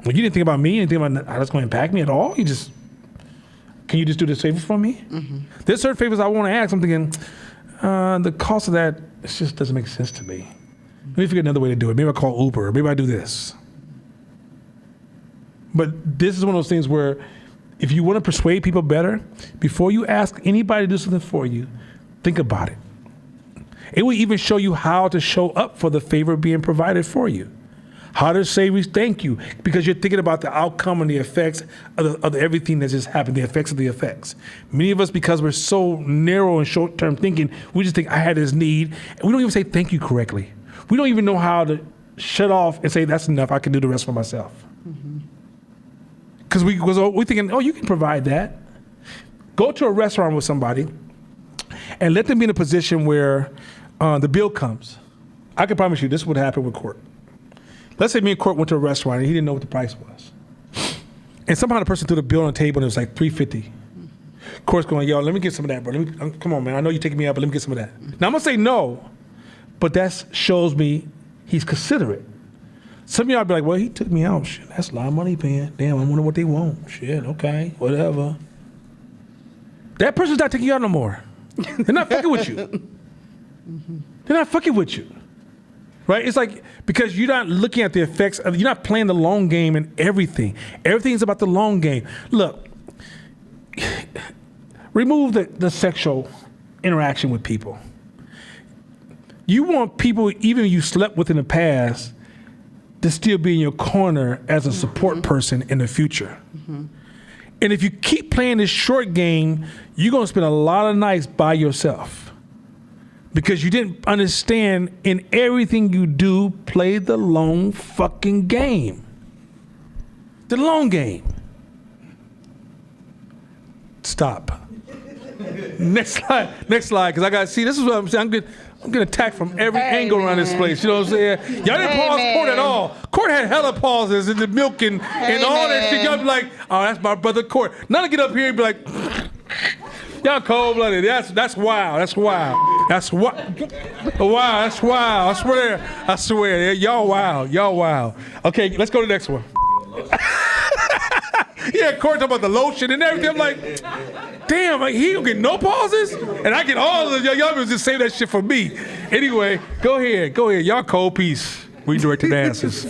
Well, you didn't think about me, you didn't think about how that's going to impact me at all. Can you just do this favor for me? Mm-hmm. There's certain favors I want to ask. I'm thinking, the cost of that, it just doesn't make sense to me. Let me figure another way to do it. Maybe I call Uber. Maybe I do this. But this is one of those things where if you want to persuade people better, before you ask anybody to do something for you, think about it. It will even show you how to show up for the favor being provided for you. How to say thank you, because you're thinking about the outcome and the effects of everything that just happened, the effects of the effects. Many of us, because we're so narrow and short-term thinking, we just think I had this need, and we don't even say thank you correctly. We don't even know how to shut off and say that's enough, I can do the rest for myself. Because we're thinking, oh, you can provide that. Go to a restaurant with somebody and let them be in a position where the bill comes. I can promise you this would happen with Court. Let's say me and Court went to a restaurant and he didn't know what the price was. And somehow the person threw the bill on the table and it was like $3.50. Court's going, yo, let me get some of that, bro. Come on, man. I know you're taking me out, but let me get some of that. Now, I'm going to say no, but that shows me he's considerate. Some of y'all be like, well, he took me out. Shit, that's a lot of money paying. Damn, I wonder what they want. Shit, okay, whatever. that person's not taking you out no more. They're not fucking with you. They're not fucking with you. Right? It's like, because you're not looking at the effects of, you're not playing the long game and everything. Everything's about the long game. Look, remove the sexual interaction with people. You want people, even if you slept with in the past, to still be in your corner as a support person in the future. And if you keep playing this short game, you're going to spend a lot of nights by yourself because you didn't understand in everything you do, play the long fucking game. The long game. Stop. Next slide, because I got to see, this is what I'm saying. I'm getting attacked from every angle around this place. You know what I'm saying? Y'all didn't pause Court at all. Court had hella pauses and the milking and all that shit. Y'all be like, oh, that's my brother Court. None of get up here and be like, y'all cold-blooded. That's wild. That's wild. That's wild. Wow, that's wild. I swear. Y'all wild. Okay, let's go to the next one. Yeah, Court talking about the lotion and everything. I'm like, damn, like, he don't get no pauses? And I get all of y'all just say that shit for me. Anyway, go ahead. Y'all cold piece. We directed answers.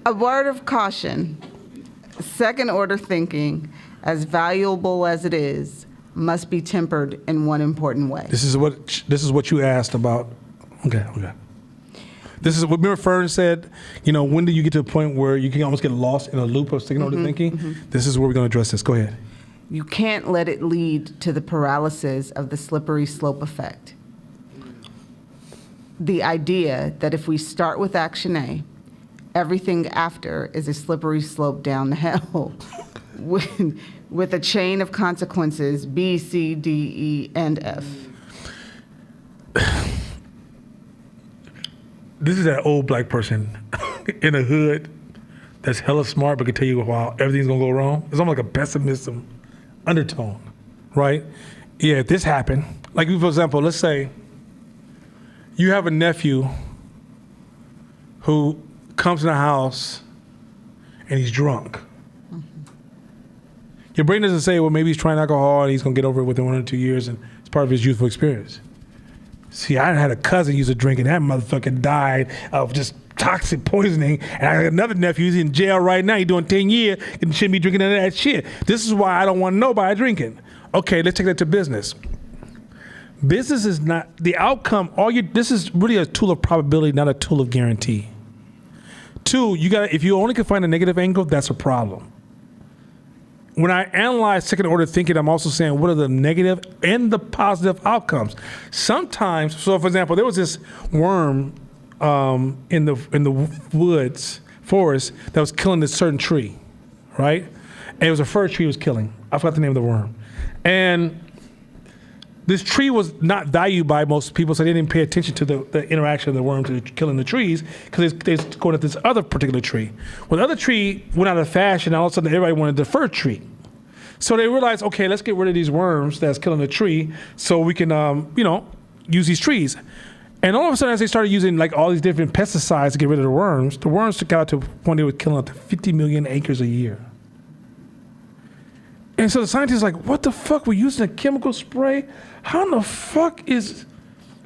A word of caution. Second order thinking, as valuable as it is, must be tempered in one important way. This is what you asked about. Okay. This is what remember Fern said, when do you get to a point where you can almost get lost in a loop of second order thinking? This is where we're going to address this. Go ahead. You can't let it lead to the paralysis of the slippery slope effect. The idea that if we start with action A, everything after is a slippery slope down the hill with a chain of consequences B, C, D, E, and F. This is that old black person in a hood that's hella smart but can tell you how everything's gonna go wrong. It's almost like a pessimism undertone, right? Yeah, if this happened, like for example, let's say you have a nephew who comes in the house and he's drunk. Your brain doesn't say, well, maybe he's trying alcohol and he's gonna get over it within 1 or 2 years and it's part of his youthful experience. See, I had a cousin used to drink and that motherfucker died of just toxic poisoning. And I got another nephew who's in jail right now. He's doing 10 years and shouldn't be drinking none of that shit. This is why I don't want nobody drinking. Okay, let's take that to business. Business is not the outcome. This is really a tool of probability, not a tool of guarantee. 2, if you only can find a negative angle, that's a problem. When I analyze second order thinking, I'm also saying what are the negative and the positive outcomes. Sometimes, so for example, there was this worm in the forest that was killing this certain tree, right? And it was a fir tree it was killing. I forgot the name of the worm. And this tree was not valued by most people, so they didn't pay attention to the interaction of the worm to killing the trees because they're going at this other particular tree. Well, the other tree went out of fashion, and all of a sudden everybody wanted the fir tree. So they realized, okay, let's get rid of these worms that's killing the tree so we can, use these trees. And all of a sudden, as they started using like all these different pesticides to get rid of the worms got out to a point they were killing up to 50 million acres a year. And so the scientists are like, what the fuck? We're using a chemical spray? How in the fuck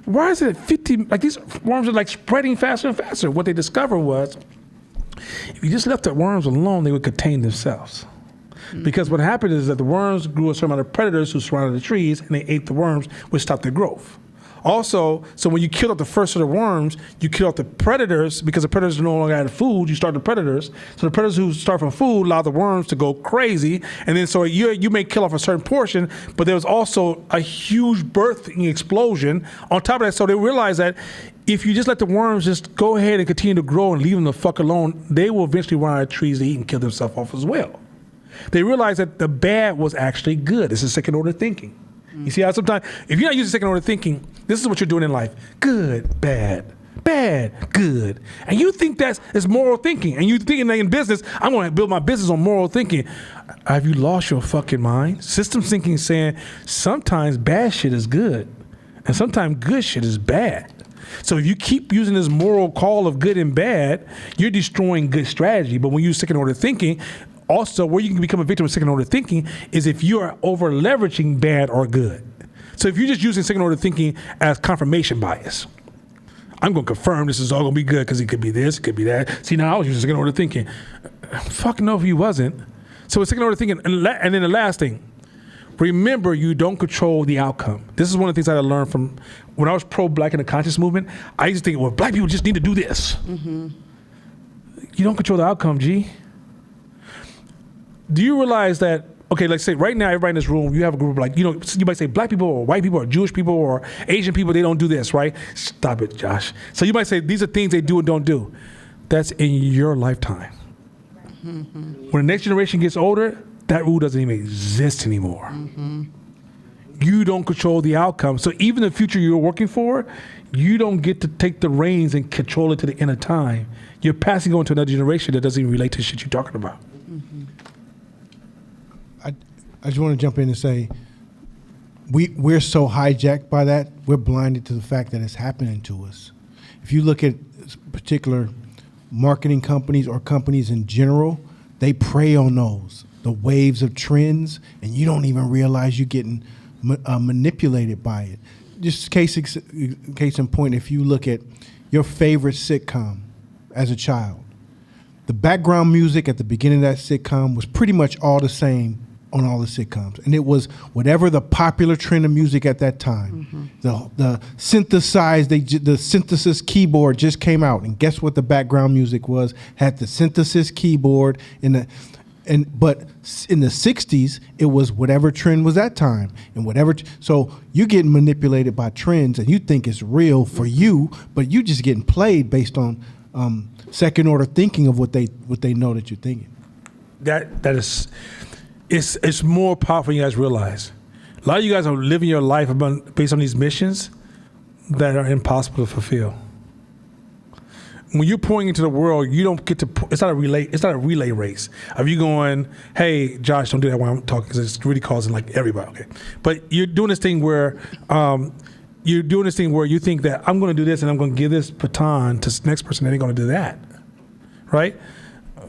why is it at 50, like these worms are like spreading faster and faster. What they discovered was, if you just left the worms alone, they would contain themselves. Because what happened is that the worms grew a certain amount of predators who surrounded the trees and they ate the worms, which stopped their growth. Also, so when you kill off the first of the worms, you kill off the predators because the predators no longer had food. You start the predators. So the predators who start from food allow the worms to go crazy. And then so you may kill off a certain portion, but there was also a huge birthing explosion on top of that. So they realized that if you just let the worms just go ahead and continue to grow and leave them the fuck alone, they will eventually run out of trees to eat and kill themselves off as well. They realized that the bad was actually good. This is second order thinking. You see how sometimes, if you're not using second order thinking, this is what you're doing in life. Good, bad, good. And you think it's moral thinking. And you thinking that in business, I'm going to build my business on moral thinking. Have you lost your fucking mind? Systems thinking is saying sometimes bad shit is good. And sometimes good shit is bad. So if you keep using this moral call of good and bad, you're destroying good strategy. But when you use second order thinking, also where you can become a victim of second order thinking is if you are over leveraging bad or good. So if you're just using second order thinking as confirmation bias, I'm going to confirm this is all going to be good because it could be this, it could be that. See, now I was using second order thinking. Fuck no, if you wasn't. So it's second order thinking. And then the last thing, remember you don't control the outcome. This is one of the things I learned from when I was pro-black in the conscious movement. I used to think, well, black people just need to do this. You don't control the outcome, G. Do you realize that, okay, let's say right now, everybody in this room, you have a group of like, you might say black people or white people or Jewish people or Asian people, they don't do this, right? Stop it, Josh. So you might say these are things they do and don't do. That's in your lifetime. When the next generation gets older, that rule doesn't even exist anymore. You don't control the outcome. So even the future you're working for, you don't get to take the reins and control it to the end of time. You're passing on to another generation that doesn't even relate to the shit you're talking about. I just want to jump in and say we're so hijacked by that. We're blinded to the fact that it's happening to us. If you look at particular marketing companies or companies in general, they prey on those, the waves of trends, and you don't even realize you're getting manipulated by it. Just case in point, if you look at your favorite sitcom as a child, the background music at the beginning of that sitcom was pretty much all the same on all the sitcoms, and it was whatever the popular trend of music at that time. The synthesis keyboard just came out, and guess what? The background music had the synthesis keyboard but in the '60s it was whatever trend was that time, and so you're getting manipulated by trends, and you think it's real for you, but you just getting played based on second order thinking of what they know that you're thinking. That is. It's more powerful than you guys realize. A lot of you guys are living your life based on these missions that are impossible to fulfill. When you're pouring into the world, you don't get to. It's not a relay race. Of you going, hey, Josh, don't do that while I'm talking because it's really causing like everybody. Okay, but you're doing this thing where you think that I'm going to do this and I'm going to give this baton to the next person. They ain't going to do that, right?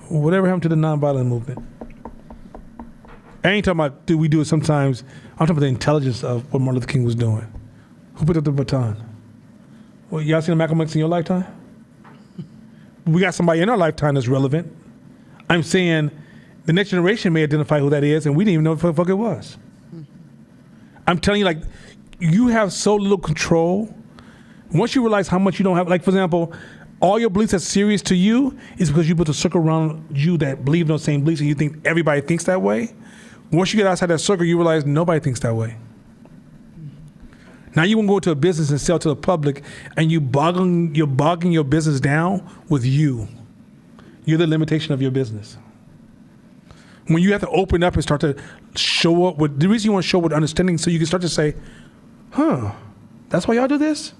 Whatever happened to the nonviolent movement? I ain't talking about do we do it sometimes. I'm talking about the intelligence of what Martin Luther King was doing. Who put up the baton? Well, y'all seen Malcolm X in your lifetime? We got somebody in our lifetime that's relevant. I'm saying the next generation may identify who that is, and we didn't even know what the fuck it was. I'm telling you, like, you have so little control. Once you realize how much you don't have, like, for example, all your beliefs that's serious to you is because you put a circle around you that believe in those same beliefs and you think everybody thinks that way. Once you get outside that circle, you realize nobody thinks that way. Now you want to go to a business and sell to the public, and you're bogging your business down with you. You're the limitation of your business. When you have to open up and start to show up with, the reason you want to show up with understanding so you can start to say, that's why y'all do this?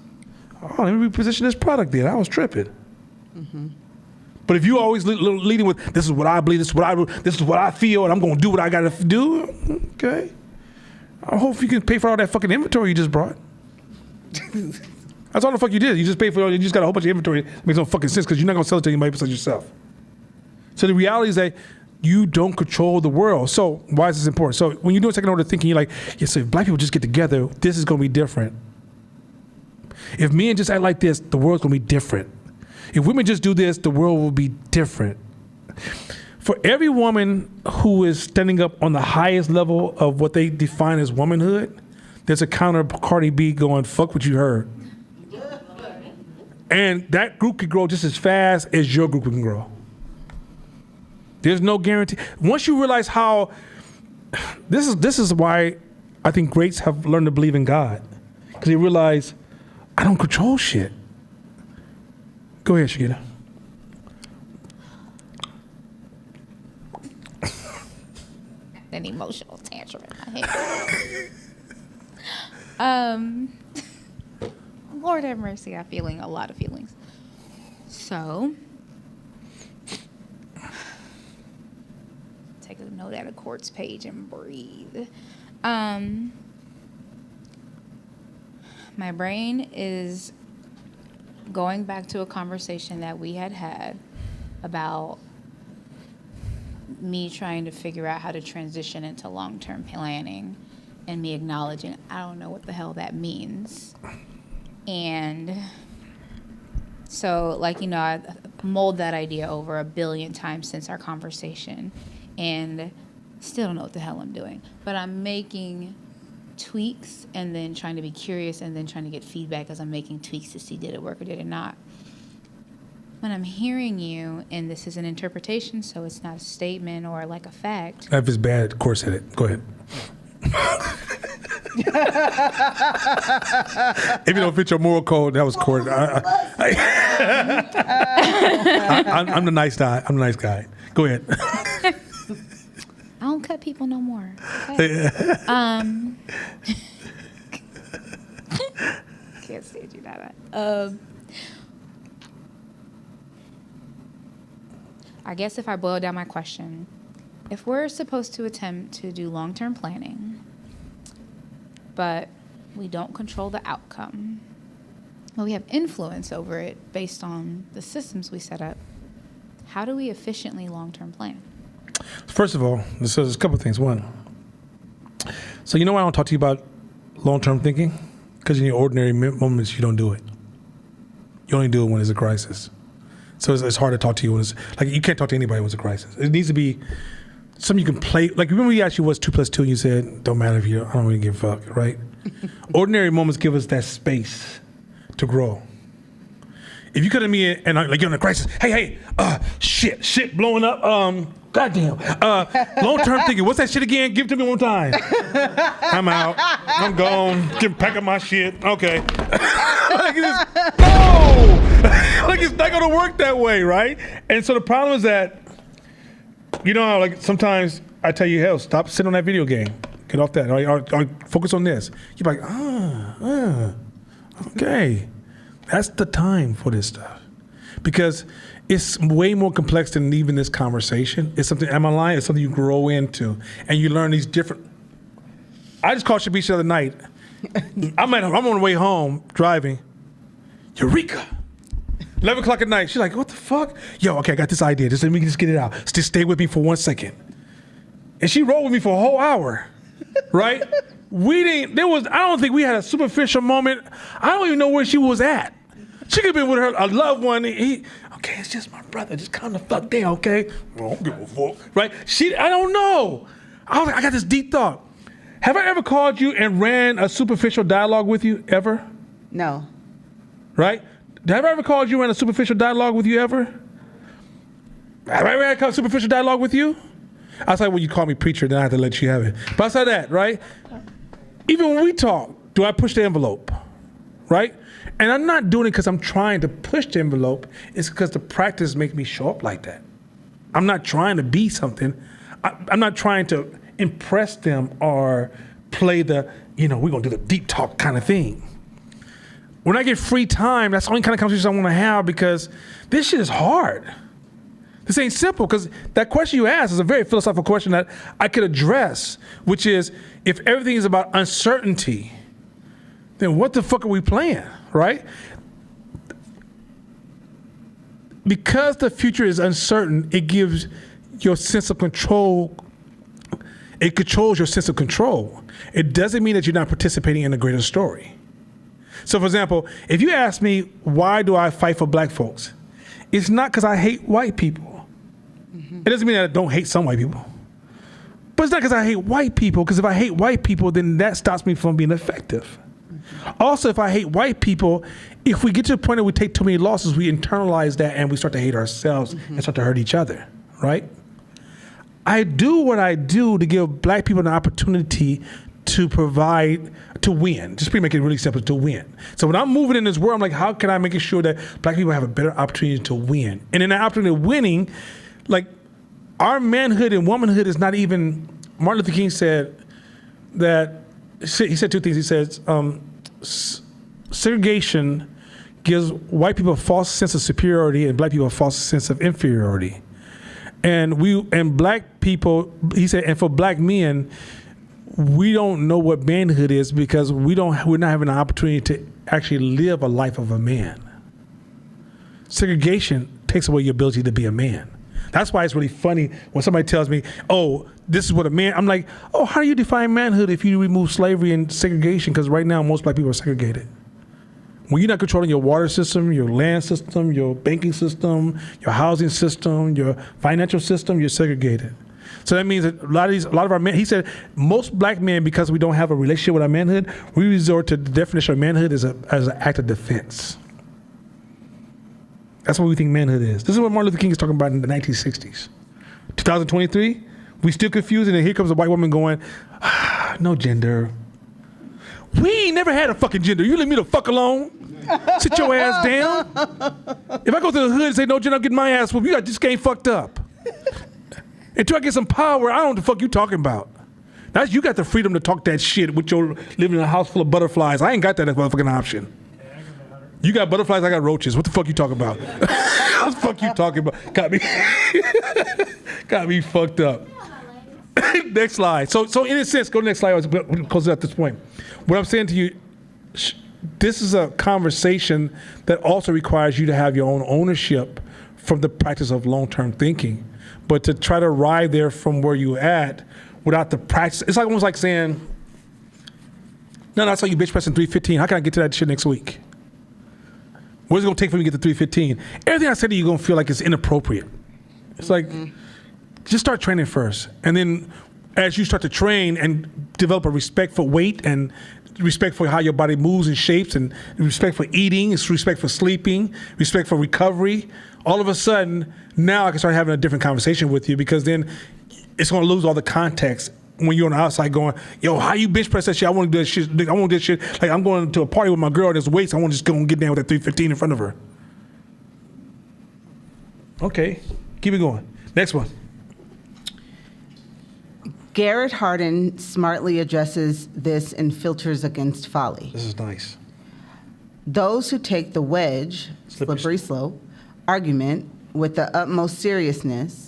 Oh, let me reposition this product then. I was tripping. But if you always leading with, this is what I believe, this is what I feel, and I'm going to do what I got to do, okay. I hope you can pay for all that fucking inventory you just brought. That's all the fuck you did. You just paid for it. You just got a whole bunch of inventory. It makes no fucking sense because you're not going to sell it to anybody besides yourself. So the reality is that you don't control the world. So why is this important? So when you're doing second order thinking, you're like, yeah, so if black people just get together, this is going to be different. If men just act like this, the world's going to be different. If women just do this, the world will be different. For every woman who is standing up on the highest level of what they define as womanhood, there's a counter Cardi B going, fuck what you heard. And that group could grow just as fast as your group can grow. There's no guarantee. Once you realize how, this is why I think greats have learned to believe in God. Because they realize, I don't control shit. Go ahead, Shakita. An emotional tantrum in my head. Lord have mercy, I'm feeling a lot of feelings. So, take a note at a quartz page and breathe. My brain is going back to a conversation that we had about me trying to figure out how to transition into long-term planning and me acknowledging I don't know what the hell that means. And so, like, I mulled that idea over 1 billion times since our conversation and still don't know what the hell I'm doing. But I'm making tweaks and then trying to be curious and then trying to get feedback as I'm making tweaks to see did it work or did it not. When I'm hearing you, and this is an interpretation, so it's not a statement or like a fact. If it's bad, Court said it. Go ahead. If you don't fit your moral code, that was Court. I'm the nice guy. I'm the nice guy. Go ahead. I don't cut people no more. Okay? Can't stand you that. I guess if I boil down my question, if we're supposed to attempt to do long-term planning, but we don't control the outcome, but we have influence over it based on the systems we set up, how do we efficiently long-term plan? First of all, there's a couple of things. One, so you know why I don't talk to you about long-term thinking? Because in your ordinary moments, you don't do it. You only do it when there's a crisis. So it's hard to talk to you when it's, like, you can't talk to anybody when it's a crisis. It needs to be something you can play. Like, remember we asked you what's 2 + 2, and you said, don't matter if you, I don't really give a fuck, right? Ordinary moments give us that space to grow. If you come to me and like you're in a crisis, hey, shit blowing up, goddamn, long-term thinking, what's that shit again? Give it to me one time. I'm out, I'm gone, pack up my shit, okay. Like, no! Like, it's not gonna work that way, right? And so the problem is that, like sometimes I tell you, hell, stop sitting on that video game. Get off that, or focus on this. You're like, okay. That's the time for this stuff. Because it's way more complex than even this conversation. It's something, am I lying? It's something you grow into. And you learn these different. I just called Shabish the other night. I'm on the way home, driving. Eureka! 11 o'clock at night. She's like, what the fuck? Yo, okay, I got this idea. Let me just get it out. Just stay with me for 1 second. And she rolled with me for a whole hour, right? I don't think we had a superficial moment. I don't even know where she was at. She could have been with a loved one. Okay, it's just my brother. Just calm the fuck down, okay? Well, I don't give a fuck, right? I don't know. I got this deep thought. Have I ever called you and ran a superficial dialogue with you, ever? No. Right? Have I ever called you and ran a superficial dialogue with you, ever? Have I ever had a superficial dialogue with you? I was like, well, you call me preacher, then I have to let you have it. But outside that, right? Even when we talk, do I push the envelope, right? And I'm not doing it because I'm trying to push the envelope. It's because the practice makes me show up like that. I'm not trying to be something. I'm not trying to impress them or play the, we're going to do the deep talk kind of thing. When I get free time, that's the only kind of conversation I want to have because this shit is hard. This ain't simple because that question you asked is a very philosophical question that I could address, which is if everything is about uncertainty, then what the fuck are we playing, right? Because the future is uncertain, it gives your sense of control. It controls your sense of control. It doesn't mean that you're not participating in a greater story. So, for example, if you ask me, why do I fight for black folks? It's not because I hate white people. It doesn't mean that I don't hate some white people. But it's not because I hate white people, because if I hate white people, then that stops me from being effective. Also, if I hate white people, if we get to the point where we take too many losses, we internalize that and we start to hate ourselves and start to hurt each other, right? I do what I do to give black people an opportunity to provide, to win. Just make it really simple, to win. So when I'm moving in this world, I'm like, how can I make sure that black people have a better opportunity to win? And in that opportunity of winning, like, our manhood and womanhood is not even, Martin Luther King said that, he said two things. He says, segregation gives white people a false sense of superiority and black people a false sense of inferiority. And black people, he said, and for black men, we don't know what manhood is because we're not having an opportunity to actually live a life of a man. segregation takes away your ability to be a man. That's why it's really funny when somebody tells me, oh, this is what a man, I'm like, oh, how do you define manhood if you remove slavery and segregation? Because right now, most black people are segregated. When you're not controlling your water system, your land system, your banking system, your housing system, your financial system, you're segregated. So that means that a lot of our men, he said, most black men, because we don't have a relationship with our manhood, we resort to the definition of manhood as an act of defense. That's what we think manhood is. This is what Martin Luther King is talking about in the 1960s. 2023, we still confused, and then here comes a white woman going, no gender. We ain't never had a fucking gender. You leave me the fuck alone. Sit your ass down. If I go to the hood and say no gender, I'm getting my ass whooped. You got this game fucked up. Until I get some power, I don't know what the fuck you talking about. That's, you got the freedom to talk that shit with your living in a house full of butterflies. I ain't got that motherfucking option. You got butterflies, I got roaches. What the fuck you talking about? What the fuck you talking about? Got me fucked up. Next slide. So in a sense, go to the next slide. I was closing at this point. What I'm saying to you, this is a conversation that also requires you to have your own ownership from the practice of long-term thinking. But to try to arrive there from where you at without the practice, it's like almost like saying, no, I saw you bitch pressing 315. How can I get to that shit next week? What is it gonna take for me to get to 315? Everything I said to you, you're gonna feel like it's inappropriate. It's like, just start training first. And then as you start to train and develop a respect for weight and respect for how your body moves and shapes and respect for eating, it's respect for sleeping, respect for recovery, all of a sudden, now I can start having a different conversation with you, because then it's gonna lose all the context when you're on the outside going, yo, how you bench press that shit? I want to do that shit. I want to do that shit. Like, I'm going to a party with my girl that's weights. I want to just go and get down with that 315 in front of her. Okay, keep it going. Next one. Garrett Hardin smartly addresses this in Filters Against Folly. This is nice. Those who take the wedge, slippery slope, argument with the utmost seriousness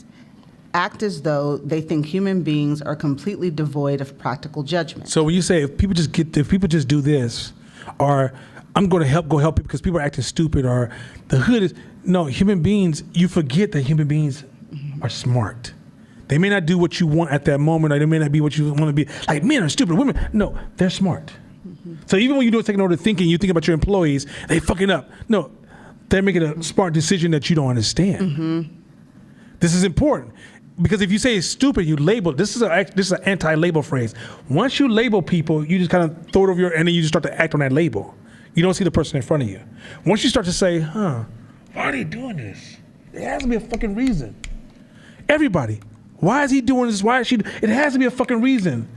act as though they think human beings are completely devoid of practical judgment. So when you say if people just do this, or I'm going to go help people because people are acting stupid, or the hood is, no, human beings, you forget that human beings are smart. They may not do what you want at that moment, or they may not be what you want to be. Like, men are stupid, women, no, they're smart. So even when you do a second order thinking, you think about your employees, they fucking up. No, they're making a smart decision that you don't understand. This is important. Because if you say it's stupid, you label. This is an anti-label phrase. Once you label people, you just kind of throw it over and then you just start to act on that label. You don't see the person in front of you. Once you start to say, why are they doing this? There has to be a fucking reason. Everybody, why is he doing this? Why is she? It has to be a fucking reason.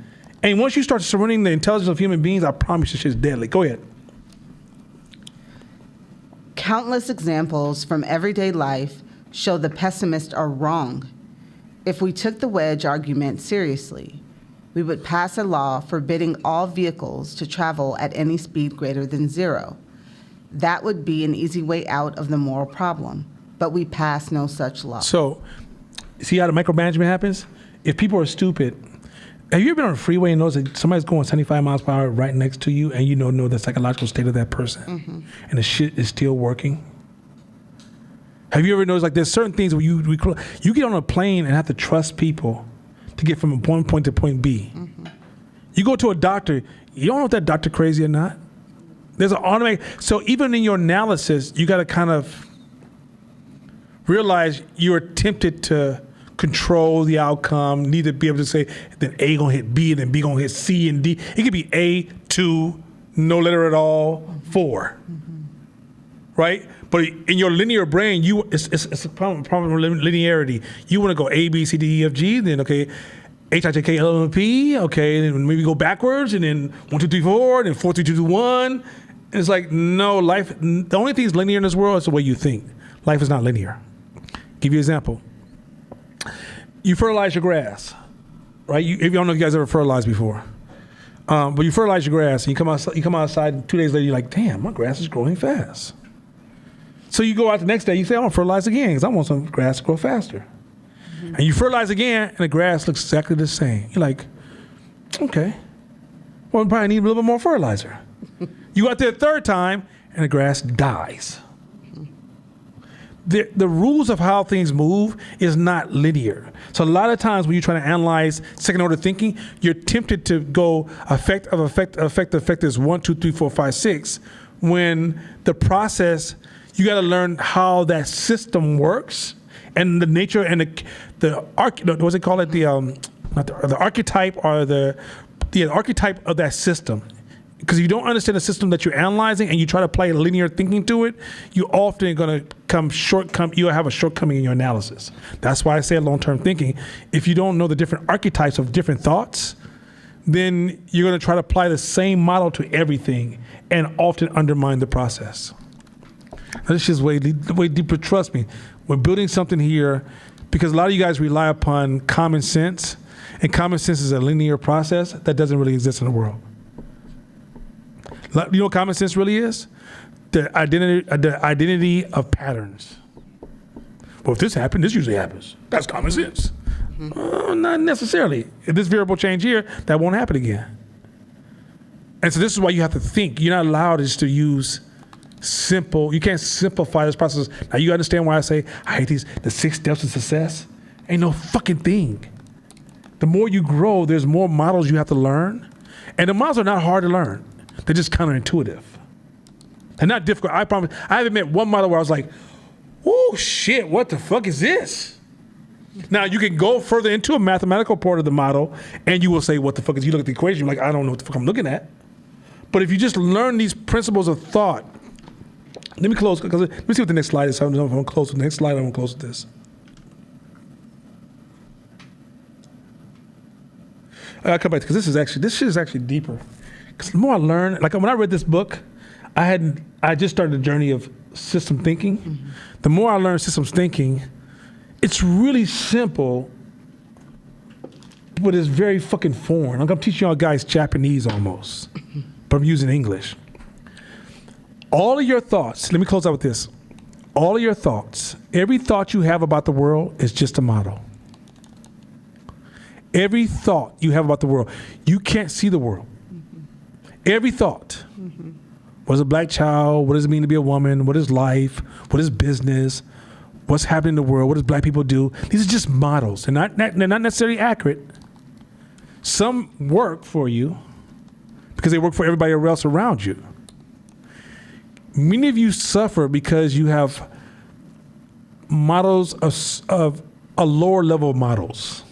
And once you start surrendering the intelligence of human beings, I promise you, shit's deadly. Go ahead. Countless examples from everyday life show the pessimists are wrong. If we took the wedge argument seriously, we would pass a law forbidding all vehicles to travel at any speed greater than 0. That would be an easy way out of the moral problem, but we pass no such law. So, see how the micromanagement happens? If people are stupid, have you ever been on a freeway and noticed that somebody's going 75 miles per hour right next to you, and you know the psychological state of that person, and the shit is still working? Have you ever noticed, like, there's certain things where you get on a plane and have to trust people to get from one point to point B. You go to a doctor, you don't know if that doctor crazy or not. There's an automatic, so even in your analysis, you got to kind of realize you're tempted to control the outcome, need to be able to say, then A gonna hit B, and then B gonna hit C and D. It could be A, 2, no letter at all, 4, right? But in your linear brain, it's a problem with linearity. You want to go A, B, C, D, E, F, G, then okay, H, I, J, K, L, M, P, okay, then maybe go backwards, and then 1, 2, 3, 4, then 4, 3, 2, 1. And it's like, no, life, the only thing that's linear in this world is the way you think. Life is not linear. Give you an example. You fertilize your grass, right? If you don't know if you guys ever fertilized before. But you fertilize your grass, and you come outside, and 2 days later, you're like, damn, my grass is growing fast. So you go out the next day, you say, I want to fertilize again because I want some grass to grow faster. And you fertilize again, and the grass looks exactly the same. You're like, okay, well, we probably need a little bit more fertilizer. You go out there a third time, and the grass dies. the rules of how things move is not linear. So a lot of times when you're trying to analyze second order thinking, you're tempted to go effect is 1, 2, 3, 4, 5, 6, when the process, you got to learn how that system works and the nature and the what's it called? The archetype or the archetype of that system. Because if you don't understand the system that you're analyzing and you try to apply linear thinking to it, you're often going to you'll have a shortcoming in your analysis. That's why I say long-term thinking. If you don't know the different archetypes of different thoughts, then you're going to try to apply the same model to everything and often undermine the process. This is way deeper. Trust me, we're building something here because a lot of you guys rely upon common sense, and common sense is a linear process that doesn't really exist in the world. You know what common sense really is? The identity of patterns. Well, if this happened, this usually happens. That's common sense. Not necessarily. If this variable change here, that won't happen again. And so this is why you have to think. You're not allowed just to use simple. You can't simplify this process. Now you understand why I say I hate the 6 steps to success? Ain't no fucking thing. The more you grow, there's more models you have to learn. And the models are not hard to learn. They're just counterintuitive. They're not difficult. I promise. I haven't met one model where I was like, oh shit, what the fuck is this? Now you can go further into a mathematical part of the model and you will say, what the fuck is, you look at the equation, you're like, I don't know what the fuck I'm looking at. But if you just learn these principles of thought, let me close, because let me see what the next slide is. I don't know if I'm gonna close with the next slide, I'm gonna close with this. I'll come back because this shit is actually deeper. Because the more I learn, like when I read this book, I just started a journey of system thinking. Mm-hmm. The more I learn systems thinking, it's really simple, but it's very fucking foreign. I'm teaching y'all guys Japanese almost, but I'm using English. All of your thoughts, let me close out with this. All of your thoughts, every thought you have about the world is just a model. Every thought you have about the world, you can't see the world. Every thought. Mm-hmm. What is a black child? What does it mean to be a woman? What is life? What is business? What's happening in the world? What does black people do? These are just models. They're not necessarily accurate. Some work for you because they work for everybody else around you. Many of you suffer because you have models of a lower level models.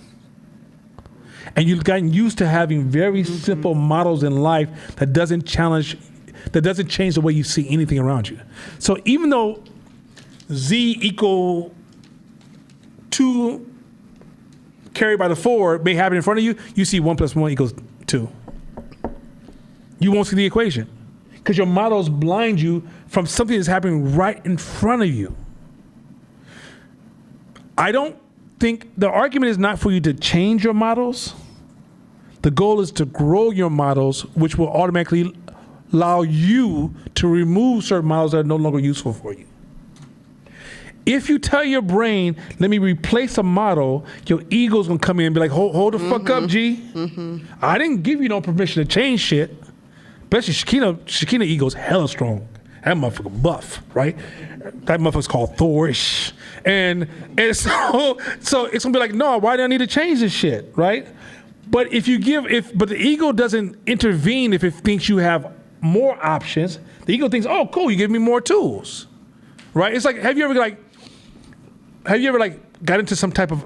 And you've gotten used to having very simple models in life that doesn't change the way you see anything around you. So even though Z equal 2 carried by the 4 may happen in front of you, you see 1 + 1 equals 2. You won't see the equation because your models blind you from something that's happening right in front of you. I don't think the argument is not for you to change your models. The goal is to grow your models, which will automatically allow you to remove certain models that are no longer useful for you. If you tell your brain, let me replace a model, your ego's gonna come in and be like, hold the fuck up, G. Mm-hmm. I didn't give you no permission to change shit. Especially Shakina ego's hella strong. That motherfucker buff, right? That motherfucker's called Thorish. And so it's gonna be like, no, why do I need to change this shit, right? But but the ego doesn't intervene if it thinks you have more options. The ego thinks, oh, cool, you give me more tools, right? It's like, have you ever got into some type of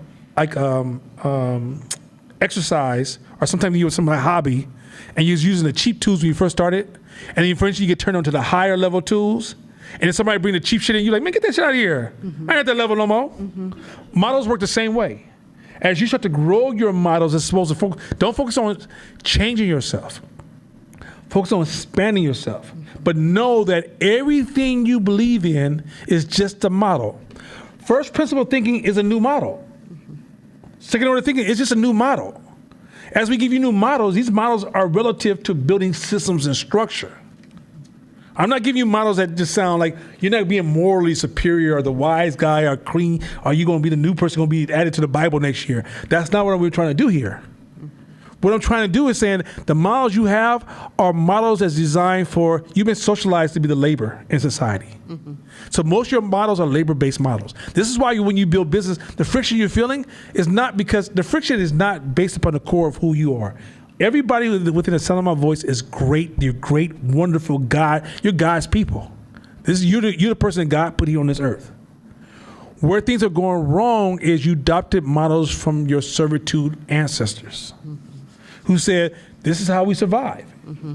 exercise or sometimes you have some hobby and you was using the cheap tools when you first started, and then eventually you get turned on to the higher level tools, and then somebody bring the cheap shit in, you're like, man, get that shit out of here. Mm-hmm. I ain't at that level no more. Mm-hmm. Models work the same way. As you start to grow your models, it's supposed to don't focus on changing yourself. Focus on expanding yourself. But know that everything you believe in is just a model. First principle thinking is a new model. Second order thinking is just a new model. As we give you new models, these models are relative to building systems and structure. I'm not giving you models that just sound like you're not being morally superior or the wise guy or clean, or you're going to be the new person going to be added to the Bible next year. That's not what we're trying to do here. What I'm trying to do is saying the models you have are models that's designed for, you've been socialized to be the labor in society. So most of your models are labor-based models. This is why when you build business, the friction you're feeling is not because, the friction is not based upon the core of who you are. Everybody within the sound of my voice is great. You're great, wonderful God. You're God's people. This is you're the person that God put here on this earth. Where things are going wrong is you adopted models from your servitude ancestors who said, this is how we survive.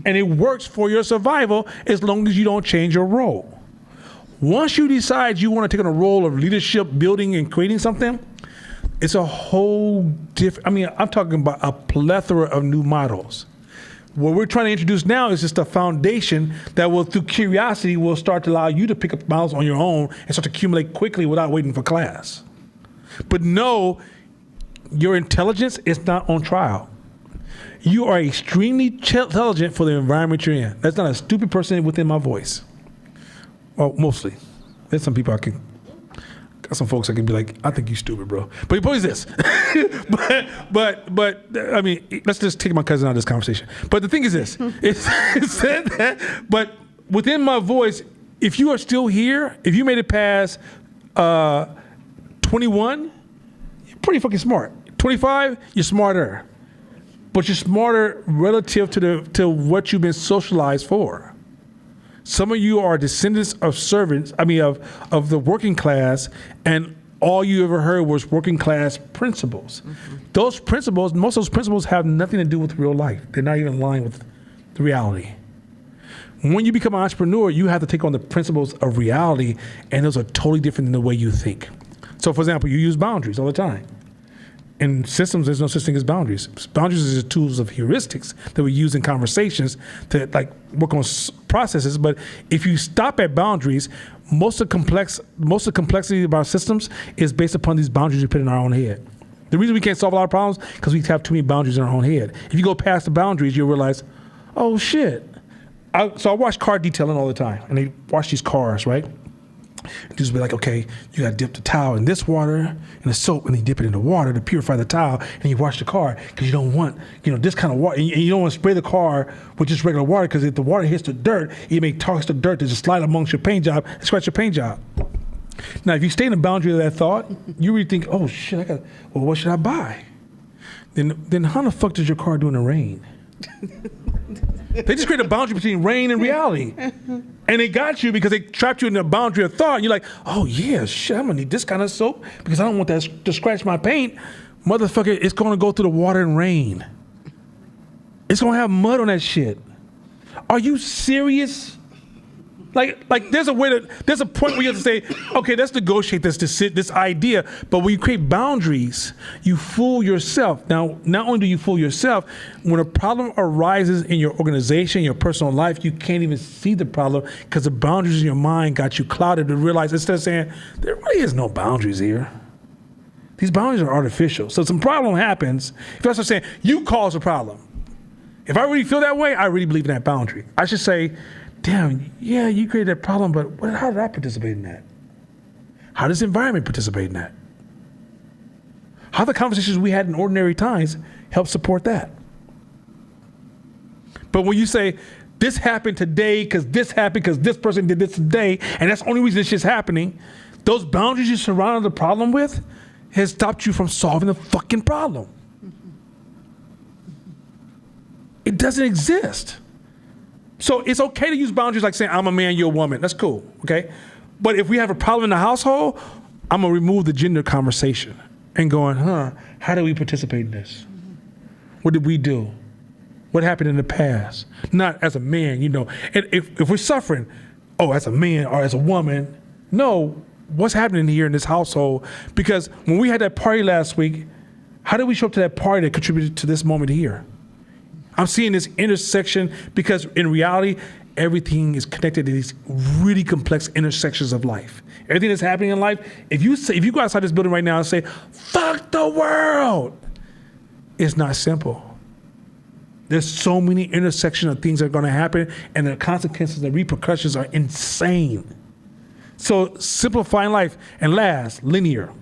And it works for your survival as long as you don't change your role. Once you decide you want to take on a role of leadership, building and creating something, it's a whole different, I mean, I'm talking about a plethora of new models. What we're trying to introduce now is just a foundation that will, through curiosity, will start to allow you to pick up models on your own and start to accumulate quickly without waiting for class. But know your intelligence is not on trial. You are extremely intelligent for the environment you're in. That's not a stupid person within my voice. Well, mostly. There's some people got some folks I can be like, I think you stupid, bro. But the point is this. but I mean, let's just take my cousin out of this conversation. But the thing is this. It said that, but within my voice, if you are still here, if you made it past 21, you're pretty fucking smart. 25, you're smarter. But you're smarter relative to what you've been socialized for. Some of you are descendants of servants, of the working class, and all you ever heard was working class principles. Those principles, most of those principles have nothing to do with real life. They're not even in line with the reality. When you become an entrepreneur, you have to take on the principles of reality, and those are totally different than the way you think. So, for example, you use boundaries all the time. In systems, there's no such thing as boundaries. Boundaries are just tools of heuristics that we use in conversations to work on processes. But if you stop at boundaries, most of the complexity of our systems is based upon these boundaries we put in our own head. The reason we can't solve a lot of problems is because we have too many boundaries in our own head. If you go past the boundaries, you'll realize, oh shit. So I watch car detailing all the time, and they watch these cars, right? Just be like, okay, you got to dip the towel in this water and the soap, and then you dip it in the water to purify the towel, and you wash the car because you don't want, this kind of water. And you don't want to spray the car with just regular water because if the water hits the dirt, it may toss the dirt to just slide amongst your paint job and scratch your paint job. Now, if you stay in the boundary of that thought, you really think, oh shit, what should I buy? Then how the fuck does your car do in the rain? They just create a boundary between rain and reality. And they got you because they trapped you in the boundary of thought. And you're like, oh yeah, shit, I'm gonna need this kind of soap because I don't want that to scratch my paint. Motherfucker, it's gonna go through the water and rain. It's gonna have mud on that shit. Are you serious? Like there's a point where you have to say, okay, let's negotiate this idea. But when you create boundaries, you fool yourself. Now, not only do you fool yourself, when a problem arises in your organization, your personal life, you can't even see the problem because the boundaries in your mind got you clouded to realize instead of saying, there really is no boundaries here. These boundaries are artificial. So some problem happens. If I start saying, you caused a problem. If I really feel that way, I really believe in that boundary. I should say, damn, yeah, you created that problem, but how did I participate in that? How does the environment participate in that? How the conversations we had in ordinary times help support that? But when you say, this happened today because this happened because this person did this today, and that's the only reason this shit's happening, those boundaries you surrounded the problem with has stopped you from solving the fucking problem. It doesn't exist. So it's okay to use boundaries like saying, I'm a man, you're a woman. That's cool, okay? But if we have a problem in the household, I'm going to remove the gender conversation and going, how do we participate in this? What did we do? What happened in the past? Not as a man, And if we're suffering, as a man or as a woman, no, what's happening here in this household? Because when we had that party last week, how did we show up to that party that contributed to this moment here? I'm seeing this intersection because in reality, everything is connected to these really complex intersections of life. Everything that's happening in life, if you go outside this building right now and say, fuck the world, it's not simple. There's so many intersections of things that are going to happen, and the consequences, the repercussions are insane. So simplifying life. And last, linear.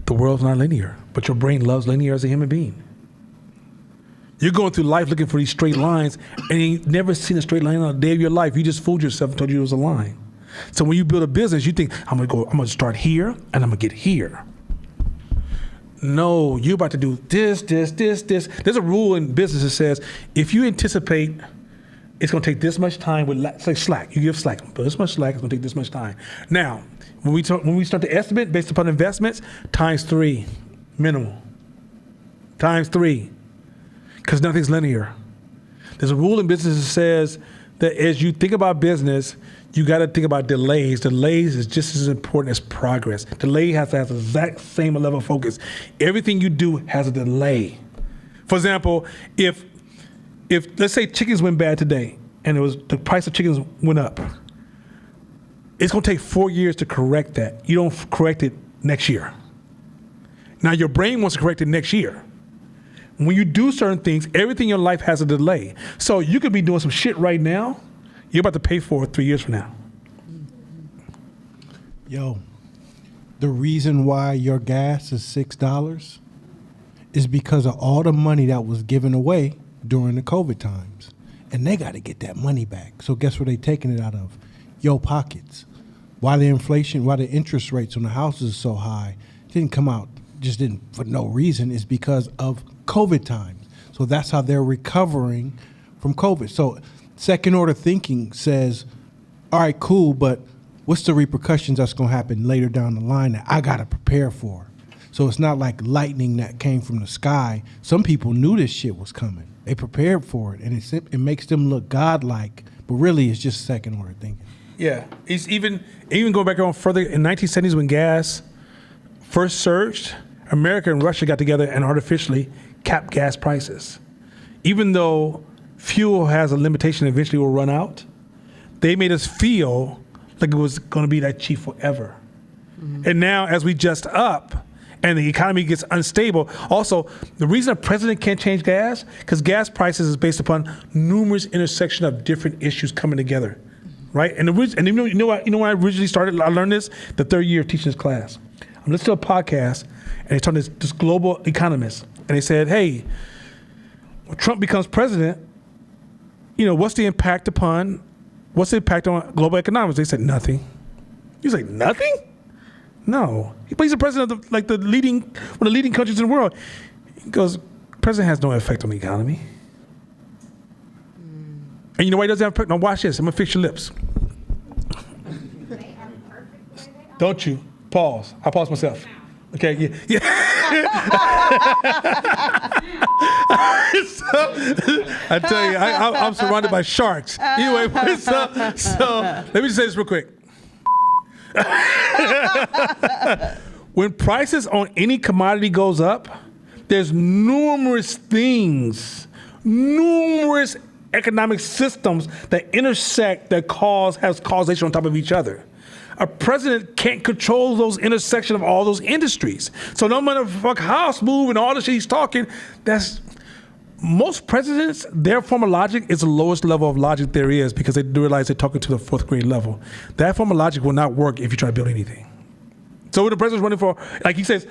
The world's not linear, but your brain loves linear as a human being. You're going through life looking for these straight lines, and you ain't never seen a straight line on a day of your life. You just fooled yourself and told you it was a line. So when you build a business, you think, I'm gonna start here, and I'm gonna get here. No, you're about to do this. There's a rule in business that says, if you anticipate it's gonna take this much time with, say, slack, you give slack, but this much slack, it's gonna take this much time. Now, when we start to estimate based upon investments, times 3, minimal. Times 3, because nothing's linear. There's a rule in business that says that as you think about business, you got to think about delays. Delays is just as important as progress. Delay has to have the exact same level of focus. Everything you do has a delay. For example, if let's say chickens went bad today and the price of chickens went up, it's going to take 4 years to correct that. You don't correct it next year. Now your brain wants to correct it next year. When you do certain things, everything in your life has a delay. So you could be doing some shit right now, you're about to pay for it 3 years from now. Yo, the reason why your gas is $6 is because of all the money that was given away during the COVID times. And they got to get that money back. So guess where they taking it out of? Your pockets. Why the interest rates on the houses is so high, didn't come out, just didn't for no reason, is because of COVID times. So that's how they're recovering from COVID. So second order thinking says, all right, cool, but what's the repercussions that's going to happen later down the line that I got to prepare for? So it's not like lightning that came from the sky. Some people knew this shit was coming. They prepared for it, and it makes them look godlike, but really it's just second order thinking. Yeah, it's even going back on further, in 1970s when gas first surged, America and Russia got together and artificially capped gas prices. Even though fuel has a limitation and eventually will run out, they made us feel like it was going to be that cheap forever. Mm-hmm. And now as we just up and the economy gets unstable, also the reason a president can't change gas, because gas prices is based upon numerous intersection of different issues coming together, right? And you know when I originally started, I learned this the third year of teaching this class. I'm listening to a podcast and they talking to this global economist, and they said, hey, when Trump becomes president, what's the impact on global economics? They said nothing. He's like, nothing? No. He's the president of one of the leading countries in the world. He goes, president has no effect on the economy. And you know why he doesn't have effect? Now watch this. I'm gonna fix your lips. Don't you? Pause. I'll pause myself. Okay, yeah. So, I tell you, I'm surrounded by sharks. Anyway, so let me just say this real quick. When prices on any commodity goes up, there's numerous economic systems that intersect that has causation on top of each other. A president can't control those intersections of all those industries. So no matter how smooth and all the shit he's talking, most presidents, their form of logic is the lowest level of logic there is, because they do realize they're talking to the 4th grade level. That form of logic will not work if you try to build anything. So when the president's running for, like he says,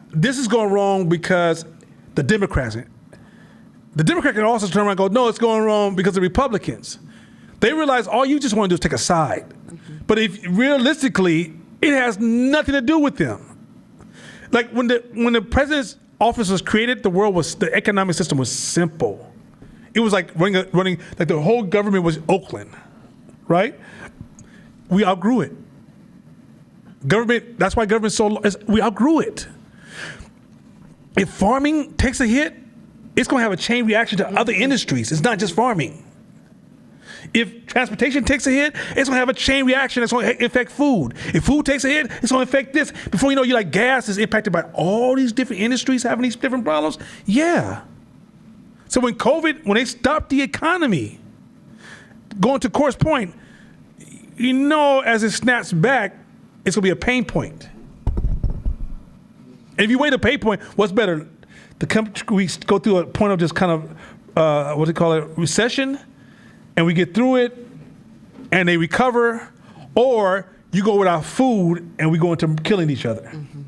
this is going wrong because the Democrat can also turn around and go, no, it's going wrong because the Republicans. They realize all you just want to do is take a side. Mm-hmm. But if realistically, it has nothing to do with them. Like when the president's office was created, the economic system was simple. It was like running like the whole government was Oakland, right? We outgrew it. That's why government's we outgrew it. If farming takes a hit, it's going to have a chain reaction to other industries. It's not just farming. If transportation takes a hit, it's going to have a chain reaction that's going to affect food. If food takes a hit, it's going to affect this. Before you know, you're like, gas is impacted by all these different industries having these different problems. Yeah. So when they stopped the economy, going to Court's point, as it snaps back, it's going to be a pain point. And if you wait a pain point, what's better? We go through a point of just kind of, recession, and we get through it, and they recover, or you go without food, and we go into killing each other. Mm-hmm.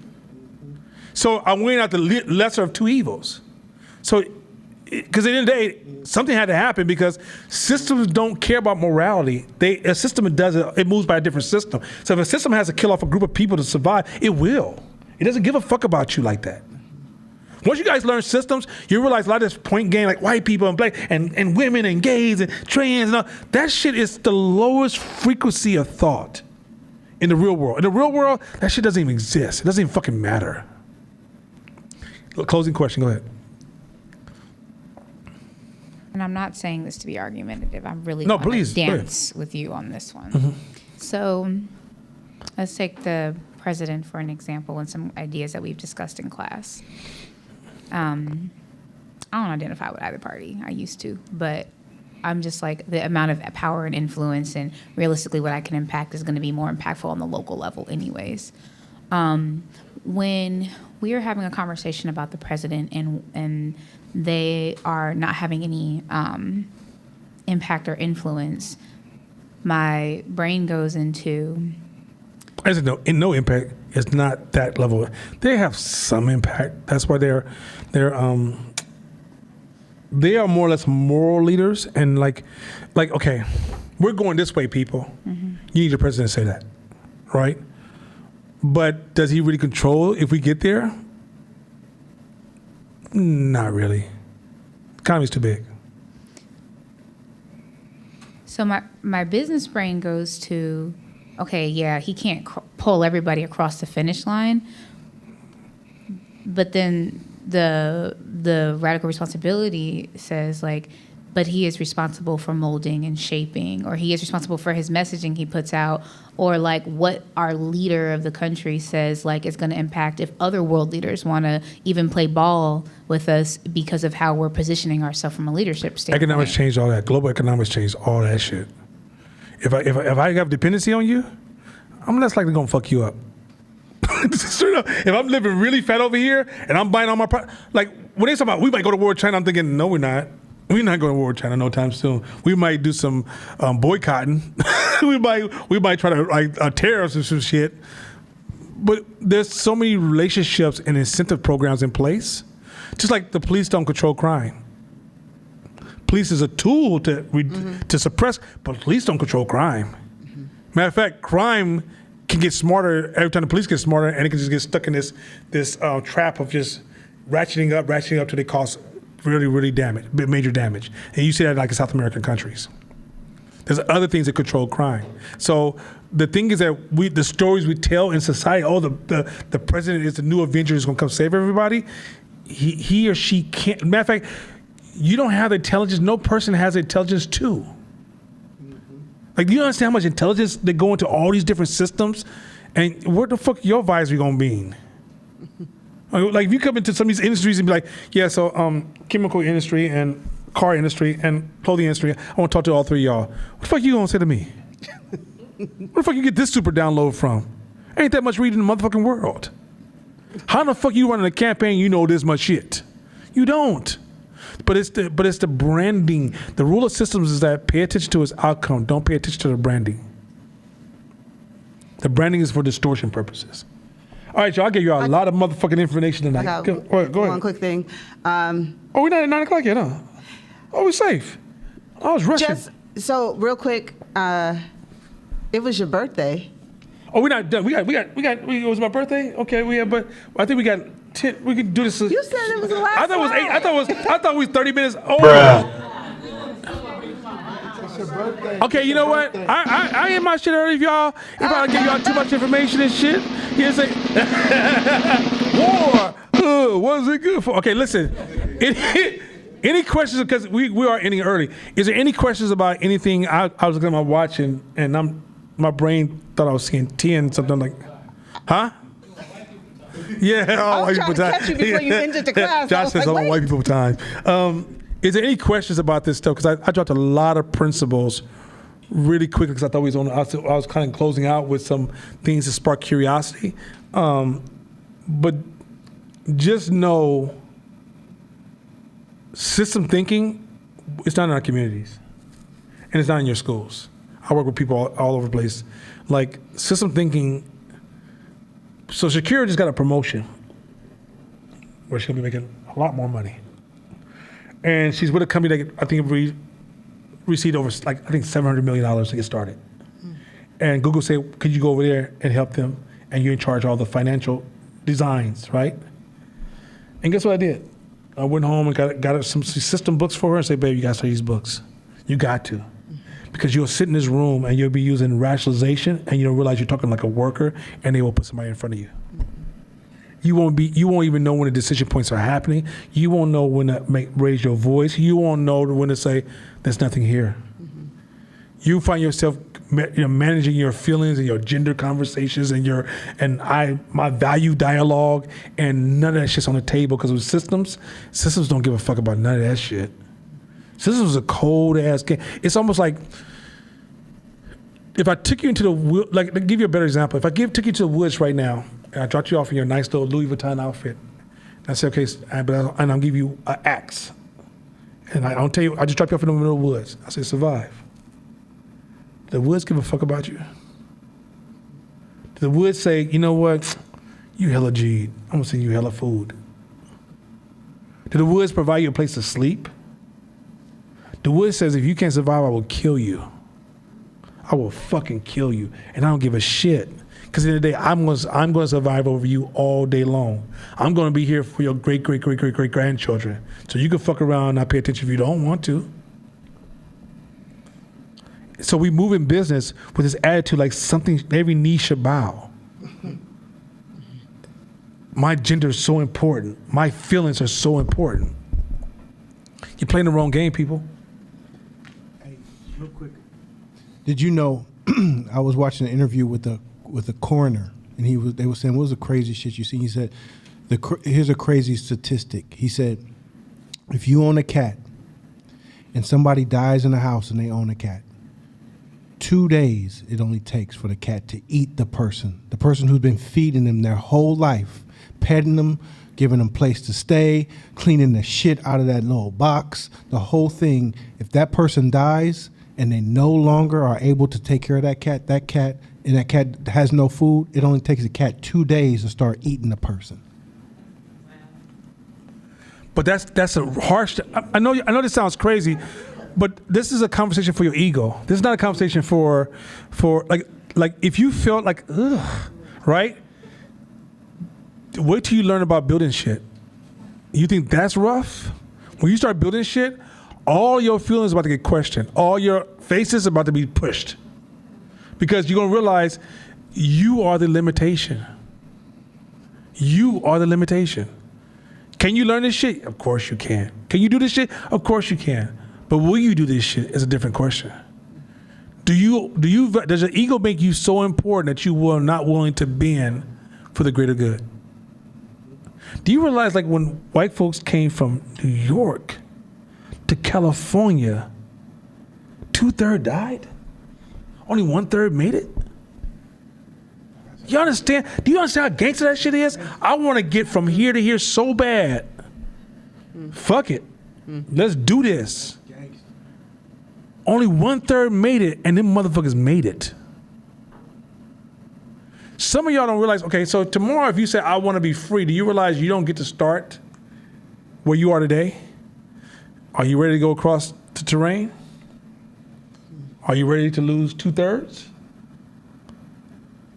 So I'm weighing out the lesser of two evils. So, because at the end of the day, something had to happen because systems don't care about morality. A system does it moves by a different system. So if a system has to kill off a group of people to survive, it will. It doesn't give a fuck about you like that. Once you guys learn systems, you realize a lot of this point game, like white people and black and women and gays and trans and all, that shit is the lowest frequency of thought in the real world. In the real world, that shit doesn't even exist. It doesn't even fucking matter. Closing question, go ahead. And I'm not saying this to be argumentative. I really No, want to please, go ahead. dance with you on this one. So let's take the president for an example and some ideas that we've discussed in class. I don't identify with either party. I used to, but I'm just like the amount of power and influence and realistically what I can impact is going to be more impactful on the local level anyways. When we are having a conversation about the president and they are not having any impact or influence, my brain goes into... I said no impact. It's not that level. They have some impact. That's why they are more or less moral leaders and like okay, we're going this way, people. You need the president to say that, right? But does he really control if we get there? Not really. The economy's too big. So my business brain goes to, okay, yeah, he can't pull everybody across the finish line, but then the radical responsibility says like, but he is responsible for molding and shaping, or he is responsible for his messaging he puts out, or like what our leader of the country says like is going to impact if other world leaders want to even play ball with us because of how we're positioning ourselves from a leadership standpoint. Economics changed all that. Global economics changed all that shit. If I have dependency on you, I'm less likely gonna fuck you up. Straight up. If I'm living really fat over here and I'm buying all my like when they talk about we might go to war with China, I'm thinking no, we're not. We're not going to war with China no time soon. We might do some boycotting. we might try to like tariffs and some shit. But there's so many relationships and incentive programs in place. Just like the police don't control crime. Police is a tool to suppress, but police don't control crime. Matter of fact, crime can get smarter every time the police get smarter, and it can just get stuck in this trap of just ratcheting up till they cause really, really major damage. And you see that like in South American countries. There's other things that control crime. So the thing is that the stories we tell in society, the president is the new Avenger who's gonna come save everybody. He or she can't. Matter of fact, you don't have the intelligence. No person has the intelligence too. Like, do you understand how much intelligence they go into all these different systems? And where the fuck your advisory gonna be? Like, if you come into some of these industries and be like, yeah, so chemical industry and car industry and clothing industry, I want to talk to all three of y'all. What the fuck you gonna say to me? Where the fuck you get this super download from? Ain't that much reading in the motherfucking world. How the fuck you running a campaign you know this much shit? You don't. But it's the branding. The rule of systems is that pay attention to its outcome. Don't pay attention to the branding. The branding is for distortion purposes. All right, y'all, I'll give you a lot of motherfucking information tonight. Go ahead. One quick thing. We're not at 9 o'clock yet, huh? Oh, we're safe. I was rushing. So real quick, it was your birthday. Oh, we're not done. It was my birthday? Okay, but I think we got 10. We could do this. You said it was the last I thought it was 8. I thought we was 30 minutes over. Okay, you know what? I end my shit early, y'all. If I give y'all too much information and shit, you say war. What is it good for? Okay, listen. Any questions? Because we are ending early. Is there any questions about anything? I was looking at my watch and my brain thought I was seeing 10 something like, huh? Yeah, all white people time. Catch you before you ended the class. Josh says all white people time. Is there any questions about this stuff? Because I dropped a lot of principles really quickly because I thought I was kind of closing out with some things to spark curiosity. But just know, system thinking, it's not in our communities, and it's not in your schools. I work with people all over the place. Like, system thinking, so Shakira just got a promotion where she's going to be making a lot more money. and she's with a company that I think received over like I think $700 million to get started. And Google said, could you go over there and help them? And you're in charge of all the financial designs, right? And guess what I did? I went home and got some system books for her and said, babe, you got to study these books. You got to. Because you'll sit in this room and you'll be using rationalization and you don't realize you're talking like a worker and they will put somebody in front of you. You won't even know when the decision points are happening. You won't know when to raise your voice. You won't know when to say, there's nothing here. You find yourself managing your feelings and your gender conversations and my value dialogue, and none of that shit's on the table because with systems don't give a fuck about none of that shit. Systems is a cold ass game. It's almost like if I took you into the like to give you a better example, if I took you to the woods right now and I dropped you off in your nice little Louis Vuitton outfit, and I say, okay, and I'll give you an axe, and I don't tell you, I just drop you off in the middle of the woods. I say, survive. The woods give a fuck about you. The woods say, you know what? You hella G'd. I'm gonna send you hella food. Do the woods provide you a place to sleep? The woods says, if you can't survive, I will kill you. I will fucking kill you. And I don't give a shit. Because at the end of the day, I'm gonna survive over you all day long. I'm gonna be here for your great grandchildren. So you can fuck around and not pay attention if you don't want to. So we move in business with this attitude like something, every knee should bow. My gender is so important. My feelings are so important. You're playing the wrong game, people. Hey, real quick. Did you know, I was watching an interview with a coroner, and they were saying, what was the craziest shit you seen? He said, here's a crazy statistic. He said, if you own a cat and somebody dies in the house and they own a cat, 2 days it only takes for the cat to eat the person who's been feeding them their whole life, petting them, giving them place to stay, cleaning the shit out of that little box, the whole thing. If that person dies and they no longer are able to take care of that cat and that cat has no food, it only takes the cat 2 days to start eating the person. But that's a harsh. I know this sounds crazy, but this is a conversation for your ego. This is not a conversation for like if you felt like ugh, right? Wait till you learn about building shit. You think that's rough? When you start building shit, all your feelings are about to get questioned. All your faces are about to be pushed. Because you're gonna realize you are the limitation. You are the limitation. Can you learn this shit? Of course you can. Can you do this shit? Of course you can. But will you do this shit is a different question. Does your ego make you so important that you will not willing to bend for the greater good? Do you realize like when white folks came from New York to California, 2/3 died? Only 1/3 made it? You understand? Do you understand how gangster that shit is? I want to get from here to here so bad. Fuck it. Let's do this. Only 1/3 made it, and them motherfuckers made it. Some of y'all don't realize, okay, so tomorrow if you say, I want to be free, do you realize you don't get to start where you are today? Are you ready to go across the terrain? Are you ready to lose 2/3?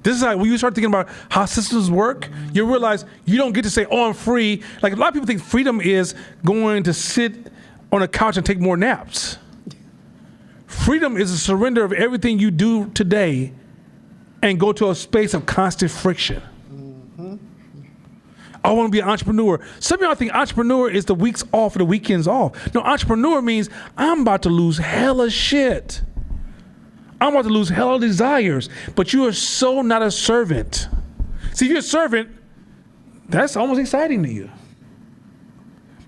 This is like when you start thinking about how systems work, you realize you don't get to say, oh, I'm free. Like a lot of people think freedom is going to sit on a couch and take more naps. Freedom is a surrender of everything you do today and go to a space of constant friction. I want to be an entrepreneur. Some of y'all think entrepreneur is the weeks off or the weekends off. No, entrepreneur means I'm about to lose hella shit. I'm about to lose hella desires, but you are so not a servant. See, if you're a servant, that's almost exciting to you.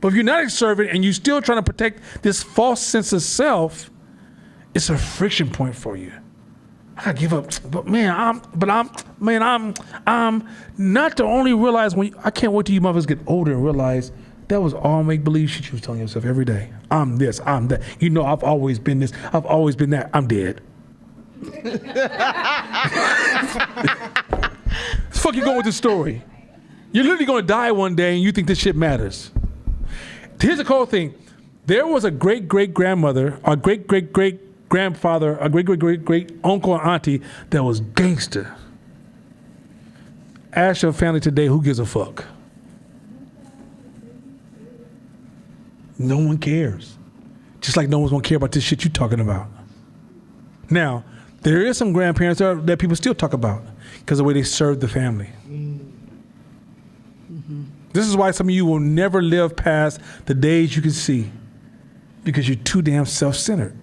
But if you're not a servant and you're still trying to protect this false sense of self, it's a friction point for you. I gotta give up, but I'm not to only realize I can't wait till you mothers get older and realize that was all make believe shit you was telling yourself every day. I'm this, I'm that. You know, I've always been this, I've always been that. I'm dead. Fuck you going with this story? You're literally gonna die one day and you think this shit matters. Here's the cool thing. There was a great-great-grandmother, a great-great-great-grandfather, a great-great-great-great-uncle and auntie that was gangster. Ask your family today, who gives a fuck? No one cares. Just like no one's gonna care about this shit you talking about. Now, there is some grandparents that people still talk about because of the way they served the family. This is why some of you will never live past the days you can see, because you're too damn self-centered.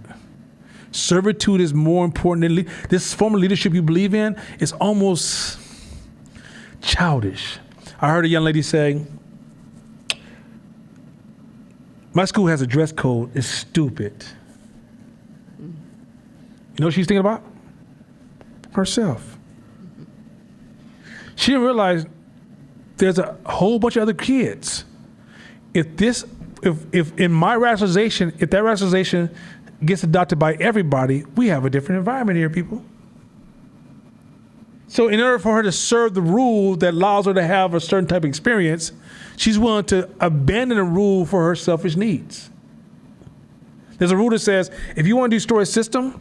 Servitude is more important than this form of leadership you believe in is almost childish. I heard a young lady say, my school has a dress code. It's stupid. You know what she's thinking about? Herself. She didn't realize there's a whole bunch of other kids. If in my rationalization, if that rationalization gets adopted by everybody, we have a different environment here, people. So in order for her to serve the rule that allows her to have a certain type of experience, she's willing to abandon a rule for her selfish needs. There's a rule that says, if you want to destroy a system,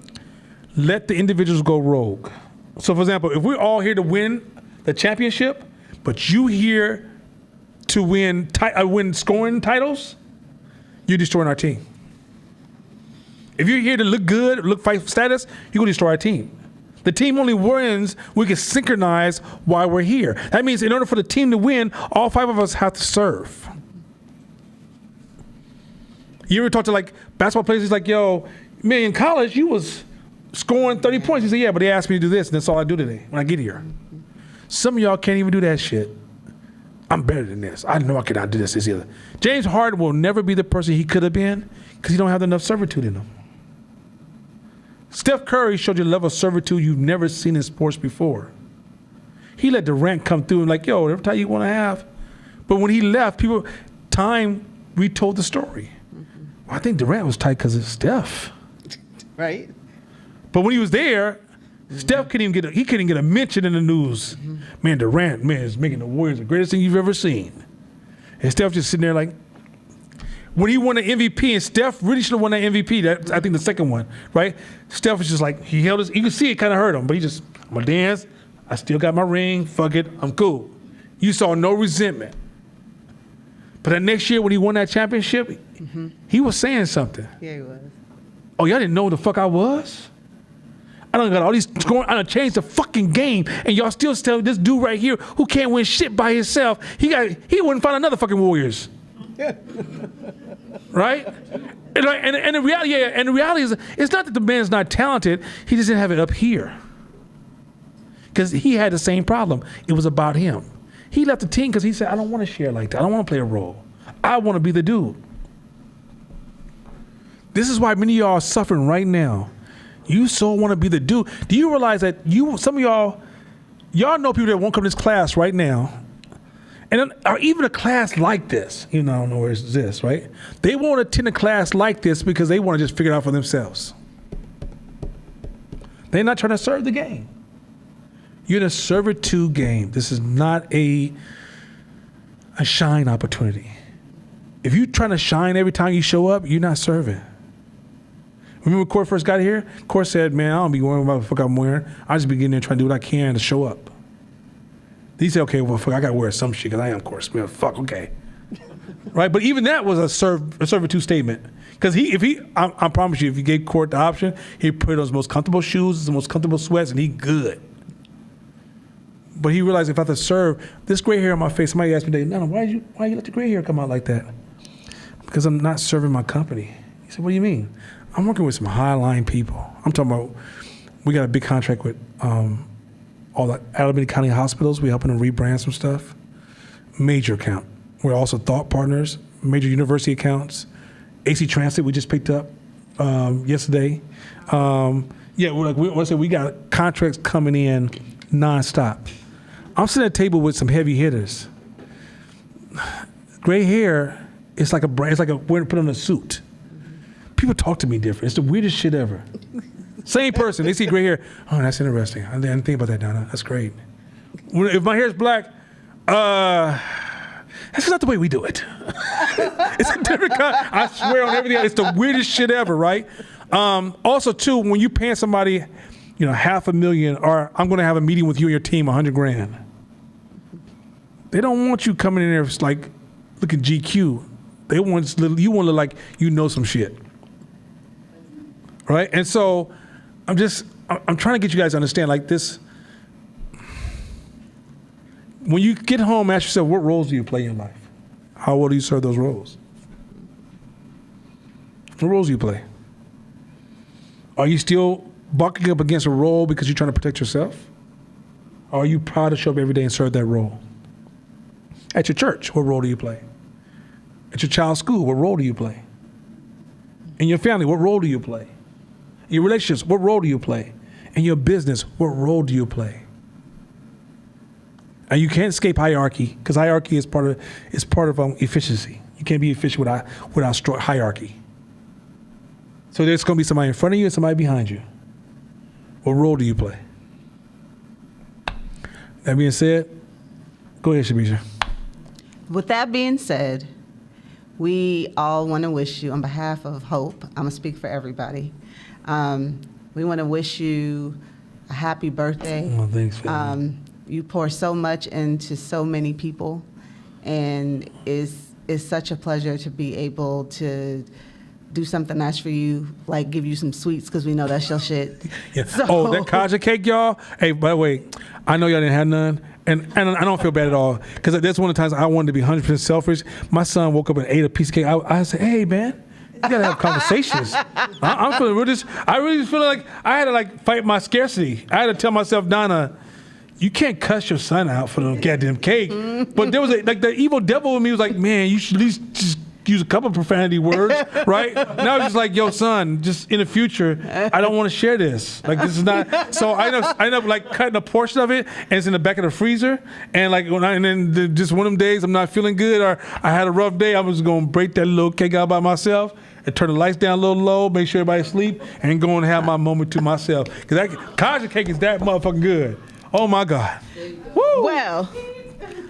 let the individuals go rogue. So for example, if we're all here to win the championship, but you here to win scoring titles, you're destroying our team. If you're here to look good, fight for status, you're gonna destroy our team. The team only wins we can synchronize while we're here. That means in order for the team to win, all 5 of us have to serve. You ever talk to like basketball players? He's like, yo, man, in college you was scoring 30 points. He said, yeah, but they asked me to do this, and that's all I do today when I get here. Some of y'all can't even do that shit. I'm better than this. I know I cannot do this either. James Harden will never be the person he could have been because he don't have enough servitude in him. Steph Curry showed you a level of servitude you've never seen in sports before. He let Durant come through and like, yo, every time you want to have. But when he left, time retold the story. Well, I think Durant was tight because of Steph. Right? But when he was there, Steph couldn't even get a mention in the news. Man, Durant, man, is making the Warriors the greatest thing you've ever seen. And Steph just sitting there like, when he won the MVP, and Steph really should have won that MVP, that I think the second one, right? Steph was just like, he held his, you could see it kind of hurt him, but I'm gonna dance, I still got my ring, fuck it, I'm cool. You saw no resentment. But that next year when he won that championship, he was saying something. Yeah, he was. Oh, y'all didn't know who the fuck I was? I done got all these scoring. I done changed the fucking game, and y'all still tell this dude right here who can't win shit by himself. He wouldn't find another fucking Warriors, right? And the reality is, it's not that the man's not talented. He just didn't have it up here, because he had the same problem. It was about him. He left the team because he said, I don't want to share like that. I don't want to play a role. I want to be the dude. This is why many of y'all are suffering right now. You so want to be the dude. Do you realize that some of y'all know people that won't come to this class right now, or even a class like this, I don't know where it's this, right? They won't attend a class like this because they want to just figure it out for themselves. They're not trying to serve the game. You're in a servitude game. This is not a shine opportunity. If you're trying to shine every time you show up, you're not serving. Remember when Court first got here? Court said, man, I don't be wearing what the fuck I'm wearing. I just be getting there trying to do what I can to show up. He said, okay, well, fuck, I got to wear some shit because I am Court. Man, fuck, okay. Right? But even that was a servitude statement. Because I promise you, if you gave Court the option, he'd put on his most comfortable shoes, the most comfortable sweats, and he good. But he realized if I have to serve, this gray hair on my face, somebody asked me today, Nana, why you let the gray hair come out like that? Because I'm not serving my company. He said, what do you mean? I'm working with some high-line people. I'm talking about, we got a big contract with all the Alameda County hospitals. We're helping them rebrand some stuff. Major account. We're also thought partners, major university accounts. AC Transit we just picked up yesterday. We got contracts coming in nonstop. I'm sitting at a table with some heavy hitters. Gray hair, it's like we're put on a suit. People talk to me different. It's the weirdest shit ever. Same person, they see gray hair. Oh, that's interesting. I didn't think about that, Donna. That's great. If my hair is black, have That's not the way we do it. It's a different kind. I swear on everything. It's the weirdest shit ever, right? Also, too, when you paying somebody, $500,000, or I'm going to have a meeting with you and your team, $100,000. They don't want you coming in there like looking GQ. They want you want to look like you know some shit, right? And so I'm trying to get you guys to understand like this. When you get home, ask yourself, what roles do you play in life? How well do you serve those roles? What roles do you play? Are you still bucking up against a role because you're trying to protect yourself? Or are you proud to show up every day and serve that role? At your church, what role do you play? At your child's school, what role do you play? In your family, what role do you play? In your relationships, what role do you play? In your business, what role do you play? And you can't escape hierarchy, because hierarchy is part of efficiency. You can't be efficient without hierarchy. So there's going to be somebody in front of you and somebody behind you. What role do you play? That being said, go ahead, Shabisha. With that being said, we all want to wish you, on behalf of Hope, I'm going to speak for everybody, we want to wish you a happy birthday. Oh, thanks, family. You pour so much into so many people, and it's such a pleasure to be able to do something nice for you, like give you some sweets, because we know that's your shit. Yeah. So- Oh, that Kaja cake, y'all. Hey, by the way, I know y'all didn't have none, and I don't feel bad at all, because that's one of the times I wanted to be 100% selfish. My son woke up and ate a piece of cake. I said, hey, man, you gotta have conversations. I'm feeling I really feel like I had to fight my scarcity. I had to tell myself, Donna, you can't cuss your son out for the goddamn cake. But there was the evil devil in me was like, man, you should at least just use a couple profanity words, right? And I was just like, yo, son, just in the future, I don't want to share this. This is not. So I end up cutting a portion of it, and it's in the back of the freezer. And then just one of them days I'm not feeling good, or I had a rough day, I was gonna break that little cake out by myself and turn the lights down a little low, make sure everybody asleep, and go and have my moment to myself. Because that Kaja cake is that motherfucking good. Oh my God. Woo!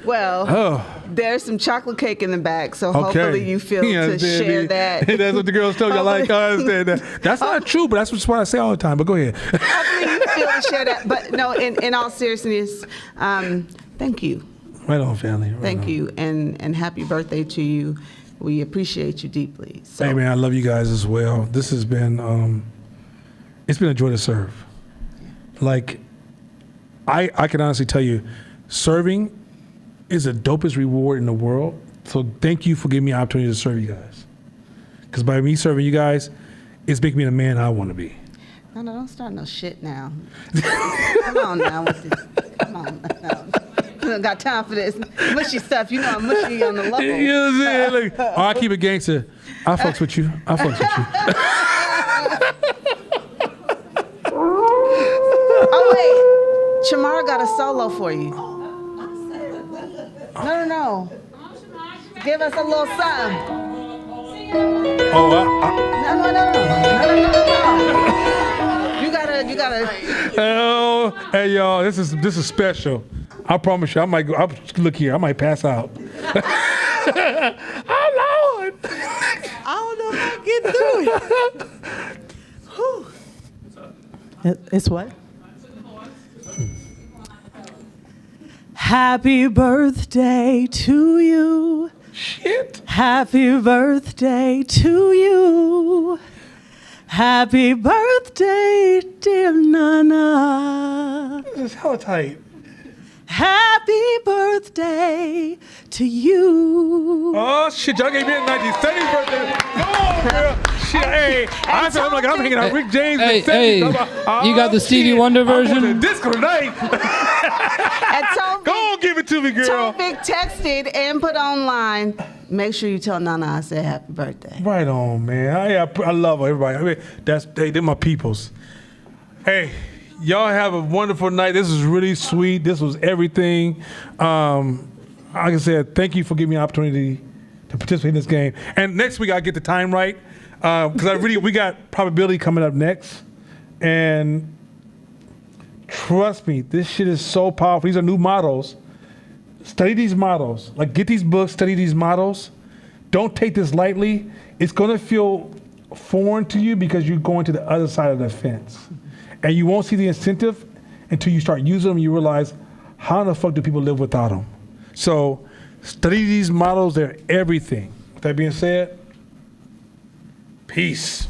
Well, there's some chocolate cake in the back, so hopefully you feel to share that. That's what the girls tell you. I understand that. That's not true, but that's what I say all the time. But go ahead. Hopefully you feel to share that. But no, in all seriousness, thank you. Right on, family. Thank you, and happy birthday to you. We appreciate you deeply. So. Hey, man, I love you guys as well. This has been, it's been a joy to serve. I can honestly tell you, serving is the dopest reward in the world. So thank you for giving me the opportunity to serve you guys. Because by me serving you guys, it's making me the man I want to be. No, don't start no shit now. Come on now with this. Come on now. I don't got time for this mushy stuff. You know I'm mushy on the low. You know what I'm saying? I keep it gangster. I fucks with you. Oh, wait. Shamara got a solo for you. No. Give us a little something. No. You gotta. Oh, hey y'all, this is special. I promise you, look here, I might pass out. Oh Lord. I don't know if I can do it. It's what? Happy birthday to you. Shit. Happy birthday to you. Happy birthday, dear Nana. This is hella tight. Happy birthday to you. Oh shit, y'all gave me a 1970s birthday. Come on, girl. Shit, hey, I'm hanging out with Rick James. Hey, you got the Stevie Wonder version? I want the disco tonight. And Go on, give it to me, girl. Topic texted and put online. Make sure you tell Nana I said happy birthday. Right on, man. I love everybody. I mean, they're my peoples. Hey, y'all have a wonderful night. This was really sweet. This was everything. Like I said, thank you for giving me an opportunity to participate in this game. And next week, I'll get the time right. Because we got probability coming up next. And trust me, this shit is so powerful. These are new models. Study these models. Like, get these books, study these models. Don't take this lightly. It's going to feel foreign to you because you're going to the other side of the fence. And you won't see the incentive until you start using them. You realize, how in the fuck do people live without them? So study these models. They're everything. With that being said, peace.